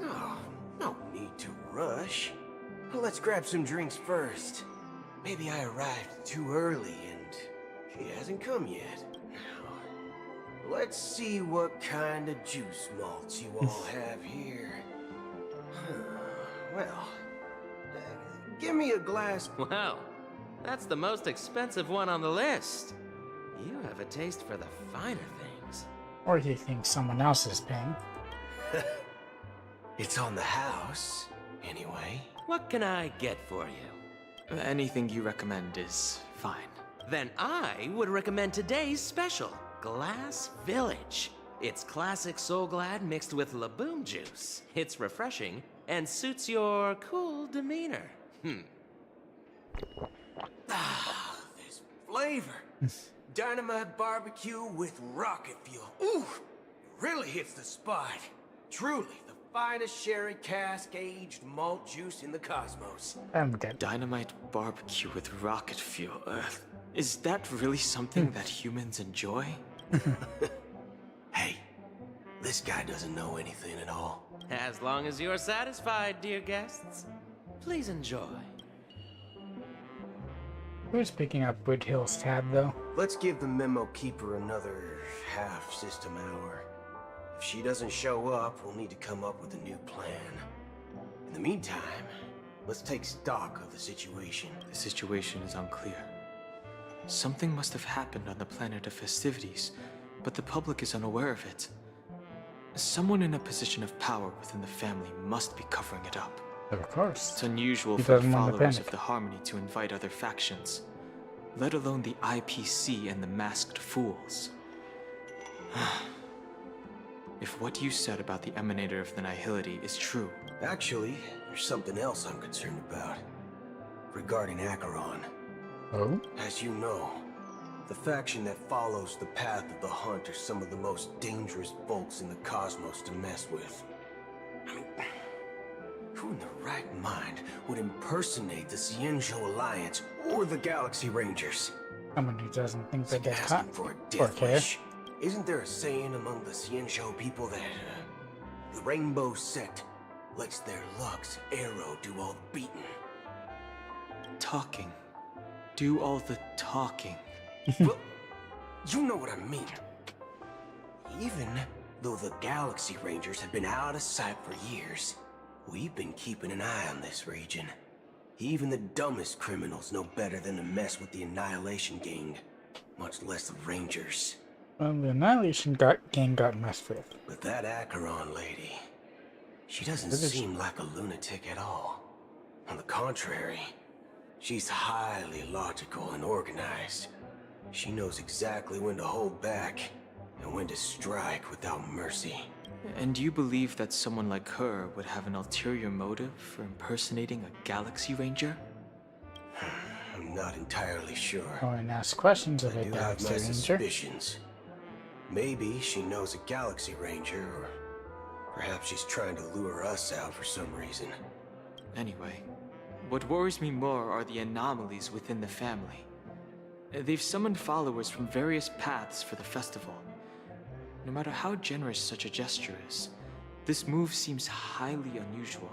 Oh, no need to rush. Well, let's grab some drinks first. Maybe I arrived too early and she hasn't come yet. Now, let's see what kind of juice malts you all have here. Well, give me a glass. Wow, that's the most expensive one on the list. You have a taste for the finer things. Or do you think someone else is paying? It's on the house, anyway. What can I get for you? Anything you recommend is fine. Then I would recommend today's special, Glass Village. It's classic Soul Glad mixed with Laboom juice. It's refreshing and suits your cool demeanor. Ah, this flavor. Dynamite barbecue with rocket fuel. Ooh, it really hits the spot. Truly, the finest sherry cask-aged malt juice in the cosmos. Dynamite barbecue with rocket fuel. Is that really something that humans enjoy? Hey, this guy doesn't know anything at all. As long as you're satisfied, dear guests, please enjoy. Who's picking up Boothill's tab, though? Let's give the memo keeper another half-system hour. If she doesn't show up, we'll need to come up with a new plan. In the meantime, let's take stock of the situation. The situation is unclear. Something must have happened on the planet of festivities, but the public is unaware of it. Someone in a position of power within the family must be covering it up. Of course. It's unusual He for the doesn't want to followers panic. of the Harmony to invite other factions, let alone the IPC and the Masked Fools. If what you said about the Emanator of the Nihility is true... Actually, there's something else I'm concerned about. Regarding Acheron. Oh? As you know, the faction that follows the path of the Hunt are some of the most dangerous folks in the cosmos to mess with. I mean, who in their right mind would impersonate the Xianzhou Alliance or the Galaxy Rangers? Someone who doesn't think they get Asking caught for a or death care. wish. Isn't there a saying among the Xianzhou people that the Rainbow Sect lets their Lux arrow do all the beating? Talking. Do all the talking. Well, you know what I mean. Even though the Galaxy Rangers have been out of sight for years, we've been keeping an eye on this region. Even the dumbest criminals know better than to mess with the Annihilation Gang, much less the Rangers. Well, the Annihilation gang got messed with. But that Acheron lady, she doesn't seem like a lunatic at all. On the contrary, she's highly logical and organized. She knows exactly when to hold back and when to strike without mercy. And you believe that someone like her would have an ulterior motive for impersonating a Galaxy Ranger? I'm not entirely sure. Go and ask questions of I a do have Galaxy my Ranger. suspicions. Maybe she knows a Galaxy Ranger, or perhaps she's trying to lure us out for some reason. Anyway, what worries me more are the anomalies within the family. They've summoned followers from various paths for the festival. No matter how generous such a gesture is, this move seems highly unusual.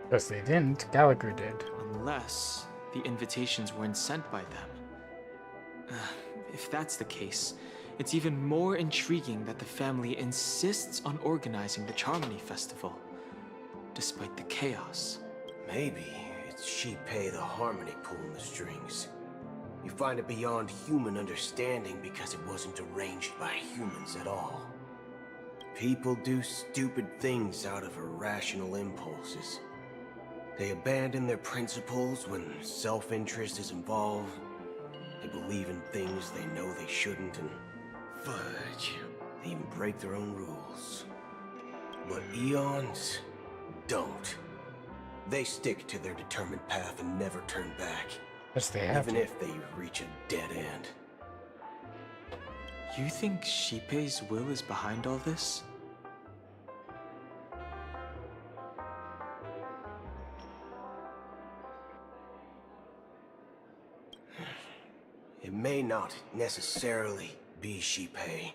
Because they didn't, Gallagher did. Unless the invitations weren't sent by them. If that's the case, it's even more intriguing that the family insists on organizing the Charmony Festival, despite the chaos. Maybe it's Shipei the Harmony pulling the strings. You find it beyond human understanding because it wasn't arranged by humans at all. People do stupid things out of irrational impulses. They abandon their principles when self-interest is involved. They believe in things they know they shouldn't, and fudge, they even break their own rules. But Eons don't. They stick to their determined path and never turn back. Yes, they have Even to. if they reach a dead end. You think Shipei's will is behind all this? It may not necessarily be Shipei,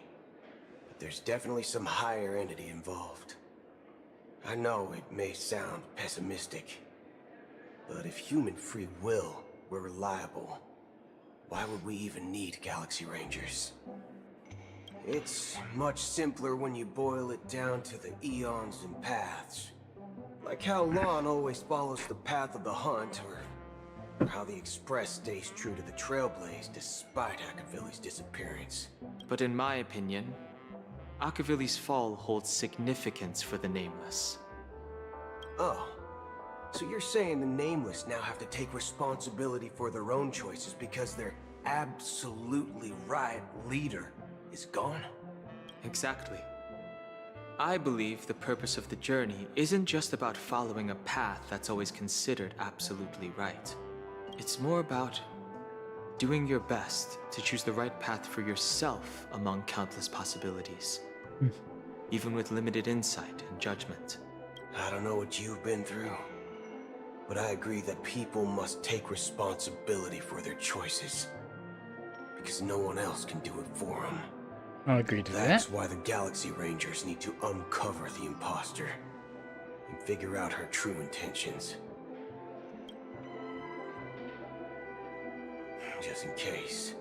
but there's definitely some higher entity involved. I know it may sound pessimistic, but if human free will were reliable, why would we even need Galaxy Rangers? It's much simpler when you boil it down to the eons and paths. Like how Lon always follows the path of the hunt, or how the Express stays true to the Trailblaze despite Akavili's disappearance. But in my opinion, Akavili's fall holds significance for the Nameless. Oh. So you're saying the Nameless now have to take responsibility for their own choices because their absolutely right leader is gone? Exactly. I believe the purpose of the journey isn't just about following a path that's always considered absolutely right. It's more about doing your best to choose the right path for yourself among countless possibilities, even with limited insight and judgment. I don't know what you've been through, but I agree that people must take responsibility for their choices, because no one else can do it for them. I'll agree to that. That's why the Galaxy Rangers need to uncover the imposter and figure out her true intentions. Just in case.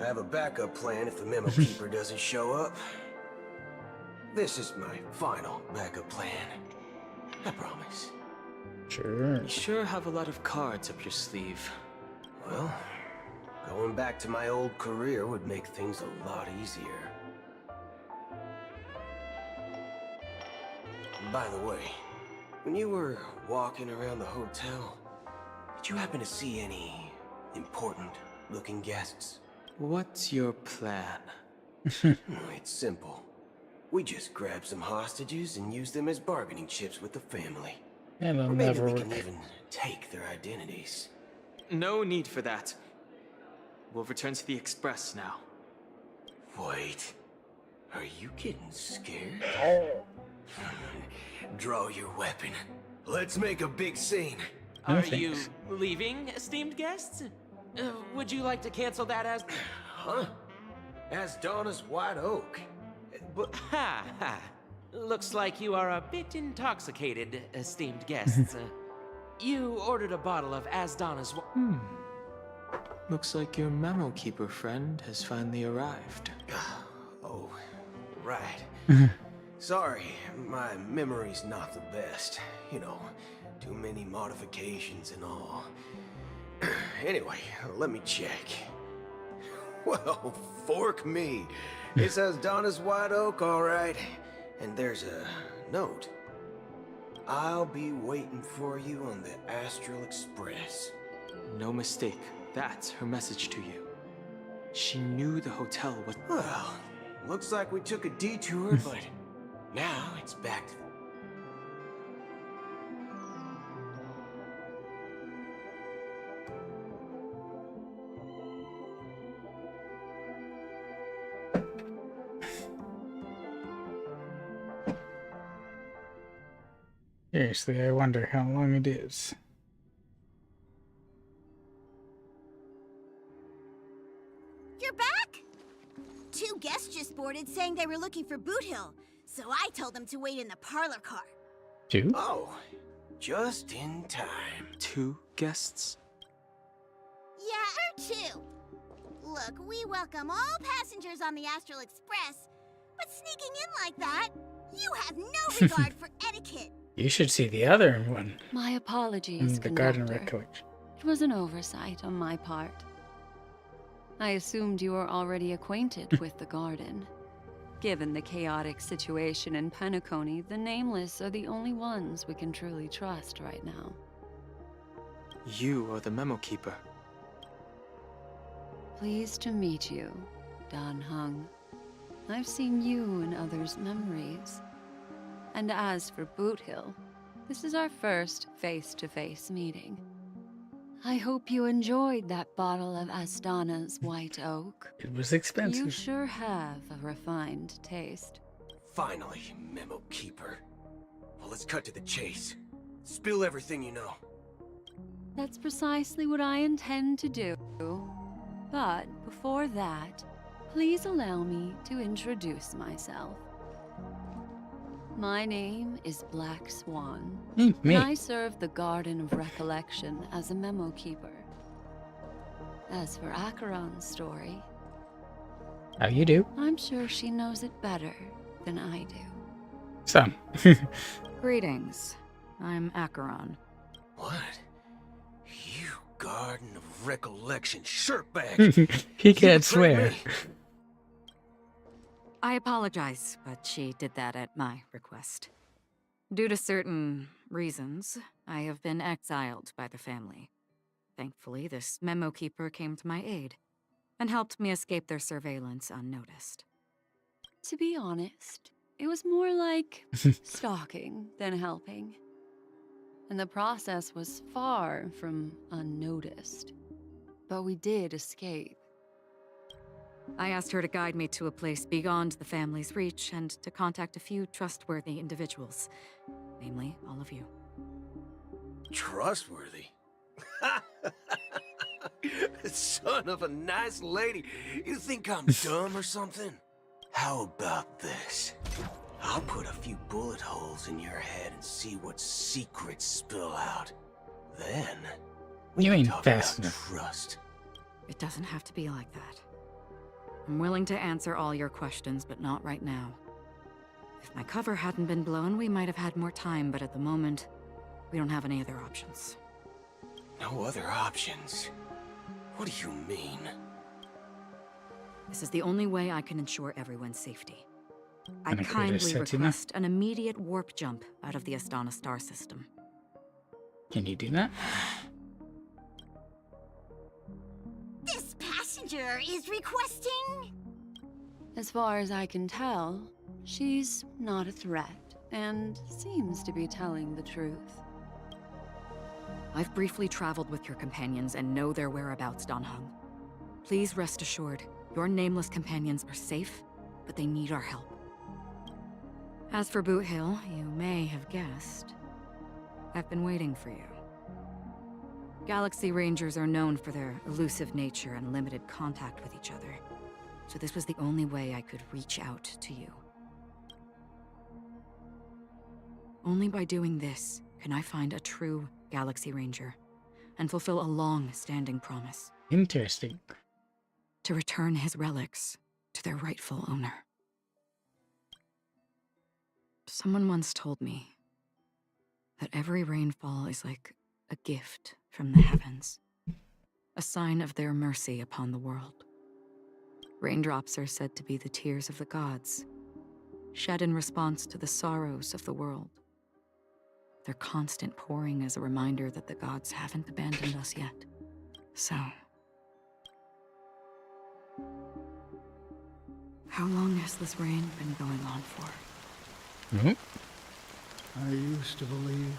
I have a backup plan if the Memo Keeper doesn't show up. This is my final backup plan. I promise. Sure. You sure have a lot of cards up your sleeve. Well, going back to my old career would make things a lot easier. By the way, when you were walking around the hotel, did you happen to see any important-looking guests? What's your plan? It's simple. We just grab some hostages and use them as bargaining chips with the family. It'll Or maybe never we work. can even take their identities. No need for that. We'll return to the Express now. Wait. Are you getting scared? Draw your weapon. Let's make a big scene. No, Are thanks. you leaving, esteemed guests? Would you like to cancel that as... Huh? As Donna's white oak. But Ha ha. Looks like you are a bit intoxicated, esteemed guests. You ordered a bottle of Asdana's... Looks like your memo keeper friend has finally arrived. oh, right. Sorry, my memory's not the best. You know, too many modifications and all. Anyway, let me check. Well, fork me. It says Donna's White Oak, all right. And there's a note. I'll be waiting for you on the Astral Express. No mistake. That's her message to you. She knew the hotel was... Well, looks like we took a detour, but now it's back to... Seriously, I wonder how long it is. You're back? 2 guests just boarded saying they were looking for Boothill, so I told them to wait in the parlor car. 2? Oh, just in time. 2 guests? Yeah, 2. Look, we welcome all passengers on the Astral Express, but sneaking in like that, you have no regard for etiquette. You should see the other one. My apologies, The Garden conductor. Recollection. It was an oversight on my part. I assumed you were already acquainted with the garden. Given the chaotic situation in Penacony, the Nameless are the only ones we can truly trust right now. You are the memo keeper. Pleased to meet you, Dan Hung. I've seen you in others' memories. And as for Boothill, this is our first face-to-face meeting. I hope you enjoyed that bottle of Astana's White Oak. It was expensive. You sure have a refined taste. Finally, Memo Keeper. Well, let's cut to the chase. Spill everything you know. That's precisely what I intend to do. But before that, please allow me to introduce myself. My name is Black Swan, me. and I serve the Garden of Recollection as a memo keeper. As for Acheron's story, How you do? I'm sure she knows it better than I do. Some. Greetings. I'm Acheron. What? You Garden of Recollection shirtbag! He can't swear. I apologize, but she did that at my request. Due to certain reasons, I have been exiled by the family. Thankfully, this memo keeper came to my aid and helped me escape their surveillance unnoticed. To be honest, it was more like stalking than helping. And the process was far from unnoticed. But we did escape. I asked her to guide me to a place beyond the family's reach and to contact a few trustworthy individuals, namely all of you. Trustworthy? Son of a nice lady. You think I'm dumb or something? How about this? I'll put a few bullet holes in your head and see what secrets spill out. Then, You ain't talk fast about enough. trust. It doesn't have to be like that. I'm willing to answer all your questions, but not right now. If my cover hadn't been blown, we might have had more time, but at the moment, we don't have any other options. No other options? What do you mean? This is the only way I can ensure everyone's safety. I Gonna go to kindly Setina? request an immediate warp jump out of the Astana star system. Can you do that? This passenger is requesting... As far as I can tell, she's not a threat, and seems to be telling the truth. I've briefly traveled with your companions and know their whereabouts, Dan Hung. Please rest assured, your nameless companions are safe, but they need our help. As for Boothill, you may have guessed. I've been waiting for you. Galaxy Rangers are known for their elusive nature and limited contact with each other, so this was the only way I could reach out to you. Only by doing this can I find a true Galaxy Ranger and fulfill a long-standing promise. Interesting. To return his relics to their rightful owner. Someone once told me that every rainfall is like a gift from the heavens, a sign of their mercy upon the world. Raindrops are said to be the tears of the gods, shed in response to the sorrows of the world. Their constant pouring is a reminder that the gods haven't abandoned us yet. So, how long has this rain been going on for? I used to believe,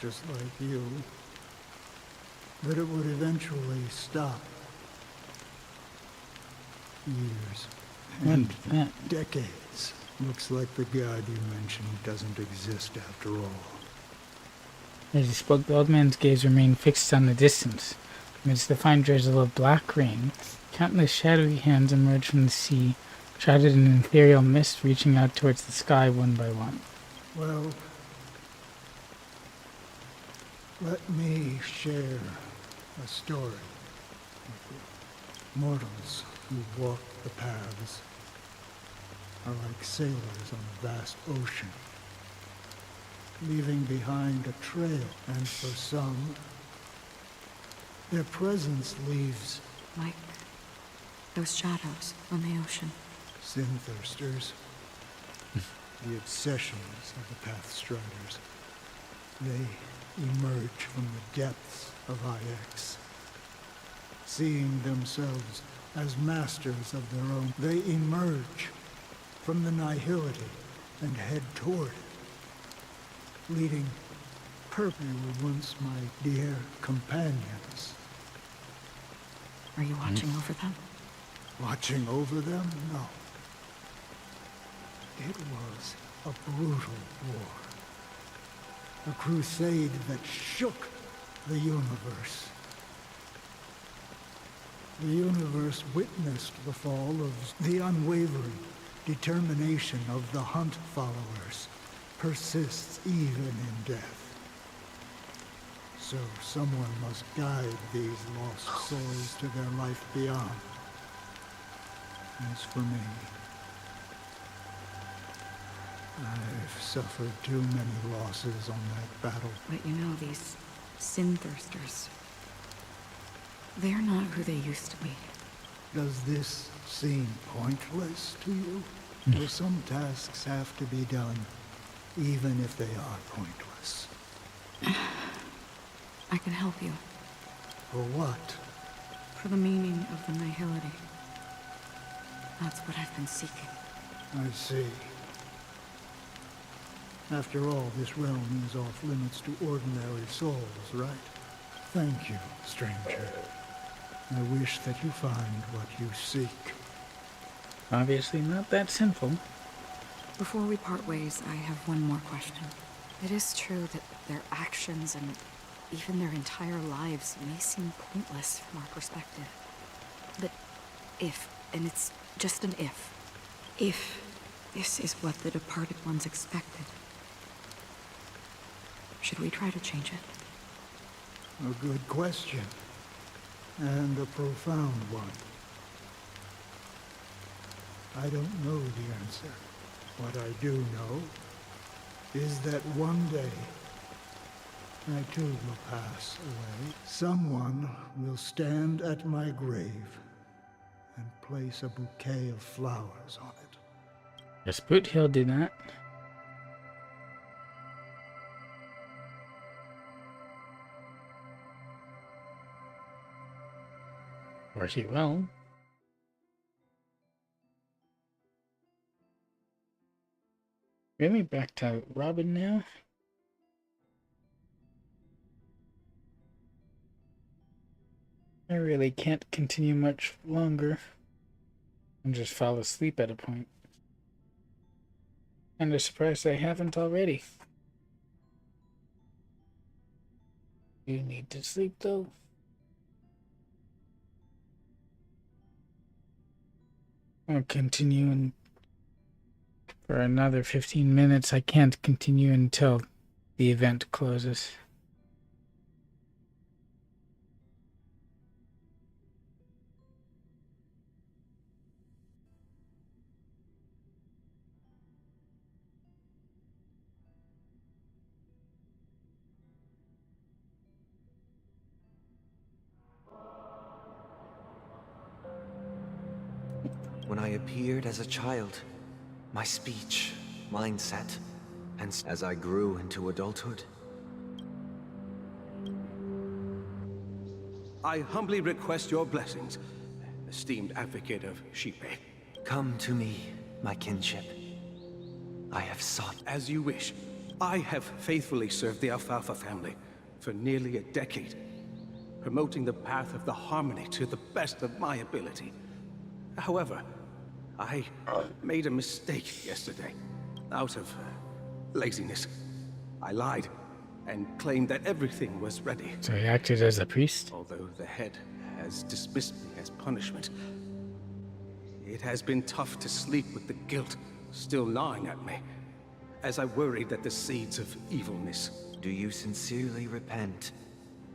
just like you, that it would eventually stop. Years and decades. Looks like the god you mentioned doesn't exist after all. As he spoke, the old man's gaze remained fixed on the distance. Amidst the fine drizzle of black rain, countless shadowy hands emerged from the sea, shrouded in ethereal mist, reaching out towards the sky one by one. Well, let me share a story with you. Mortals who walk the paths are like sailors on a vast ocean, leaving behind a trail, and for some, their presence leaves like those shadows on the ocean. Sin-thirsters, the obsessions of the Pathstriders. They emerge from the depths of IX, seeing themselves as masters of their own. They emerge from the nihility and head toward it, leading purpose. They were once my dear companions. Are you watching over them? Watching over them? No. It was a brutal war. A crusade that shook the universe. The universe witnessed the fall of the unwavering determination of the Hunt followers persists even in death. So someone must guide these lost souls to their life beyond. As for me, I've suffered too many losses on that battle. But you know, these sin-thirsters, they're not who they used to be. Does this seem pointless to you? Or some tasks have to be done, even if they are pointless? I can help you. For what? For the meaning of the nihility. That's what I've been seeking. I see. After all, this realm is off limits to ordinary souls, right? Thank you, stranger. I wish that you find what you seek. Obviously not that sinful. Before we part ways, I have one more question. It is true that their actions and even their entire lives may seem pointless from our perspective. But if, and it's just an if this is what the departed ones expected, should we try to change it? A good question. And a profound one. I don't know the answer. What I do know is that one day, I too will pass away. Someone will stand at my grave and place a bouquet of flowers on it. Yes, Boothill did that. Or he will. Really, back to Robin now? I really can't continue much longer. And just fall asleep at a point. Kinda surprised I haven't already. You need to sleep though. I'll continue for another 15 minutes. I can't continue until the event closes. When I appeared as a child, my speech, mindset, and as I grew into adulthood. I humbly request your blessings, esteemed advocate of Shipe. Come to me, my kinship. I have sought. As you wish. I have faithfully served the Alfalfa family for nearly a decade, promoting the path of the harmony to the best of my ability. However, I made a mistake yesterday. Out of laziness, I lied and claimed that everything was ready. So he acted as a priest? Although the head has dismissed me as punishment, it has been tough to sleep with the guilt still gnawing at me, as I worried that the seeds of evilness. Do you sincerely repent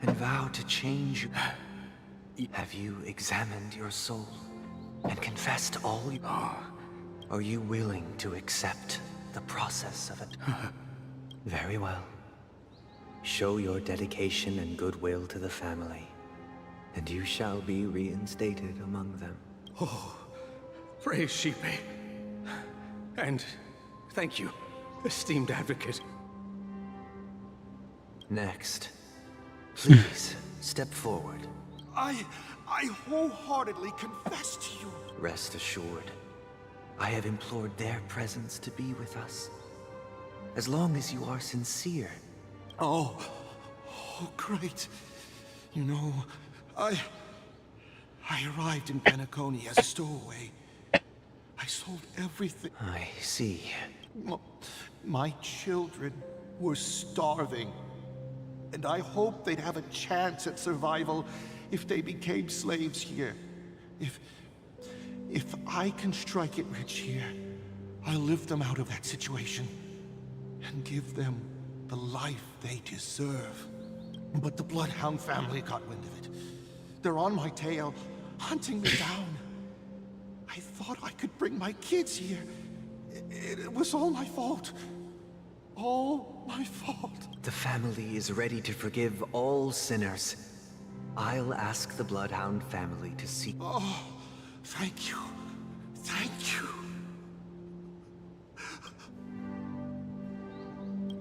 and vow to change? Have you examined your soul and confessed all you are? Are you willing to accept the process of it? Very well. Show your dedication and goodwill to the family, and you shall be reinstated among them. Oh, praise Shipe. And thank you, esteemed advocate. Next, please step forward. I wholeheartedly confess to you. Rest assured, I have implored their presence to be with us. As long as you are sincere. Oh, great. You know, I arrived in Penacony as a stowaway. I sold everything. I see. My children were starving, and I hoped they'd have a chance at survival if they became slaves here. If I can strike it rich here, I'll lift them out of that situation and give them the life they deserve. But the Bloodhound family got wind of it. They're on my tail, hunting me down. I thought I could bring my kids here. It was all my fault. All my fault. The family is ready to forgive all sinners. I'll ask the Bloodhound family to seek. Oh, thank you. Thank you.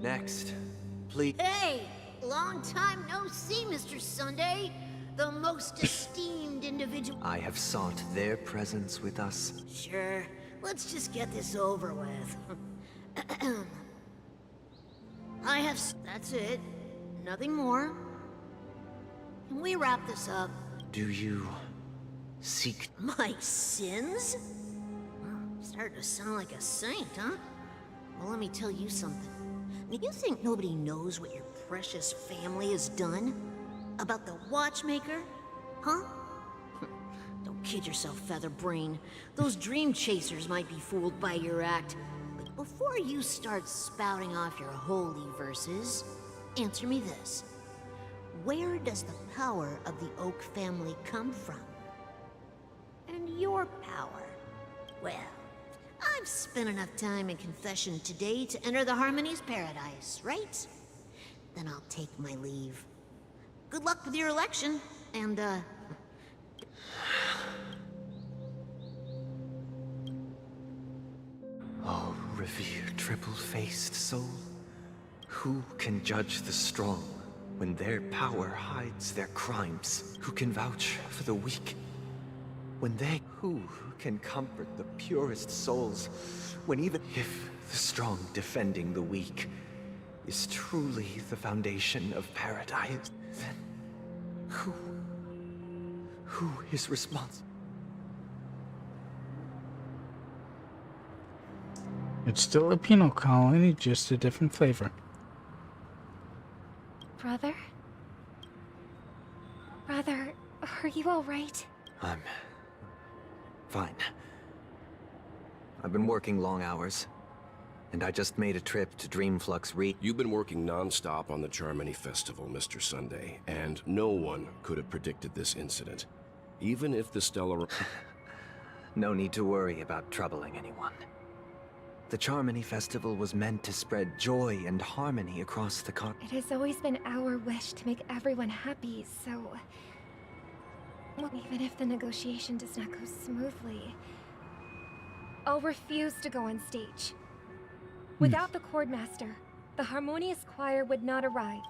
Next, please. Hey! Long time no see, Mr. Sunday. The most esteemed individual. I have sought their presence with us. Sure. Let's just get this over with. That's it. Nothing more. Can we wrap this up? Do you seek my sins? Starting to sound like a saint, huh? Well, let me tell you something. You think nobody knows what your precious family has done? About the watchmaker? Huh? Don't kid yourself, Featherbrain. Those dream chasers might be fooled by your act. But before you start spouting off your holy verses, answer me this. Where does the power of the Oak family come from? And your power? Well, I've spent enough time in confession today to enter the Harmony's paradise, right? Then I'll take my leave. Good luck with your election, and, Oh, revered triple-faced soul. Who can judge the strong when their power hides their crimes? Who can vouch for the weak when they... Who can comfort the purest souls when even if the strong defending the weak is truly the foundation of paradise, then who is responsible? It's still a penal colony, just a different flavor. Brother? Brother, are you alright? I'm fine. I've been working long hours, and I just made a trip to Dreamflux Re- You've been working non-stop on the Charmony Festival, Mr. Sunday, and no one could have predicted this incident. Even if the Stellar... No need to worry about troubling anyone. The Charmony Festival was meant to spread joy and harmony across the continent. It has always been our wish to make everyone happy, so... Well, even if the negotiation does not go smoothly, I'll refuse to go on stage. Without the Chordmaster, the Harmonious Choir would not arrive.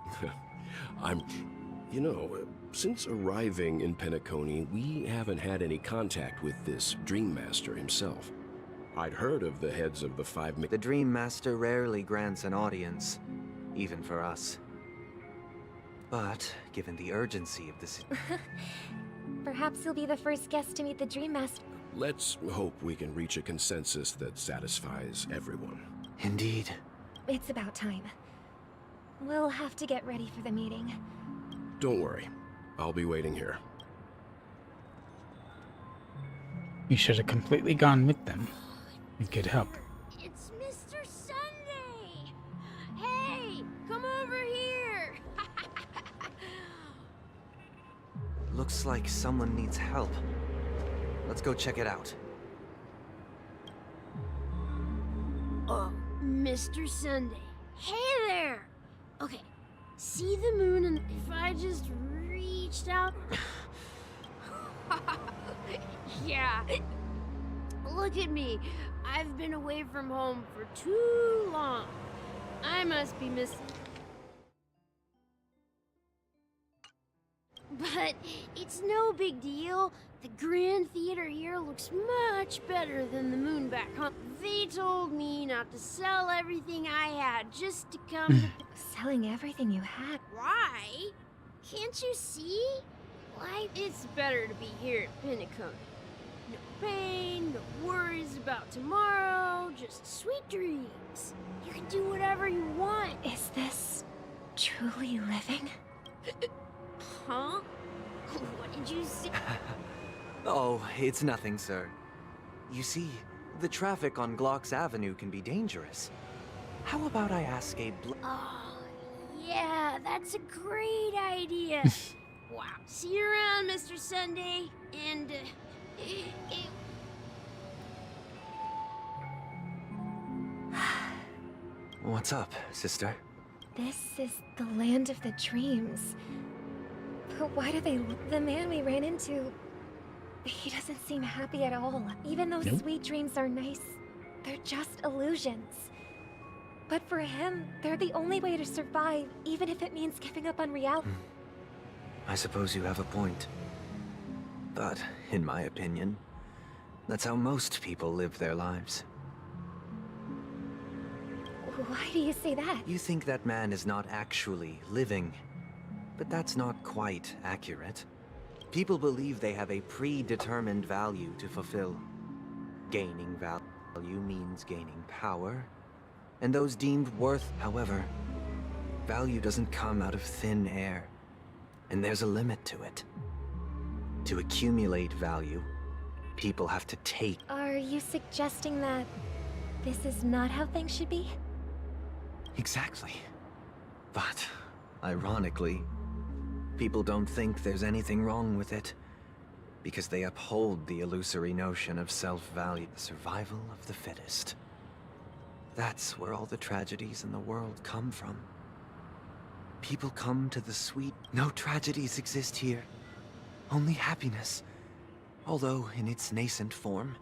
You know, since arriving in Penacony, we haven't had any contact with this Dream Master himself. I'd heard of the heads of the The Dream Master rarely grants an audience, even for us. But, given the urgency of the Perhaps you'll be the first guest to meet the Dream Master. Let's hope we can reach a consensus that satisfies everyone. Indeed. It's about time. We'll have to get ready for the meeting. Don't worry. I'll be waiting here. You should have completely gone with them. It could help. It's Mr. Sunday! Hey, come over here! Looks like someone needs help. Let's go check it out. Mr. Sunday. Hey there! Okay, see the moon, and if I just reached out... Yeah. Look at me. I've been away from home for too long. I must be missing... But it's no big deal. The Grand Theater here looks much better than the moon back home. They told me not to sell everything I had just to come to... Selling everything you had? Why? Can't you see? Life is better to be here at Penacony. No pain, no worries about tomorrow, just sweet dreams. You can do whatever you want. Is this truly living? Huh? What did you say? Oh, it's nothing, sir. You see, the traffic on Glocks Avenue can be dangerous. How about I ask a Oh, yeah, that's a great idea. Wow. See you around, Mr. Sunday. And, What's up, sister? This is the land of the dreams. But why do they... The man we ran into... He doesn't seem happy at all. Even though sweet dreams are nice, they're just illusions. But for him, they're the only way to survive, even if it means giving up on reality. I suppose you have a point. But, in my opinion, that's how most people live their lives. Why do you say that? You think that man is not actually living, but that's not quite accurate. People believe they have a predetermined value to fulfill. Gaining value means gaining power, and those deemed worth, however, value doesn't come out of thin air, and there's a limit to it. To accumulate value, people have to take. Are you suggesting that this is not how things should be? Exactly. But, ironically, people don't think there's anything wrong with it, because they uphold the illusory notion of self-value, the survival of the fittest. That's where all the tragedies in the world come from. People come to the sweet... No tragedies exist here. Only happiness. Although in its nascent form.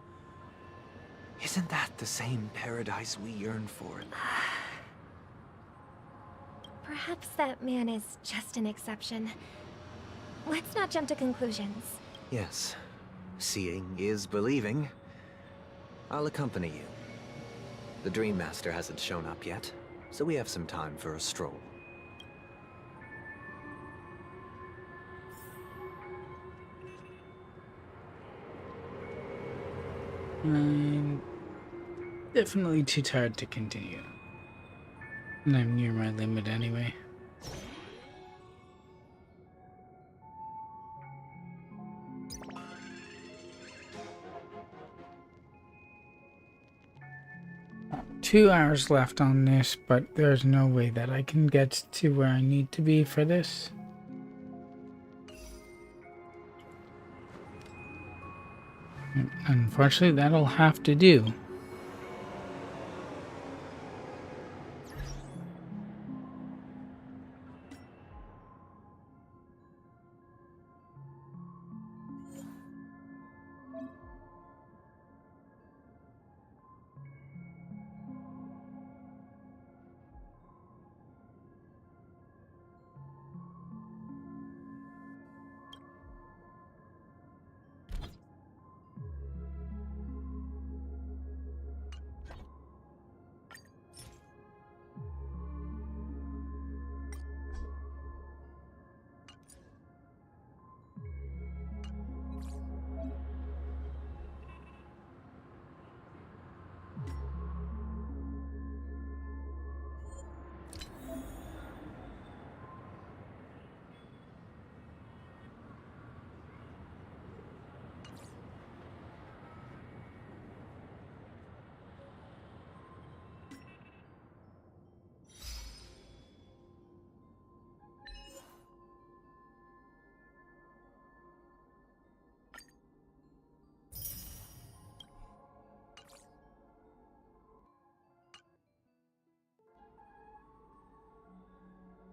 Isn't that the same paradise we yearn for? Perhaps that man is just an exception. Let's not jump to conclusions. Yes. Seeing is believing. I'll accompany you. The Dream Master hasn't shown up yet, so we have some time for a stroll. definitely too tired to continue. And I'm near my limit anyway. Two hours left on this, but there's no way that I can get to where I need to be for this. Unfortunately, that'll have to do.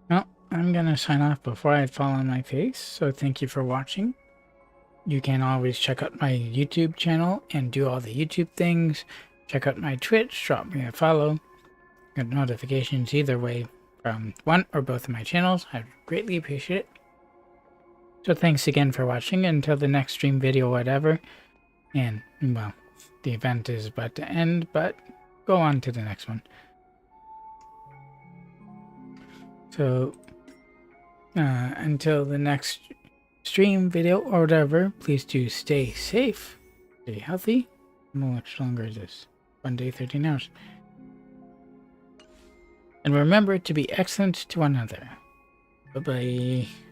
Well, I'm gonna sign off before I fall on my face, so thank you for watching. You can always check out my YouTube channel and do all the YouTube things. Check out my Twitch, drop me a follow. Get notifications either way from one or both of my channels. I'd greatly appreciate it. So thanks again for watching until the next stream video, whatever. And, well, the event is about to end, but go on to the next one. So, until the next stream, video, or whatever, please do stay safe, stay healthy. How much longer is this? 1 day, 13 hours. And remember to be excellent to one another. Bye-bye.